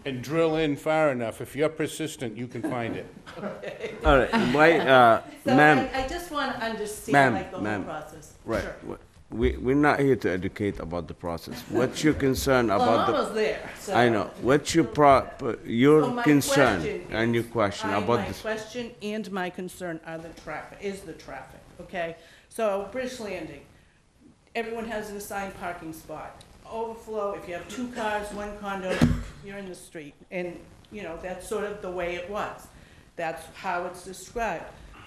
and drill in far enough. If you're persistent, you can find it. All right, So ma'am, I just want to understand Ma'am, like the whole ma'am. process. right, Sure. we're not here to educate about the process. What's your concern Well, about I'm the? almost there, so. I know, what's your So your my concern question and your question about My this? question and my concern are the traffic, is the traffic, okay? So British Landing, everyone has an assigned parking spot. Overflow, if you have 2 cars, 1 condo, you're in the street. And, you know, that's sort of the way it was. That's how it's described.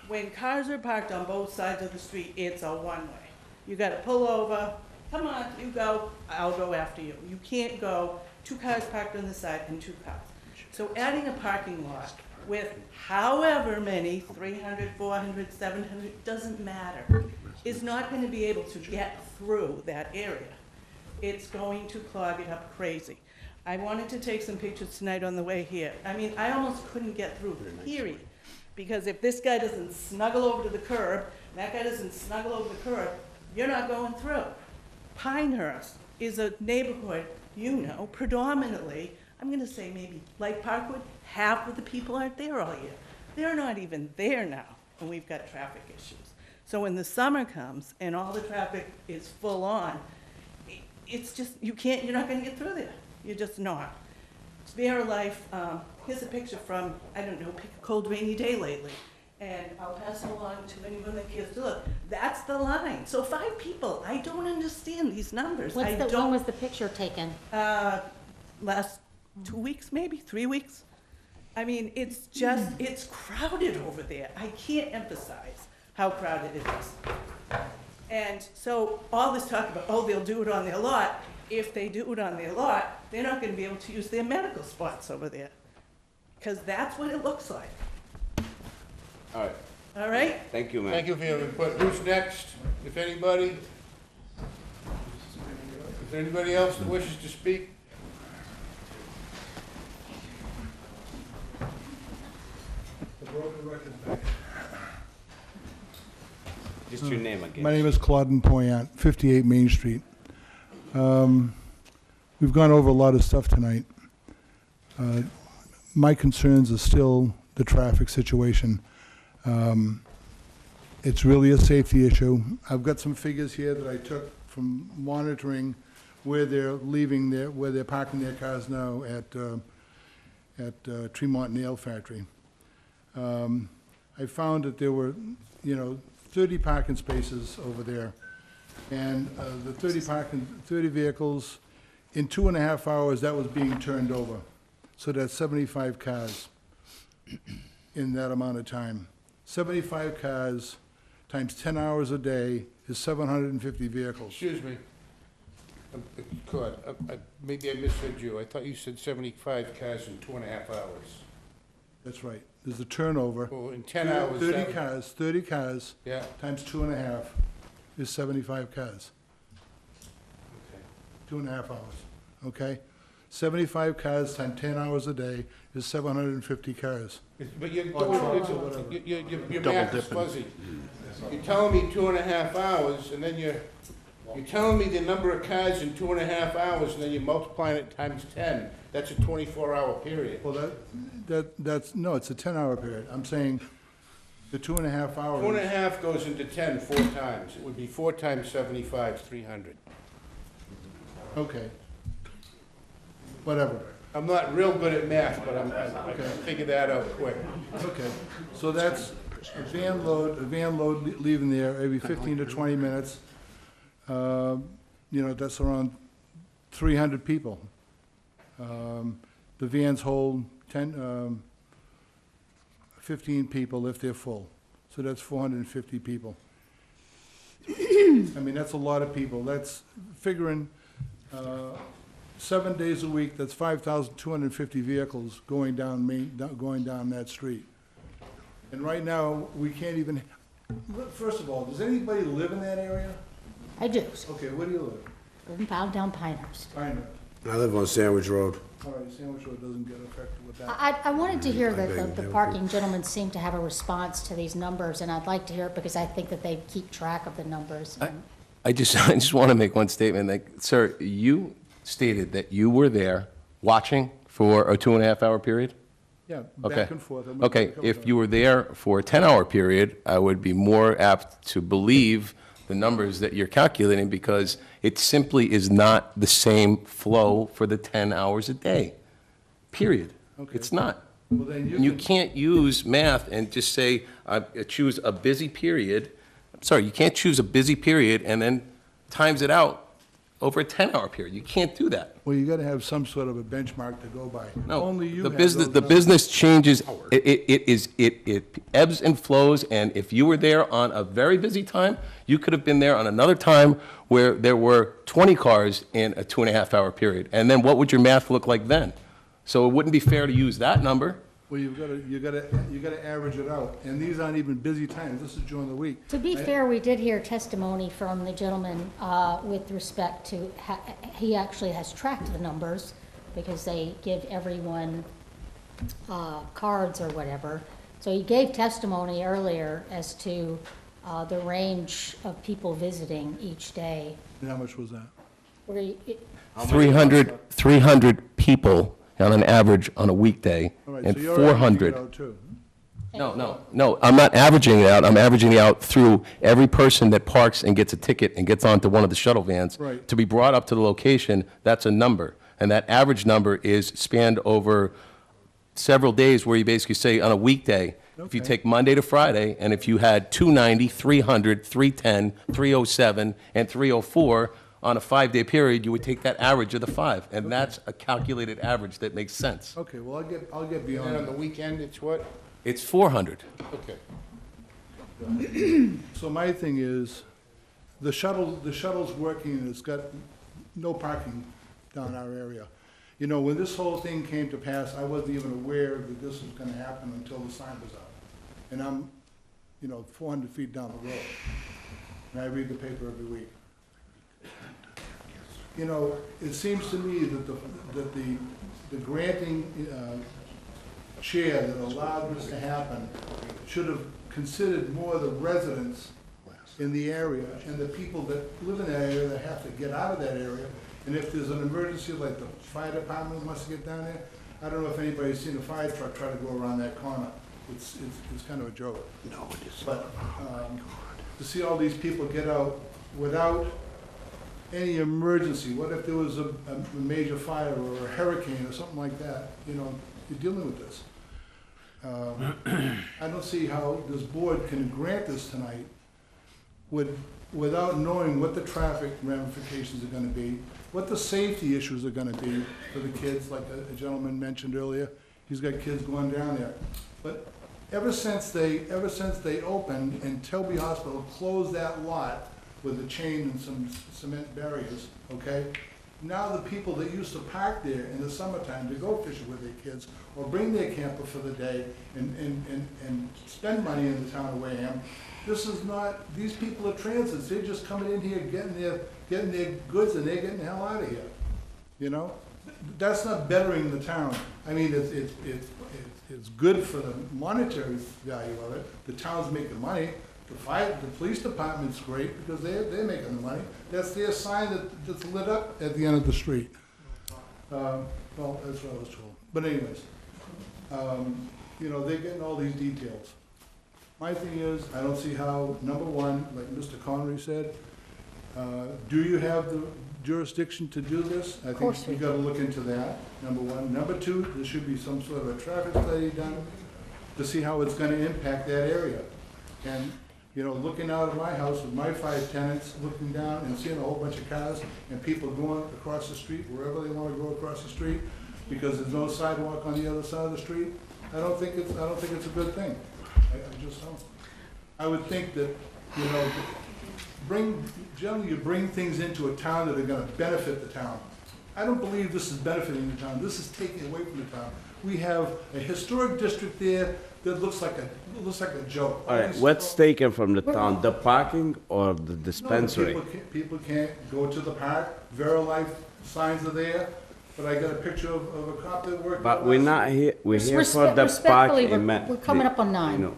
When cars are parked on both sides of the street, it's a one-way. You gotta pull over, come on, you go, I'll go after you. You can't go 2 cars parked on the side and 2 cars. So adding a parking lot with however many, 300, 400, 700, doesn't matter, is not gonna be able to get through that area. It's going to clog it up crazy. I wanted to take some pictures tonight on the way here. I mean, I almost couldn't get through, period. Because if this guy doesn't snuggle over to the curb, that guy doesn't snuggle over the curb, you're not going through. Pinehurst is a neighborhood, you know, predominantly, I'm gonna say maybe like Parkwood, half of the people aren't there all year. They're not even there now, and we've got traffic issues. So when the summer comes and all the traffic is full on, it's just, you're not gonna get through there. You're just not. Spare life, here's a picture from, I don't know, pick a cold rainy day lately. And I'll pass it along to anyone that cares to look. That's the line. So 5 people, I don't understand these numbers. When was don't. the picture taken? Last 2 weeks, maybe, 3 weeks. I mean, it's just, it's crowded over there. I can't emphasize how crowded it is. And so all this talk about, oh, they'll do it on their lot. If they do it on their lot, they're not gonna be able to use their medical spots over there. Because that's what it looks like. All right, All right? thank you, ma'am. Thank you for your input. Who's next, if anybody? Is there anybody else that wishes to speak? The broken record's back. Just your name again. My name is Claudine Poyant, 58 Main Street. We've gone over a lot of stuff tonight. My concerns are still the traffic situation. It's really a safety issue. I've got some figures here that I took from monitoring where they're where they're parking their cars now at Tremont Nail Factory. I found that there were, 30 parking spaces over there. And the 30 vehicles, in 2.5 hours, that was being turned over. So that's 75 cars in that amount of time. 75 cars times 10 hours a day is 750 vehicles. Excuse me. Claude, maybe I misheard you. I thought you said 75 cars in 2.5 hours. That's right. There's a turnover. Well, in 10 hours. 30 cars Yeah. times 2.5 is 75 cars. 2.5 hours, okay? 75 cars times 10 hours a day is 750 cars. But your Or trucks or whatever. math is fuzzy. You're telling me 2.5 hours, and then you're telling me the number of cars in 2.5 hours, and then you're multiplying it times 10. That's a 24-hour period. Well, no, it's a 10-hour period. I'm saying the 2.5 hours. 2.5 goes into 10 4 times. It would be 4 times 75, 300. Okay. Whatever. I'm not real good at math, but I can figure that out quick. Okay, so that's a van load leaving there every 15 to 20 minutes. That's around 300 people. The vans hold 15 people if they're full, so that's 450 people. I mean, that's a lot of people. That's figuring 7 days a week, that's 5,250 vehicles going down that street. And right now, we can't even, first of all, does anybody live in that area? I do. Okay, where do you live? Live in Down Pinehurst. Pinehurst. I live on Sandwich Road. All right, Sandwich Road doesn't get affected with that. I wanted to hear that beg the your parking gentlemen seem to have a response to these numbers, and I'd like to hear it because I think that they keep track of the numbers. I just want to make one statement. Like, sir, you stated that you were there watching for a 2.5-hour period? Yeah, Okay. back and forth. I'm Okay, gonna if cover you were there for a 10-hour period, I would be more apt to believe the numbers that you're calculating, because it simply is not the same flow for the 10 hours a day, period. Okay. It's not. Well, then you And you can- can't use math and just say, choose a busy period. I'm sorry, you can't choose a busy period and then times it out over a 10-hour period. You can't do that. Well, you gotta have some sort of a benchmark to go by. No, Only you the have business, those the numbers. business changes, it ebbs and flows, and if you were there on a very busy time, you could have been there on another time where there were 20 cars in a 2.5-hour period, and then what would your math look like then? So it wouldn't be fair to use that number. Well, you gotta average it out, and these aren't even busy times, this is during the week. To be fair, we did hear testimony from the gentleman with respect to, he actually has tracked the numbers because they give everyone cards or whatever. So he gave testimony earlier as to the range of people visiting each day. And how much was that? Where 300 people on an average on a weekday, All right, and so you're averaging 400. it out too. No, I'm not averaging it out, I'm averaging it out through every person that parks and gets a ticket and gets onto one of the shuttle vans. Right. To be brought up to the location, that's a number. And that average number is spanned over several days, where you basically say on a weekday, if you Okay. take Monday to Friday, and if you had 290, 300, 310, 307, and 304 on a 5-day period, you would take that average of the 5, and that's a calculated average that makes sense. Okay, well, I'll get And beyond then on the that. weekend, it's what? It's 400. Okay. So my thing is, the shuttle's working, and it's got no parking down our area. You know, when this whole thing came to pass, I wasn't even aware that this was gonna happen until the sign was up. And I'm, 400 feet down the road, and I read the paper every week. It seems to me that the granting chair that allowed this to happen should have considered more the residents in the area and the people that live in that area that have to get out of that area. And if there's an emergency, like the fire department must get down there, I don't know if anybody's seen a fire truck try to go around that corner. It's kind of a joke. No, it is. But to see all these people get out without any emergency, what if there was a major fire or a hurricane or something like that, you're dealing with this. I don't see how this board can grant this tonight without knowing what the traffic ramifications are gonna be, what the safety issues are gonna be for the kids, like a gentleman mentioned earlier. He's got kids going down there. But ever since they opened and Toby Hospital closed that lot with a chain and some cement barriers, okay? Now the people that used to park there in the summertime to go fishing with their kids or bring their camper for the day and spend money in the town of Wareham, these people are transits, they're just coming in here, getting their goods, and they're getting the hell out of here, That's not bettering the town. I mean, it's good for the monetary value of it, the town's making money. The police department's great because they're making the money. That's their sign that's lit up at the end of the street. Well, that's what I was told. But anyways, they're getting all these details. My thing is, I don't see how, number one, like Mr. Connery said, do you have the jurisdiction to do this? I think we gotta look into that, number one. Number two, there should be some sort of a traffic study done to see how it's gonna impact that area. And looking out of my house with my 5 tenants, looking down and seeing a whole bunch of cars and people going across the street, wherever they wanna go across the street, because there's no sidewalk on the other side of the street, I don't think it's a good thing. I just don't. I would think that, generally you bring things into a town that are gonna benefit the town. I don't believe this is benefiting the town, this is taking away from the town. We have a historic district there that looks like a joke. All right, what's taken from the town, the parking or the dispensary? No, people can't go to the park, Verilife signs are there, but I got a picture of a cop that worked. But we're not here, we're here for the Respectfully, parking. we're coming up on 9.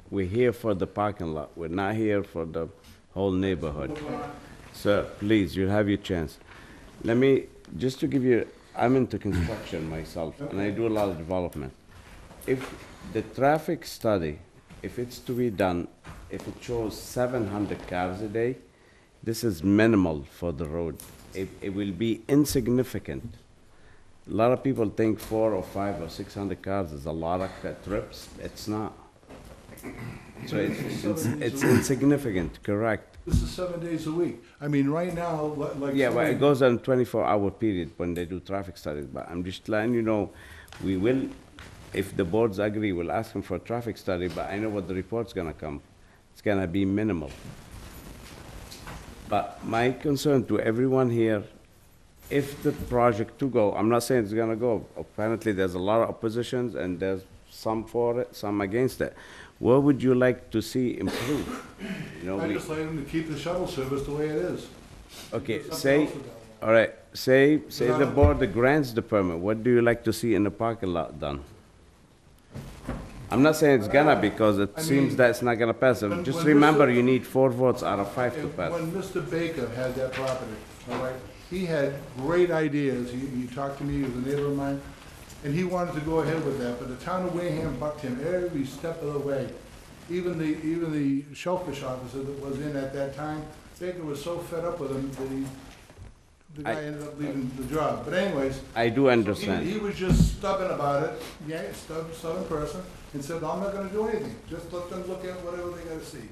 We're here for the parking lot, we're not here for the whole neighborhood. Sir, please, you have your chance. Let me, just to give you I'm into construction myself, and I do a lot of development. If the traffic study, if it's to be done, if it shows 700 cars a day, this is minimal for the road. It will be insignificant. A lot of people think 400 or 500 or 600 cars is a lot of trips. It's not. So it's insignificant, correct? This is 7 days a week. I mean, right now, like. Yeah, but somebody- it goes on 24-hour period when they do traffic studies. But I'm just letting you know, we will, if the boards agree, we'll ask them for a traffic study, but I know what the report's gonna come. It's gonna be minimal. But my concern to everyone here, if the project to go, I'm not saying it's gonna go, apparently there's a lot of oppositions and there's some for it, some against it. What would you like to see improve? You know, I we, just like them to keep the shuttle service the way it is. okay, Something say, else with that. all right, say No, the no. board grants the permit, what do you like to see in the parking lot done? I'm not saying it's gonna, because it I seems mean, that it's not gonna pass. when- Just when remember, Mr. you need 4 votes out of 5 to pass. When Mr. Baker had that property, all right, he had great ideas. He talked to me, he was a neighbor of mine, and he wanted to go ahead with that, but the town of Wareham bucked him every step of the way. Even the shellfish officer that was in at that time, Baker was so fed up with him that the guy ended up leaving the job. But anyways. I do understand. He was just stubborn about it, yeah, stubborn person, and said, I'm not gonna do anything, just let them look at whatever they gotta see.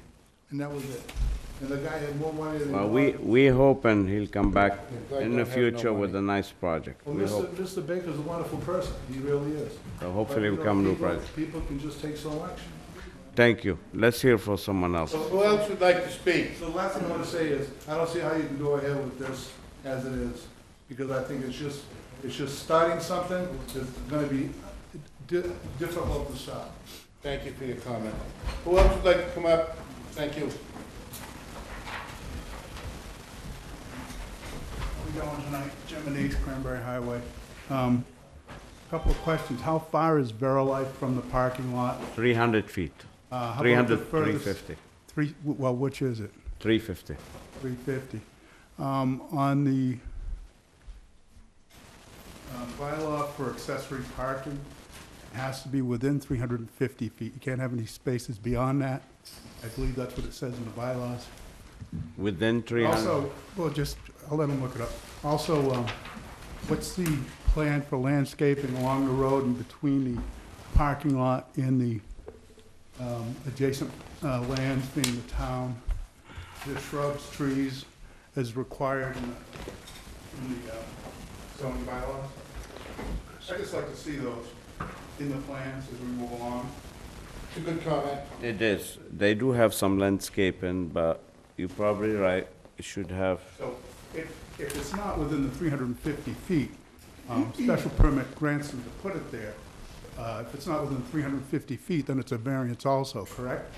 And that was it. And the guy had more money than he Well, wanted. we hoping he'll come back Like in the don't have no future with a nice project. Well, We hope. Mr. Baker's a wonderful person, he really is. So hopefully But, we you know, come new people- project. People can just take so much. Thank you. Let's hear for someone else. So who else would like to speak? So the last thing I wanna say is, I don't see how you can go ahead with this as it is, because I think it's just starting something that's gonna be difficult to stop. Thank you for your comment. Who else would like to come up? Thank you. How we going tonight? Jim Manise, Cranberry Highway. Couple of questions. How far is Verilife from the parking lot? 300 feet. How about 300, the furthest- 350. Well, which is it? 350. 350. On the bylaw for accessory parking, it has to be within 350 feet. You can't have any spaces beyond that. I believe that's what it says in the bylaws. Within 300. Also, well, I'll let them look it up. Also, what's the plan for landscaping along the road and between the parking lot and the adjacent lands, being the town? The shrubs, trees, as required in the zoning bylaws? I'd just like to see those in the plans as we move along. It's a good comment. It is. They do have some landscaping, but you're probably right. It should have. So if it's not within the 350 feet, special permit grants them to put it there. If it's not within 350 feet, then it's a variance also, correct?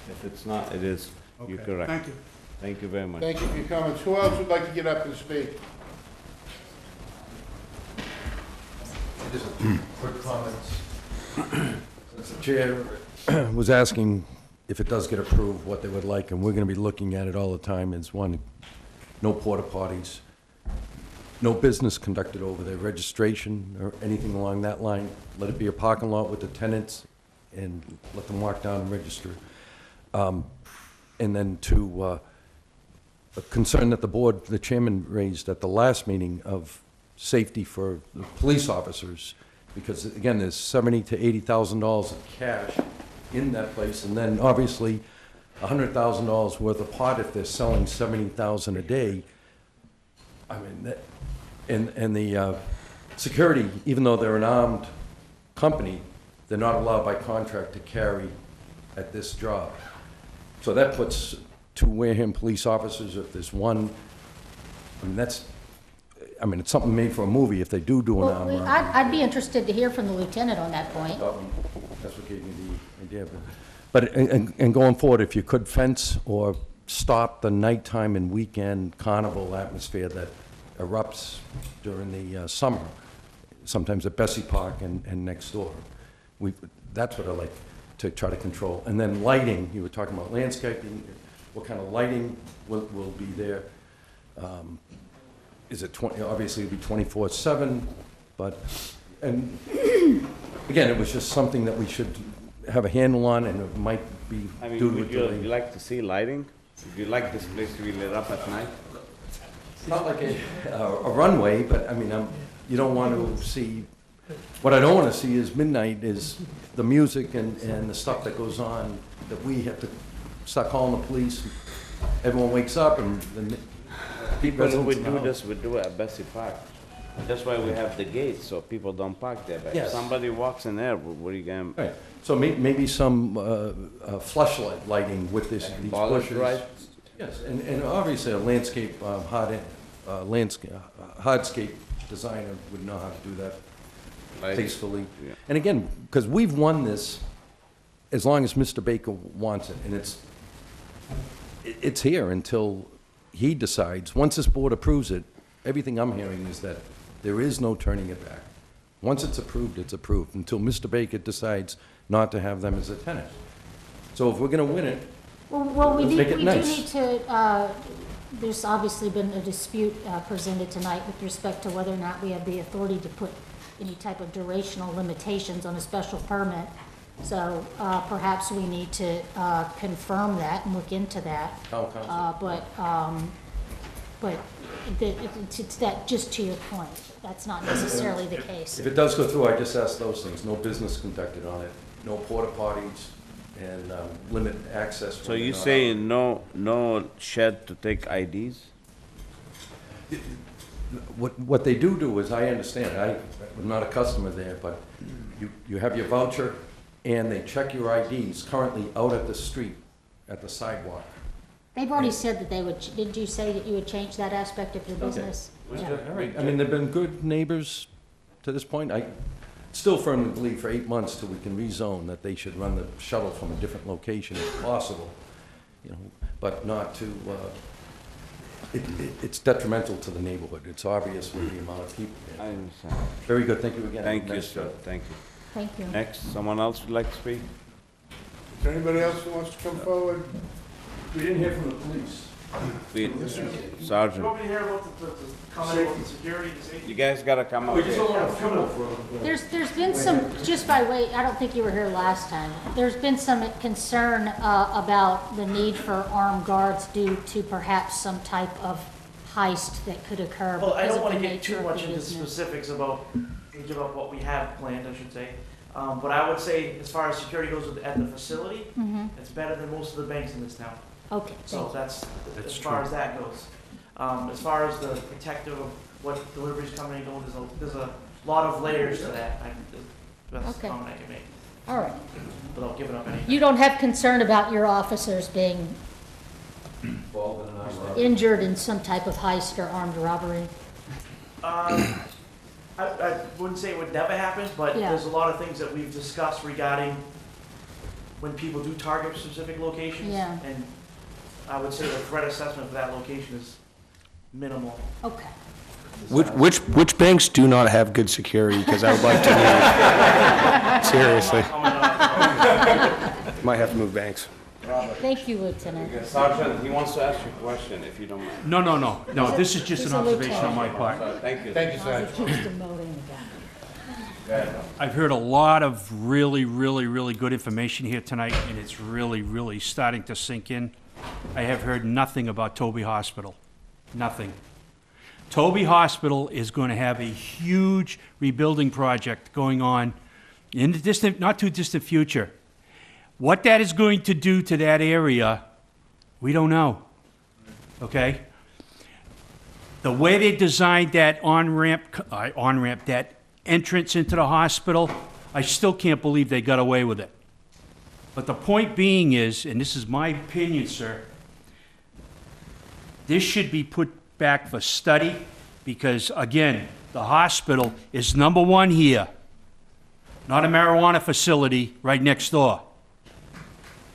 If it's not, it is. You're Okay, correct. thank you. Thank you very much. Thank you for your comments. Who else would like to get up and speak? Just quick comments. The chair was asking if it does get approved, what they would like, and we're gonna be looking at it all the time, is one, no porta potties, no business conducted over there, registration or anything along that line. Let it be a parking lot with the tenants and let them walk down and register. And then to, a concern that the board, the chairman raised at the last meeting of safety for the police officers, because again, there's $70,000 to $80,000 of cash in that place, and then obviously $100,000 worth of pot if they're selling 70,000 a day. I mean, that, and the security, even though they're an armed company, they're not allowed by contract to carry at this job. So that puts 2 Wareham police officers, if there's one, I mean, it's something made for a movie if they do an armed Well, robbery. I'd be interested to hear from the lieutenant on that point. That's what gave me the idea. But and going forward, if you could fence or stop the nighttime and weekend carnival atmosphere that erupts during the summer, sometimes at Bessie Park and next door. That's what I like to try to control. And then lighting, you were talking about landscaping, what kind of lighting will be there. is it 20, obviously it'd be 24/7, but, and again, it was just something that we should have a handle on, and it might be I mean, due to would a you delay. like to see lighting? Would you like this place to be lit up at night? It's not like a runway, but I mean, you don't want to see, what I don't want to see is midnight is the music and the stuff that goes on, that we have to start calling the police. Everyone wakes up and the People who would residents in the do house. this would do it at Bessie Park. That's why we have the gates, so people don't park there. But if Yes. somebody walks in there, what are you going? Right, so maybe some flashlight lighting with these Bollards, bushes. right? Yes, and obviously a landscape, hardscape designer would know how to do that Lighting. tastefully. Yeah. And again, because we've won this as long as Mr. Baker wants it, and it's here until he decides. Once this board approves it, everything I'm hearing is that there is no turning it back. Once it's approved, until Mr. Baker decides not to have them as a tenant. So if we're gonna win it, Well, we let's need, make it we do nice. need to, there's obviously been a dispute presented tonight with respect to whether or not we have the authority to put any type of durational limitations on a special permit. So perhaps we need to confirm that and look into that. Town council. But it's that, just to your point, that's not necessarily the case. If it does go through, I just ask those things, no business conducted on it, no porta potties, and limit access. So when they're you not saying no shed to take IDs? What they do is, I understand, I'm not a customer there, but you have your voucher, and they check your IDs currently out at the street, at the sidewalk. They've already said that they would, did you say that you would change that aspect of your business? Yeah. All right, I mean, they've been good neighbors to this point. I still firmly believe for 8 months till we can rezone, that they should run the shuttle from a different location if possible, you know, but not to, it's detrimental to the neighborhood. It's obvious with the amount of people I there. understand. Very good, thank you again. Thank you, Nice sir, job. thank you. Thank you. Next, someone else would like to speak? Is there anybody else who wants to come forward? We didn't hear from the police. Sergeant, Want me to hear about the comment about the security and safety? you guys gotta come up We just here. don't want to fuel for. There's been some, just by way, I don't think you were here last time, there's been some concern about the need for armed guards due to perhaps some type of heist that could occur Well, I because don't of want the to get nature too of much the into business. specifics about what we have planned, I should say. But I would say, as far as security goes at the facility, Mhm. it's better than most of the banks in this town. Okay, So thank you. that's That's as far true. as that goes. As far as the protective of what deliveries coming and going, there's a lot of layers to that. That's the Okay. comment I can make, All right. without giving up any. You don't have concern about your officers being Involved in our- injured in some type of heist or armed robbery? I wouldn't say it would never happen, but Yeah. there's a lot of things that we've discussed regarding when people do target specific locations. Yeah. And I would say the threat assessment for that location is minimal. Okay. Which banks do not have good security? Because I would like to know. Seriously. Might have to move banks. Thank you, Lieutenant. Sergeant, he wants to ask you a question, if you don't mind. No, this is just He's an a observation on my lieutenant. part. Thank you. Thank you, As Sergeant. he keeps demoting the guy. I've heard a lot of really, really, really good information here tonight, and it's really, really starting to sink in. I have heard nothing about Toby Hospital. Nothing. Toby Hospital is going to have a huge rebuilding project going on in the distant, not too distant future. What that is going to do to that area, we don't know. Okay? The way they designed that on-ramp, that entrance into the hospital, I still can't believe they got away with it. But the point being is, and this is my opinion, sir, this should be put back for study because, again, the hospital is number one here, not a marijuana facility right next door.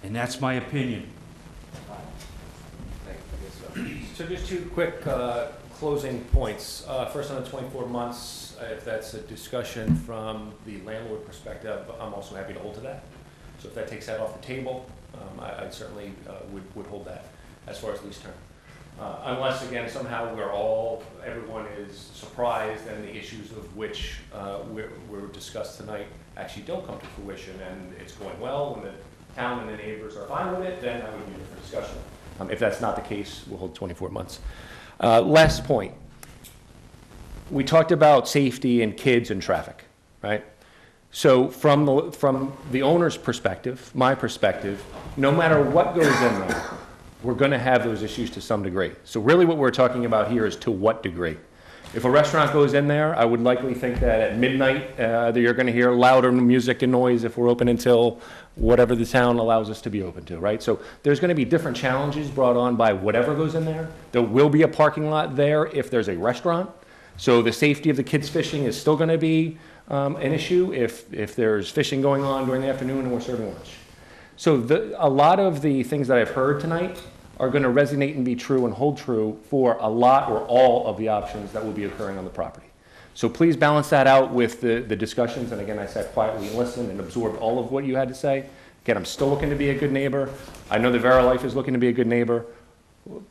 And that's my opinion. So just two quick closing points. First on the 24 months, if that's a discussion from the landlord perspective, I'm also happy to hold to that. So if that takes that off the table, I certainly would hold that as far as lease term. Unless, again, somehow everyone is surprised and the issues of which were discussed tonight actually don't come to fruition and it's going well and the town and the neighbors are fine with it, then that would be a different discussion. If that's not the case, we'll hold 24 months. Last point. We talked about safety and kids and traffic, right? So from the owner's perspective, my perspective, no matter what goes in there, we're going to have those issues to some degree. So really what we're talking about here is to what degree. If a restaurant goes in there, I would likely think that at midnight, you're going to hear louder music and noise if we're open until whatever the town allows us to be open to, right? So there's going to be different challenges brought on by whatever goes in there. There will be a parking lot there if there's a restaurant. So the safety of the kids fishing is still going to be an issue if there's fishing going on during the afternoon and we're serving lunch. So a lot of the things that I've heard tonight are going to resonate and be true and hold true for a lot or all of the options that will be occurring on the property. So please balance that out with the discussions. And again, I sat quietly and listened and absorbed all of what you had to say. Again, I'm still looking to be a good neighbor. I know the Verilife is looking to be a good neighbor.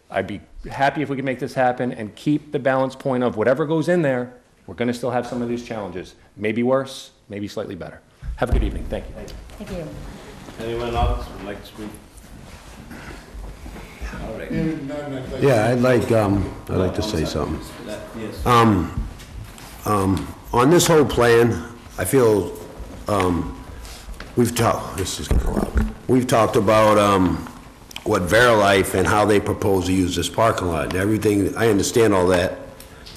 I'd be happy if we could make this happen and keep the balance point of whatever goes in there. We're going to still have some of these challenges. Maybe worse, maybe slightly better. Have a good evening. Thank you. Thank you. Anyone else would like to speak? All right. Yeah, I'd like to say something. Yes. On this whole plan, I feel, we've talked about, what Verilife and how they propose to use this parking lot and everything. I understand all that.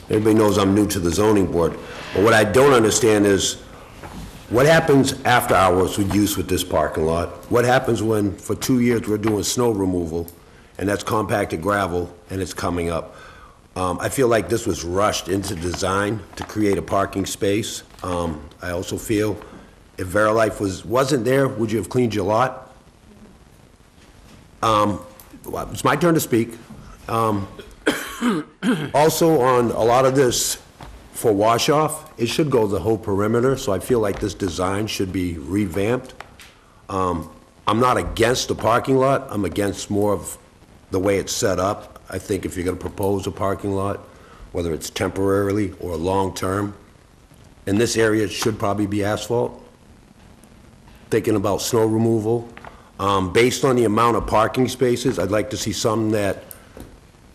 Everybody knows I'm new to the zoning board. But what I don't understand is what happens after hours with use with this parking lot? What happens when, for 2 years, we're doing snow removal and that's compacted gravel and it's coming up? I feel like this was rushed into design to create a parking space. I also feel if Verilife wasn't there, would you have cleaned your lot? Well, it's my turn to speak. Also, on a lot of this for wash-off, it should go the whole perimeter, so I feel like this design should be revamped. I'm not against the parking lot. I'm against more of the way it's set up. I think if you're going to propose a parking lot, whether it's temporarily or long-term, in this area, it should probably be asphalt. Thinking about snow removal. Based on the amount of parking spaces, I'd like to see some that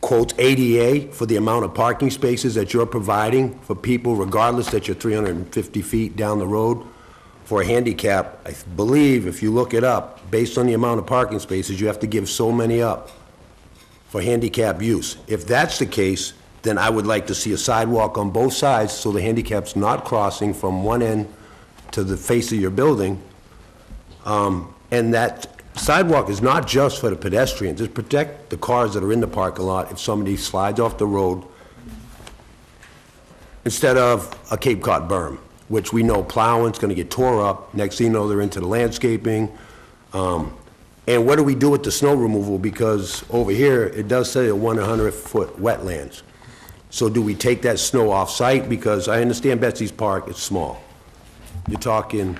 quotes ADA for the amount of parking spaces that you're providing for people, regardless that you're 350 feet down the road. For a handicap, I believe, if you look it up, based on the amount of parking spaces, you have to give so many up for handicap use. If that's the case, then I would like to see a sidewalk on both sides so the handicap's not crossing from one end to the face of your building. And that sidewalk is not just for the pedestrians. It's protect the cars that are in the parking lot if somebody slides off the road instead of a Cape Cod berm, which we know plowing's gonna get tore up. Next thing you know, they're into the landscaping. And what do we do with the snow removal? Because over here, it does say a 100-foot wetlands. So do we take that snow off-site? Because I understand Betsy's Park, it's small. You're talking,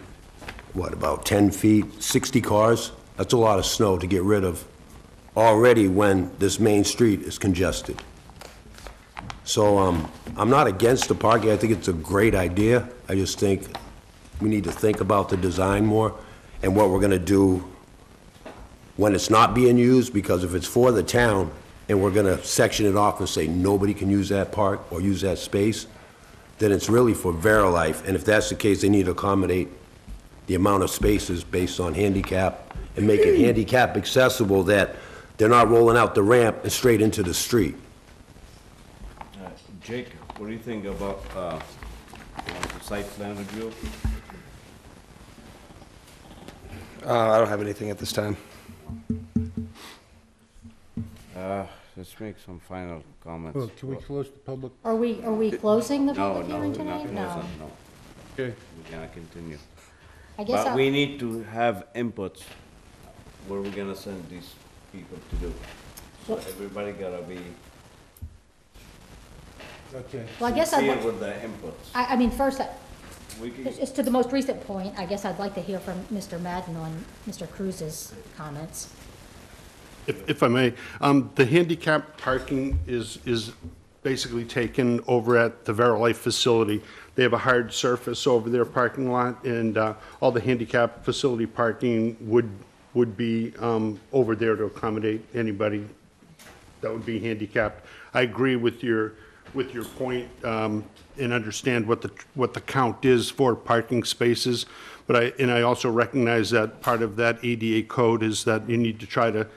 what, about 10 feet, 60 cars? That's a lot of snow to get rid of already when this main street is congested. So I'm not against the parking. I think it's a great idea. I just think we need to think about the design more and what we're going to do when it's not being used, because if it's for the town and we're going to section it off and say nobody can use that park or use that space, then it's really for Verilife. And if that's the case, they need to accommodate the amount of spaces based on handicap and make it handicap accessible, that they're not rolling out the ramp and straight into the street. Jake, what do you think about the site plan review? I don't have anything at this time. Let's make some final comments. Well, can we close the public? Are we closing the No, public no, hearing we're not tonight? No. closing, no. Okay. We cannot continue. I guess But we need to have inputs where we're gonna send these people to do. So everybody gotta be Okay. Well, I guess I'd clear like, with the inputs. I mean, first, We can, as to the most recent point, I guess I'd like to hear from Mr. Madden on Mr. Cruz's comments. If I may, the handicap parking is basically taken over at the Verilife facility. They have a hard surface over their parking lot, and all the handicap facility parking would be over there to accommodate anybody that would be handicapped. I agree with your point, and understand what the count is for parking spaces, but I also recognize that part of that ADA code is that you need to try to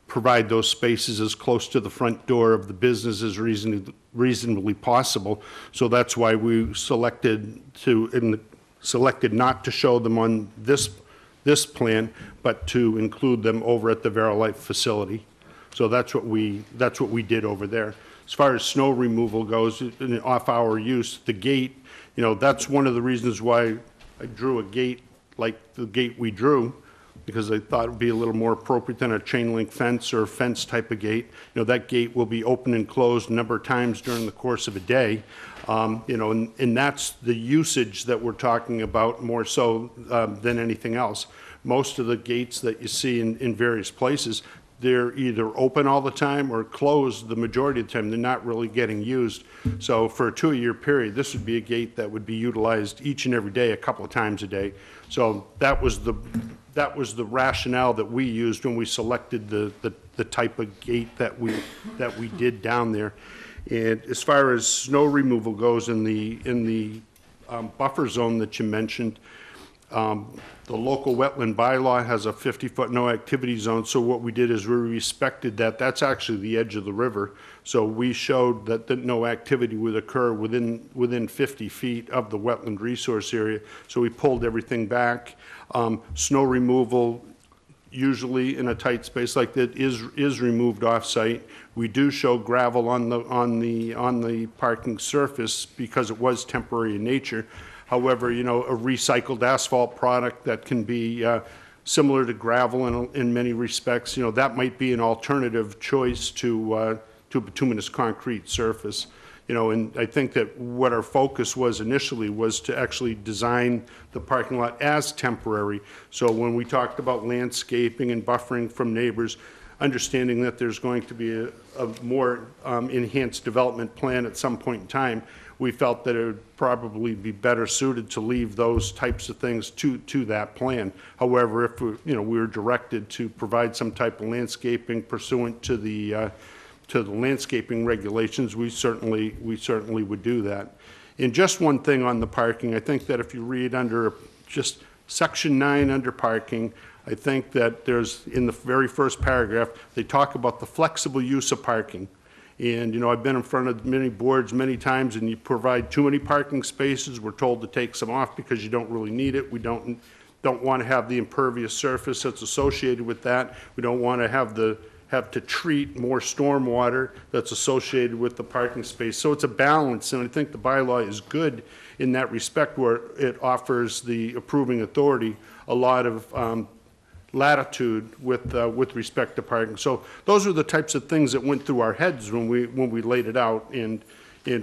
provide those spaces as close to the front door of the business as reasonably possible. So that's why we selected not to show them on this plan, but to include them over at the Verilife facility. So that's what we did over there. As far as snow removal goes, in off-hour use, the gate, that's one of the reasons why I drew a gate like the gate we drew, because I thought it would be a little more appropriate than a chain link fence or fence type of gate. That gate will be open and closed a number of times during the course of a day. And that's the usage that we're talking about more so than anything else. Most of the gates that you see in various places, they're either open all the time or closed the majority of the time. They're not really getting used. So for a 2-year period, this would be a gate that would be utilized each and every day, a couple of times a day. So that was the rationale that we used when we selected the type of gate that we did down there. And as far as snow removal goes in the buffer zone that you mentioned, the local wetland bylaw has a 50-foot no activity zone, so what we did is we respected that. That's actually the edge of the river. So we showed that no activity would occur within 50 feet of the wetland resource area. So we pulled everything back. Snow removal, usually in a tight space like that, is removed off-site. We do show gravel on the parking surface because it was temporary in nature. However, a recycled asphalt product that can be similar to gravel in many respects, that might be an alternative choice to bituminous concrete surface. And I think that what our focus was initially was to actually design the parking lot as temporary. So when we talked about landscaping and buffering from neighbors, understanding that there's going to be a more enhanced development plan at some point in time, we felt that it would probably be better suited to leave those types of things to that plan. However, if we were directed to provide some type of landscaping pursuant to the landscaping regulations, we certainly would do that. And just one thing on the parking, I think that if you read under just section 9 under parking, I think that there's, in the very first paragraph, they talk about the flexible use of parking. And, I've been in front of many boards many times, and you provide too many parking spaces, we're told to take some off because you don't really need it. We don't want to have the impervious surface that's associated with that. We don't want to have to treat more stormwater that's associated with the parking space. So it's a balance, and I think the bylaw is good in that respect, where it offers the approving authority a lot of latitude with respect to parking. So those are the types of things that went through our heads when we laid it out and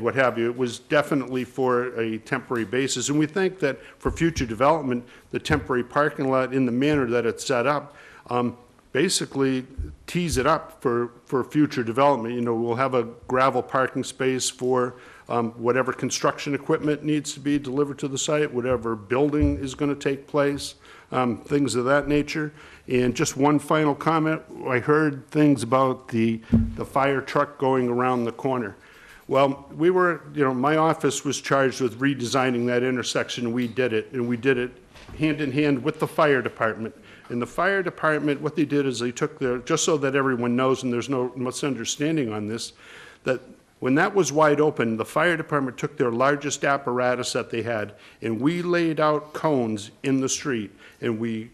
what have you. It was definitely for a temporary basis, and we think that for future development, the temporary parking lot in the manner that it's set up basically tees it up for future development. We'll have a gravel parking space for whatever construction equipment needs to be delivered to the site, whatever building is going to take place, things of that nature. And just one final comment, I heard things about the fire truck going around the corner. Well, my office was charged with redesigning that intersection, and we did it hand in hand with the fire department. And the fire department, what they did is they took just so that everyone knows, and there's no misunderstanding on this, that when that was wide open, the fire department took their largest apparatus that they had, and we laid out cones in the street, and we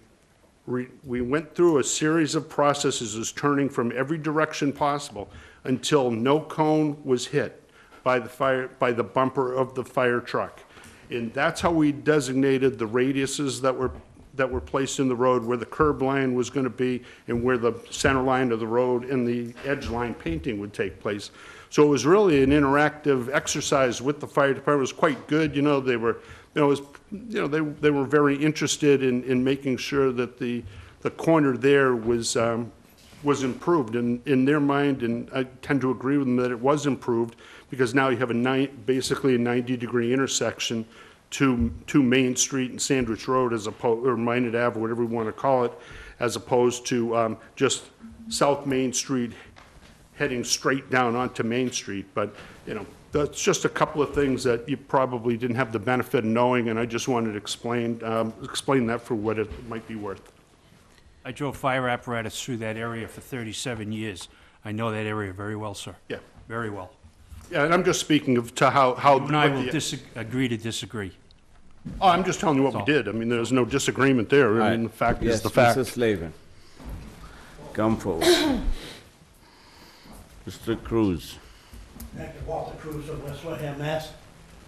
went through a series of processes as turning from every direction possible until no cone was hit by the bumper of the fire truck. And that's how we designated the radiuses that were placed in the road, where the curb line was going to be and where the center line of the road and the edge line painting would take place. So it was really an interactive exercise with the fire department. It was quite good. They were, they were very interested in making sure that the corner there was was improved in their mind, and I tend to agree with them that it was improved, because now you have basically a 90-degree intersection to Main Street and Sandwich Road as opposed, or Minot Ave, whatever we want to call it, as opposed to just South Main Street heading straight down onto Main Street. But, you know, that's just a couple of things that you probably didn't have the benefit of knowing, and I just wanted to explain that for what it might be worth. I drove fire apparatus through that area for 37 years. I know that area very well, sir. Yeah. Very well. Yeah, and I'm just speaking of to how. You and I will agree to disagree. Oh, I'm just telling you what we did. I mean, there's no disagreement there. I mean, the fact is the fact. Mrs. Slavin, come forward. Mr. Cruz. Thank you, Walter Cruz of West Wareham, Mass.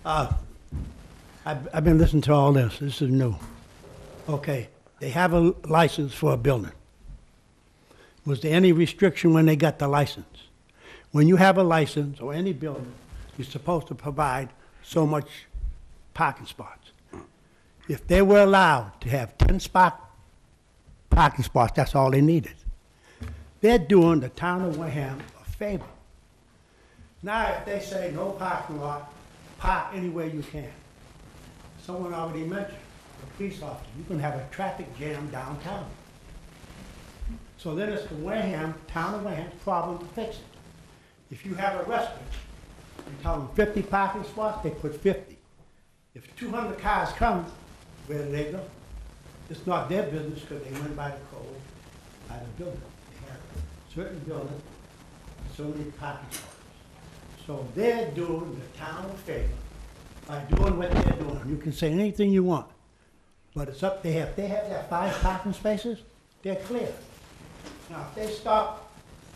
I've been listening to all this. This is new. Okay, they have a license for a building. Was there any restriction when they got the license? When you have a license or any building, you're supposed to provide so much parking spots. If they were allowed to have 10 parking spots, that's all they needed. They're doing the town of Wareham a favor. Now, if they say no parking lot, park anywhere you can. Someone already mentioned, a police officer, you can have a traffic jam downtown. So then it's the Wareham, town of Wareham's problem to fix it. If you have a restaurant, you tell them 50 parking spots, they put 50. If 200 cars come, where do they go? It's not their business because they went by the code, by the building. They have certain buildings, so many parking spots. So they're doing the town a favor by doing what they're doing. You can say anything you want, but it's up, they have that 5 parking spaces, they're clear. Now, if they stop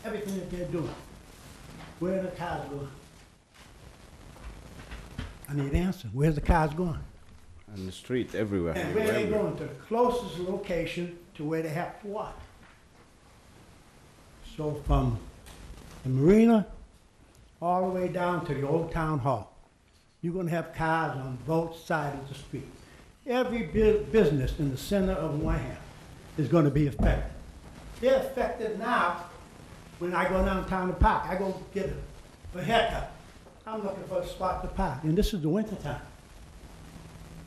everything that they're doing, where are the cars going? I need an answer. Where's the cars going? On the street, everywhere. And where are they going? To the closest location to where they have to walk. So from the marina all the way down to the old town hall, you're going to have cars on both sides of the street. Every business in the center of Wareham is going to be affected. They're affected now when I go downtown to park. I go get a haircut. I'm looking for a spot to park, and this is the winter time.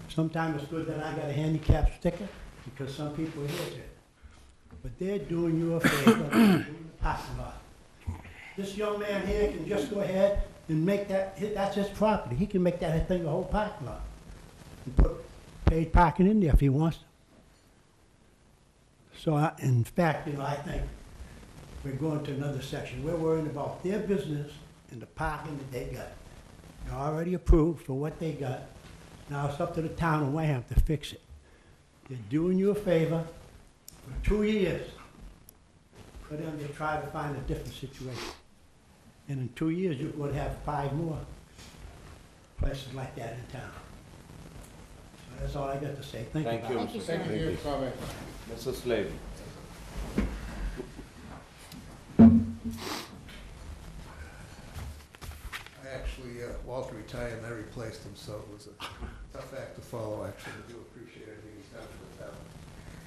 Sometimes it's good that I got a handicap sticker because some people hit it. But they're doing you a favor by doing the parking lot. This young man here can just go ahead and make that's his property. He can make that thing a whole parking lot and put paid parking in there if he wants to. So, in fact, you know, I think we're going to another section. We're worrying about their business and the parking that they got. They're already approved for what they got. Now it's up to the town of Wareham to fix it. They're doing you a favor for 2 years for them to try to find a different situation. And in 2 years, you're going to have 5 more places like that in town. So that's all I got to say. Thank you. Thank you, Mr. Thank you for your comment. Mrs. Slavin. Actually, Walter retired and I replaced him, so it was a tough act to follow, actually. I do appreciate everything he's done for the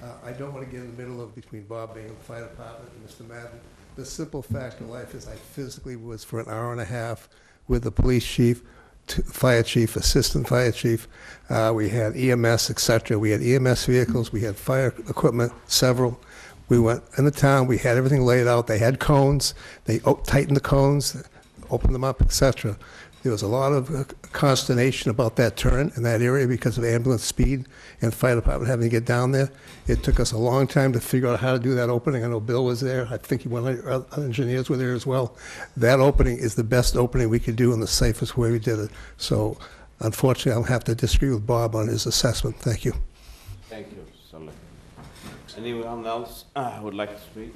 town. I don't want to get in the middle of between Bob Bain, the fire department, and Mr. Madden. The simple fact of life is I physically was for an hour and a half with the police chief, fire chief, assistant fire chief. We had EMS, et cetera. We had EMS vehicles. We had fire equipment, several. We went in the town. We had everything laid out. They had cones. They tightened the cones, opened them up, et cetera. There was a lot of consternation about that turn in that area because of ambulance speed and fire department having to get down there. It took us a long time to figure out how to do that opening. I know Bill was there. I think one of our other engineers were there as well. That opening is the best opening we could do and the safest way we did it. So unfortunately, I'll have to disagree with Bob on his assessment. Thank you. Thank you, Sullivan. Anyone else would like to speak?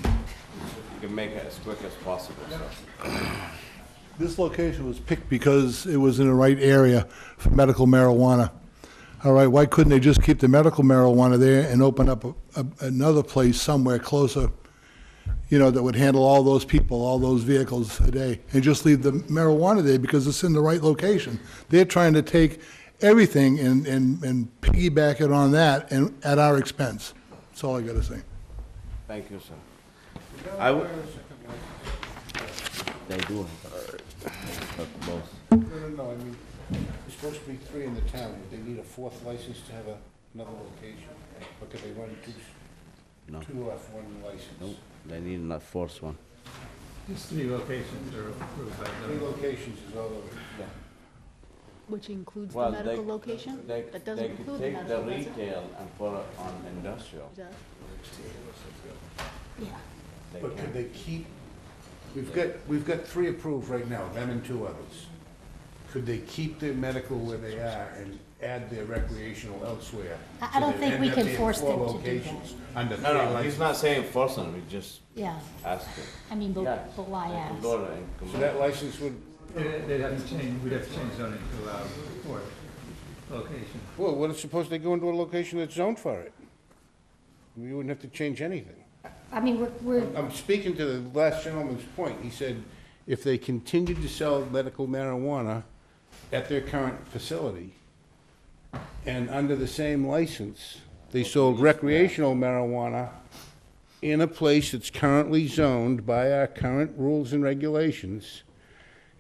You can make it as quick as possible, sir. This location was picked because it was in the right area for medical marijuana. All right, why couldn't they just keep the medical marijuana there and open up another place somewhere closer, you know, that would handle all those people, all those vehicles a day, and just leave the marijuana there because it's in the right location? They're trying to take everything and piggyback it on that and at our expense. That's all I got to say. Thank you, sir. I w- They do have both. No, I mean, there's supposed to be 3 in the town. Would they need a 4th license to have another location? Or could they run No. two off one license? Nope, they need a fourth one. Just 3 locations are approved by 3 the. locations is all over. Which includes the Well, medical location? That doesn't include the They could take the medical, does it? retail and put it on industrial. Does? Yeah. They But can. could they keep, we've got 3 approved right now, them and 2 others. Could they keep their medical where they are and add their recreational elsewhere? I don't So think they'd we end up can being force 4 them to do locations Under 3 No, he's licenses. not saying force them, we just Yeah, asking. I mean, but Yes, why they can ask? go there and come So back. that license would, They'd have to change, we'd have to change zoning to allow 4 location. well, what if suppose they go into a location that's zoned for it? We wouldn't have to change anything. I mean, we're, I'm speaking to the last gentleman's point. He said if they continued to sell medical marijuana at their current facility and under the same license, they sold recreational marijuana in a place that's currently zoned by our current rules and regulations,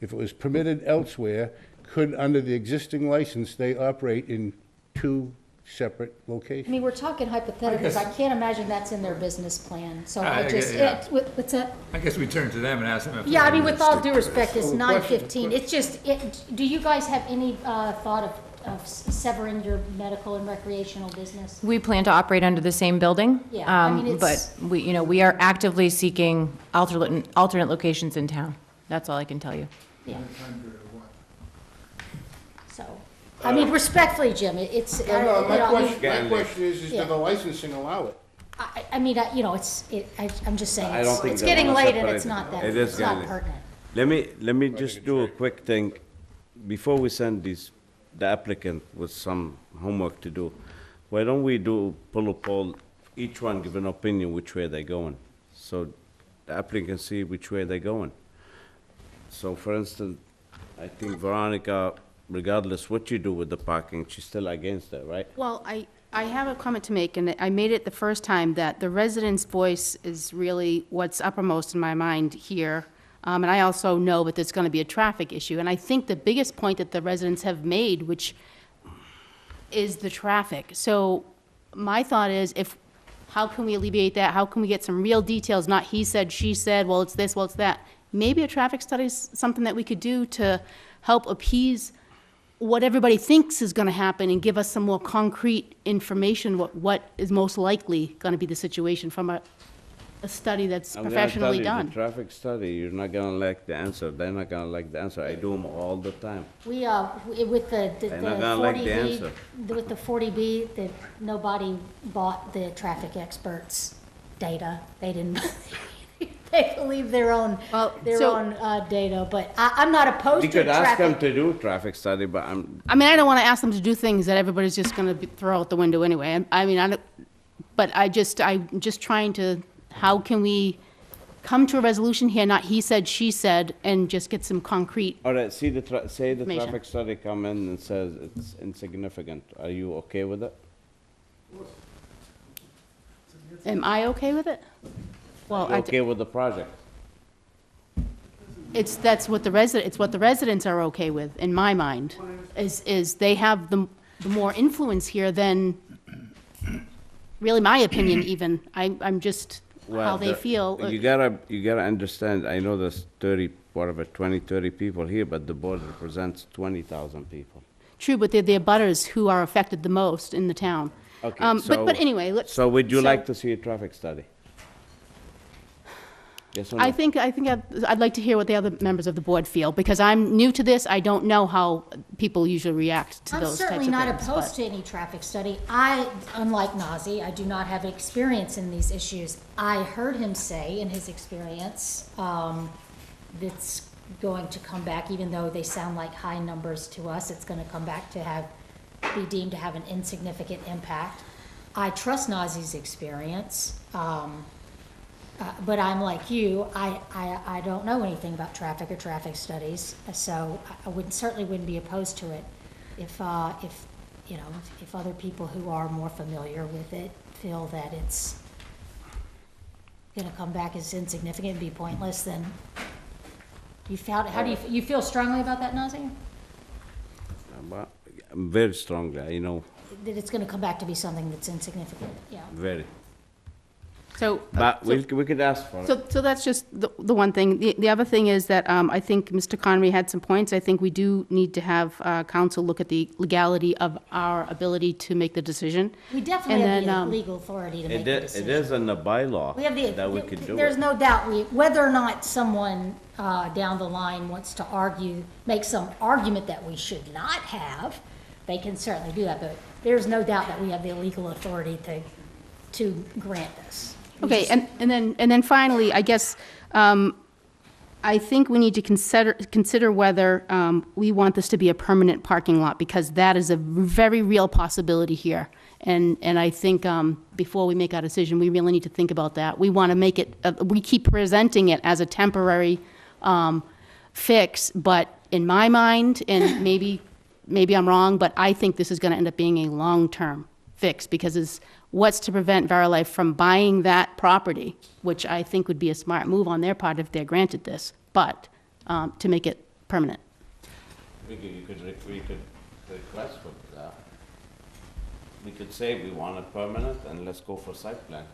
if it was permitted elsewhere, could, under the existing license, they operate in 2 separate I locations? mean, we're talking hypotheticals. I guess- can't imagine that's in their business plan, so I I get- just, yeah. what's that? I guess we turn to them and ask them if. Yeah, I they- mean, with all due respect, it's Well, 9:15. It's just, do you guys have any thought of severing your medical and recreational business? We plan to operate under the same building. Yeah, I mean, But it's- we are actively seeking alternate locations in town. That's all I can tell you. Yeah. So, I mean, respectfully, Jim, it's, No, no, you my know, I mean, question is Yeah. does the licensing allow it? I mean, you know, I'm just saying, I don't think it's they getting wanna late and separate it's it. not that, It is it's not getting late. pertinent. Let me just do a quick thing. Before we send the applicant with some homework to do, why don't we pull a poll, each one give an opinion which way they're going? So the applicant see which way they're going. So for instance, I think Veronica, regardless what you do with the parking, she's still against it, right? Well, I have a comment to make, and I made it the first time, that the residents' voice is really what's uppermost in my mind here. And I also know that there's going to be a traffic issue. And I think the biggest point that the residents have made, which is the traffic. So my thought is, how can we alleviate that? How can we get some real details, not he said, she said, well, it's this, well, it's that? Maybe a traffic study is something that we could do to help appease what everybody thinks is going to happen and give us some more concrete information, what is most likely going to be the situation from a study that's I'm gonna professionally tell you, done. the traffic study, you're not gonna like the answer, they're not gonna like the answer, I do them all the time. We, with the They're not gonna like the 40B, answer. with the 40B, nobody bought the traffic experts' data. They didn't, they believe their own data, but I'm not opposed We to could ask them traffic. to do traffic study, but I mean, I don't want to ask them to do things that everybody's just going to throw out the window anyway. I mean, I'm just trying to, how can we come to a resolution here, not he said, she said, and just get some concrete. all right, say the Information. traffic study come in and says it's insignificant, are you okay with it? Am I okay with it? Well, You okay with the project? it's what the residents are okay with, in my mind, is they have the more influence here than, really my opinion even. I'm just how Well, they feel. You gotta understand, I know there's 30, 30 people here, but the board represents 20,000 people. True, but they're the abutters who are affected the most in the town. Okay, so. But anyway, let's. So would you like to see a traffic study? Yes or no? I think I'd like to hear what the other members of the board feel, because I'm new to this. I don't know how people usually react to I'm those types of things. certainly not opposed but- to any traffic study. Unlike Nazi, I do not have experience in these issues. I heard him say in his experience, that's going to come back, even though they sound like high numbers to us, it's gonna come back to be deemed to have an insignificant impact. I trust Nazi's experience, but I'm like you, I don't know anything about traffic or traffic studies, so I certainly wouldn't be opposed to it if other people who are more familiar with it feel that it's gonna come back as insignificant and be pointless, then you felt, how do you feel strongly about that, Nazir? But very strongly, you know, That it's gonna come back to be something that's insignificant, yeah. very. So. But we could ask for it. So that's just the one thing. The other thing is that I think Mr. Connery had some points. I think we do need to have council look at the legality of our ability to make the decision. We definitely And have then, the legal authority to make It the is, decision. it is in the bylaw We have that we could do there's it. no doubt, whether or not someone down the line wants to argue, make some argument that we should not have, they can certainly do that, but there's no doubt that we have the legal authority to grant this. We Okay, just- and then finally, I guess, I think we need to consider whether we want this to be a permanent parking lot, because that is a very real possibility here. And I think before we make our decision, we really need to think about that. We want to make it, we keep presenting it as a temporary fix, but in my mind, and maybe I'm wrong, but I think this is going to end up being a long-term fix, because what's to prevent Verilife from buying that property, which I think would be a smart move on their part if they're granted this, but to make it permanent. We could request for that. We could say we want it permanent and let's go for site plan.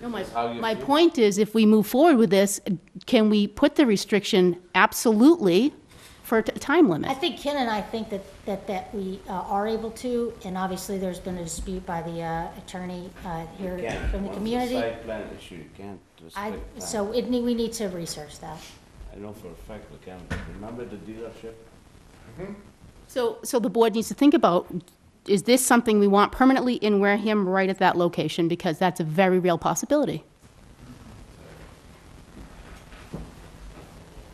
No, That's how you my feel? point is, if we move forward with this, can we put the restriction absolutely for a time limit? I think Ken and I think that we are able to, and obviously there's been a dispute by the attorney here You can't. from the Once community. site plan issue, you can't restrict that. So we need to research that. I know for a fact we can. Remember the dealership? So the board needs to think about, is this something we want permanently in Wareham right at that location? Because that's a very real possibility.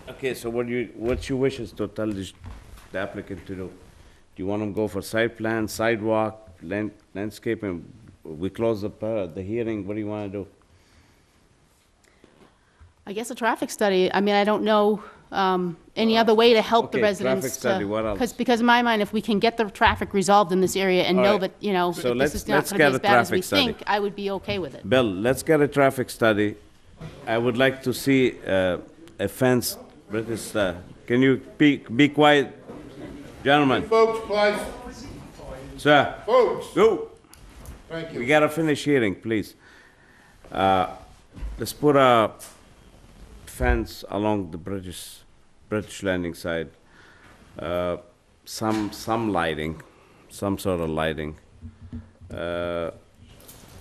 Okay, so what's your wishes to tell the applicant to do? Do you want them to go for site plan, sidewalk, landscaping? We close the hearing, what do you want to do? I guess a traffic study, I mean, I don't know any other way to help the Okay, residents. traffic study, what else? Because in my mind, if we can get the traffic resolved in this area and All know right. that, you know, So if this is not let's going to get be a as bad as we traffic study. think, I would be okay with it. Bill, let's get a traffic study. I would like to see a fence, British, can you be quiet? Gentlemen, Folks, please. sir, Folks. go. Thank you. We gotta finish hearing, please. Let's put a fence along the British landing side. Some lighting, some sort of lighting.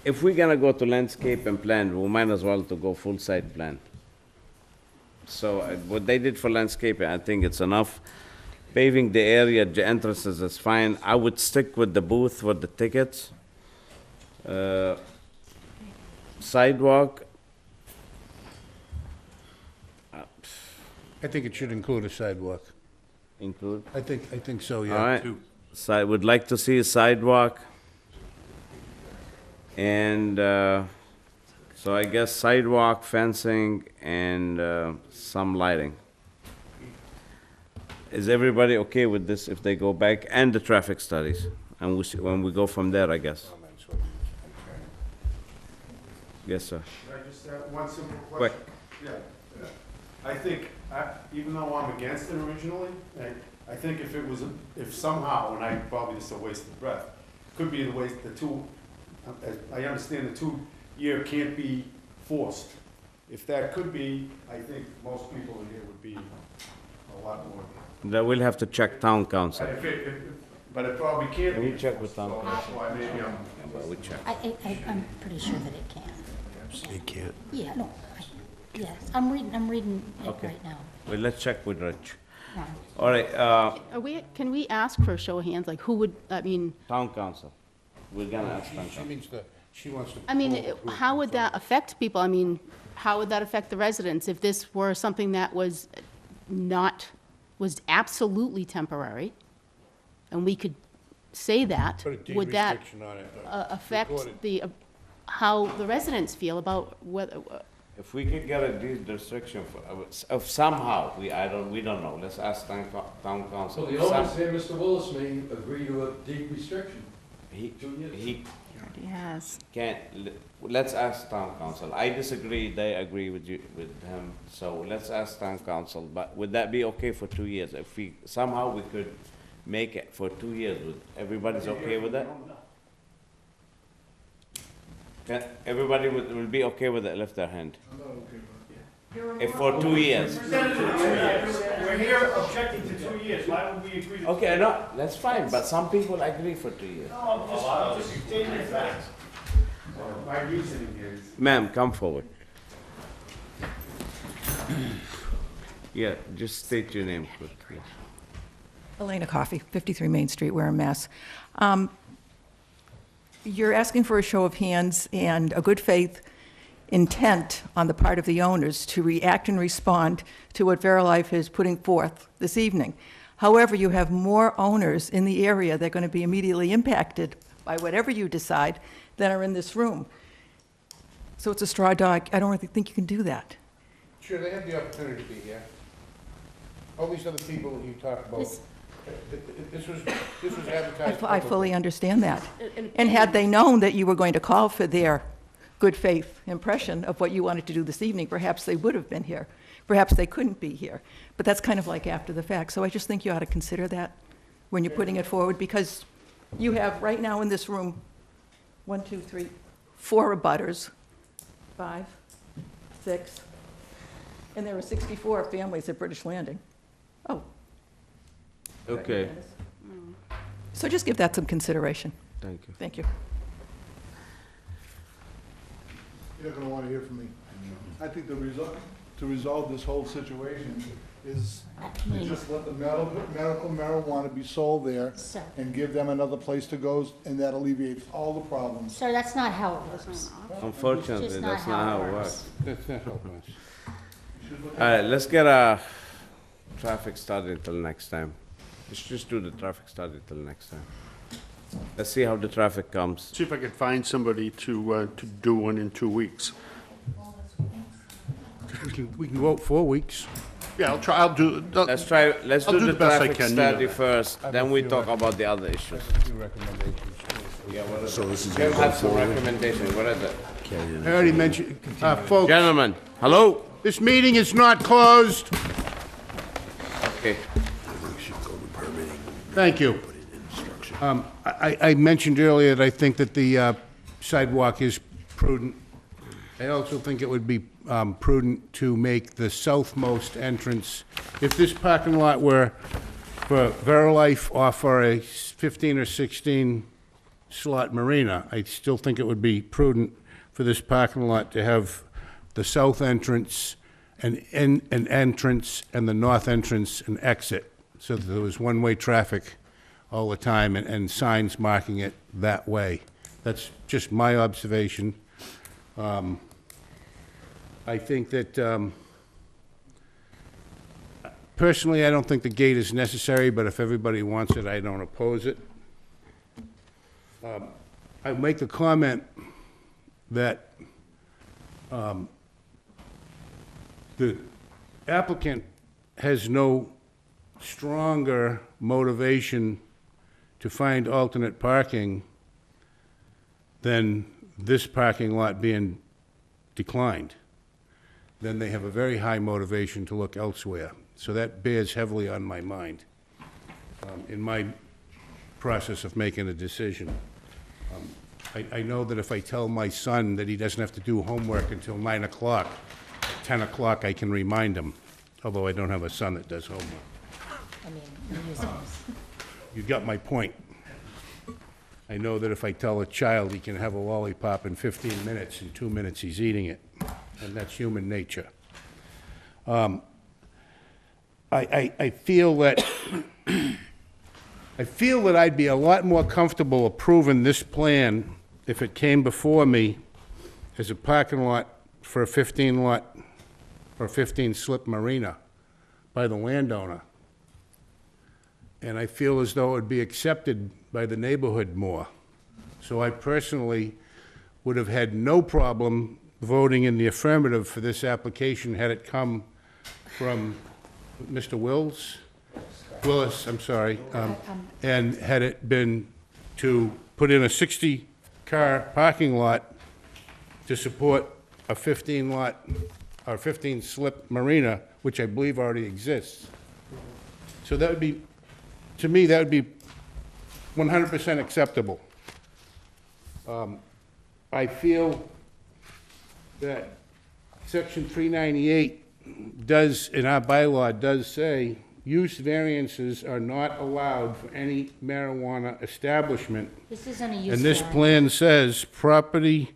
If we're gonna go to landscape and plan, we might as well to go full site plan. So what they did for landscaping, I think it's enough. Paving the area, the entrances is fine. I would stick with the booth for the tickets. Sidewalk, I think it should include a sidewalk. include. I think so, yeah. All right. So I would like to see a sidewalk. And, so I guess sidewalk, fencing, and, some lighting. Is everybody okay with this if they go back, and the traffic studies? And when we go from there, I guess. Yes, sir. Can I just add one simple Quick. question? Yeah. I think, even though I'm against it originally, I think if somehow, and I probably just a waste of breath, could be the waste, I understand the 2-year can't be forced. If that could be, I think most people in here would be a lot more. That we'll have to check town council. But it probably can't Can be. we check with town So council? that's why maybe I'm. But we check. I'm pretty sure that it can. It can't. Yeah, no, yes, I'm reading it Okay. right now. Well, let's check with Rich. Yeah. All right, Can we ask for a show of hands, like who would, I mean, town council. We're gonna ask town She council. means she wants to. I mean, how would that affect people? I mean, how would that affect the residents if this were something that was absolutely temporary? And we could say that, Put a deed would that restriction on it. affect Recorded. how the residents feel about whether, If we could get a deed restriction if somehow, we don't know, let's ask town council. Well, the If some- owners here, Mr. Willis, may agree to a deed restriction. He He has. Let's ask town council. I disagree, they agree with you, with him, so let's ask town council. But would that be okay for 2 years? If somehow we could make it for 2 years, everybody's okay with that? Everybody will be okay with it, lift their hand. I'm not okay with If for 2 years. We're here objecting to 2 years, why would we agree to? Okay, no, that's fine, but some people agree for 2 years. No, I'm just stating the facts. My reasoning is, Ma'am, come forward. Yeah, just state your name quickly. Elena Coffey, 53 Main Street, Wareham, Mass. You're asking for a show of hands and a good faith intent on the part of the owners to react and respond to what Verilife is putting forth this evening. However, you have more owners in the area that are going to be immediately impacted by whatever you decide than are in this room. So it's a straw dog. I don't really think you can do that. Sure, they have the opportunity to be here. All these other people that you talk about, this was advertised. I fully understand that. And had they known that you were going to call for their good faith impression of what you wanted to do this evening, perhaps they would have been here. Perhaps they couldn't be here. But that's kind of like after the fact. So I just think you ought to consider that when you're putting it forward, because you have right now in this room 1, 2, 3, 4 abutters, 5, 6, and there are 64 families at British Landing. Oh. Okay, So just give that some consideration. thank you. Thank you. You're not gonna wanna hear from me. I think to resolve this whole situation is to just let the medical marijuana be sold there Sir. and give them another place to go, and that alleviates all the problems. Sir, that's not how it works. Unfortunately, Just that's not how it works. That's not how it works. All right, let's get a traffic study until next time. Let's just do the traffic study till next time. Let's see how the traffic comes. See if I could find somebody to do one in 2 weeks. We can vote 4 weeks. Yeah, I'll do. Let's I'll do do the the best I traffic can, you know study that. first, then we talk about the other issues. Yeah, what is So it? this is Jim gonna had go some forward? recommendation, what is it? I already mentioned, folks, Gentlemen, hello? this meeting is not closed. Okay. Thank you. I mentioned earlier that I think that the sidewalk is prudent. I also think it would be prudent to make the southmost entrance, if this parking lot were for Verilife or for a 15 or 16 slot marina, I still think it would be prudent for this parking lot to have the south entrance an entrance and the north entrance an exit, so that there was one-way traffic all the time and signs marking it that way. That's just my observation. I think that, personally, I don't think the gate is necessary, but if everybody wants it, I don't oppose it. I make the comment that the applicant has no stronger motivation to find alternate parking than this parking lot being declined. Then they have a very high motivation to look elsewhere. So that bears heavily on my mind in my process of making a decision. I know that if I tell my son that he doesn't have to do homework until 9 o'clock, 10 o'clock I can remind him, although I don't have a son that does homework. I mean, museums. You got my point. I know that if I tell a child he can have a lollipop in 15 minutes, in 2 minutes he's eating it, and that's human nature. I feel that I'd be a lot more comfortable approving this plan if it came before me as a parking lot for a 15 lot or 15 slip marina by the landowner. And I feel as though it would be accepted by the neighborhood more. So I personally would have had no problem voting in the affirmative for this application had it come from Mr. Willis, I'm sorry, and had it been to put in a 60 car parking lot to support a 15-lot, or 15-slip marina, which I believe already exists. So that would be, to me, that would be 100% acceptable. I feel that Section 398 does, in our bylaw, does say, use variances are not allowed for any marijuana establishment. This isn't a use And this variance. plan says, property,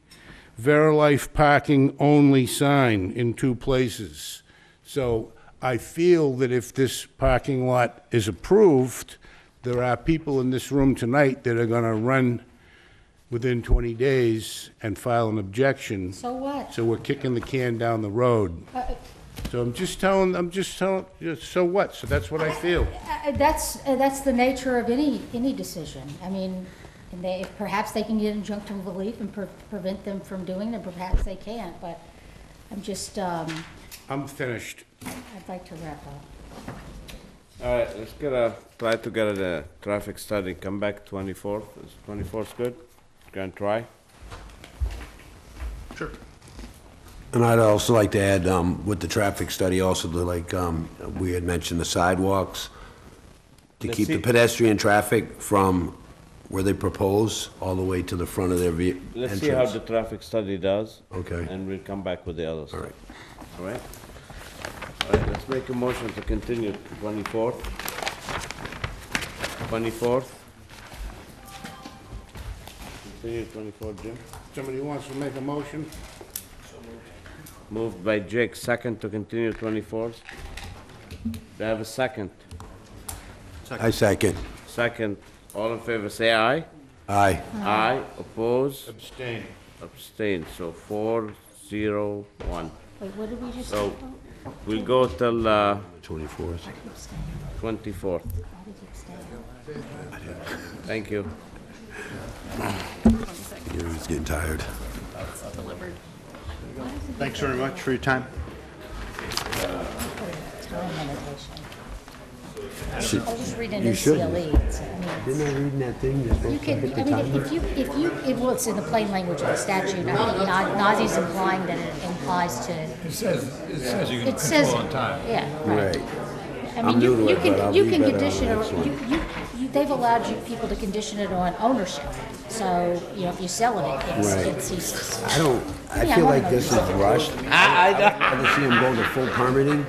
Verilife parking only sign in 2 places. So I feel that if this parking lot is approved, there are people in this room tonight that are gonna run within 20 days and file an objection. So what? So we're kicking the can down the road. So I'm just telling, so what? So that's what I feel. That's the nature of any decision. I mean, and perhaps they can get injunctive relief and prevent them from doing it, perhaps they can't, but I'm just, I'm finished. I'd like to wrap up. All right, let's try to get a traffic study, come back 24th. Is 24th good? Gonna try? Sure. And I'd also like to add, with the traffic study, also the, like, we had mentioned the sidewalks, to Let's keep the see. pedestrian traffic from where they propose all the way to the front of their entrance. Let's see how the traffic study does. Okay. And we'll come back with the others. All right. All right? All right, let's make a motion to continue to 24th. 24th. Continue 24th, Jim. Somebody wants to make a motion? Moved by Jake, second to continue 24th. Do I have a second? I second. Second, all in favor, say aye. Aye. Aye, oppose, Abstain. abstain, so 4-0-1. Wait, what did we just say? So, we'll go till, 24th. 24th. Thank you. He's getting tired. Thanks very much for your time. Time limitation. Should- I'll just read it you in shouldn't. CLE. Didn't I read in that thing, you're You supposed to could, hit I the mean, timer? well, it's in the plain language of the statute. I think Nazi's implying that it implies to. It says you can It says, control on time. yeah, right. Right. I I'm mean, new to you it, but can, I'll you be can better on condition, the it- next one. they've allowed you people to condition it on ownership. So, you know, if you sell it, Right. it ceases. I don't, I Yeah, feel I like wanna this know. is rushed. I'd rather see them go to full permitting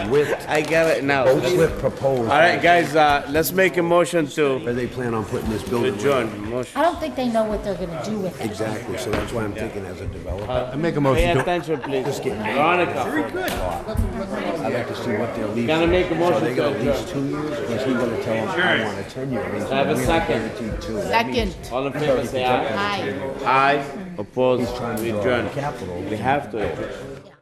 with I get it now. boat slip proposed. All right, guys, let's make a motion to Where they plan on putting this building. adjourn. Motion. I don't think they know what they're gonna do with it. Exactly, so that's why I'm thinking as a developer, I make a Pay motion to, attention, please. Veronica. Veronica, I'd like to see what their lease. gonna make a So motion they got to at least adjourn. 2 years, or is he gonna tell them, I want a 10-year lease? Have a We only second. guarantee 2. Second. All in favor, say aye. Aye. Aye, opposed, we draw adjourn. capital. We have to.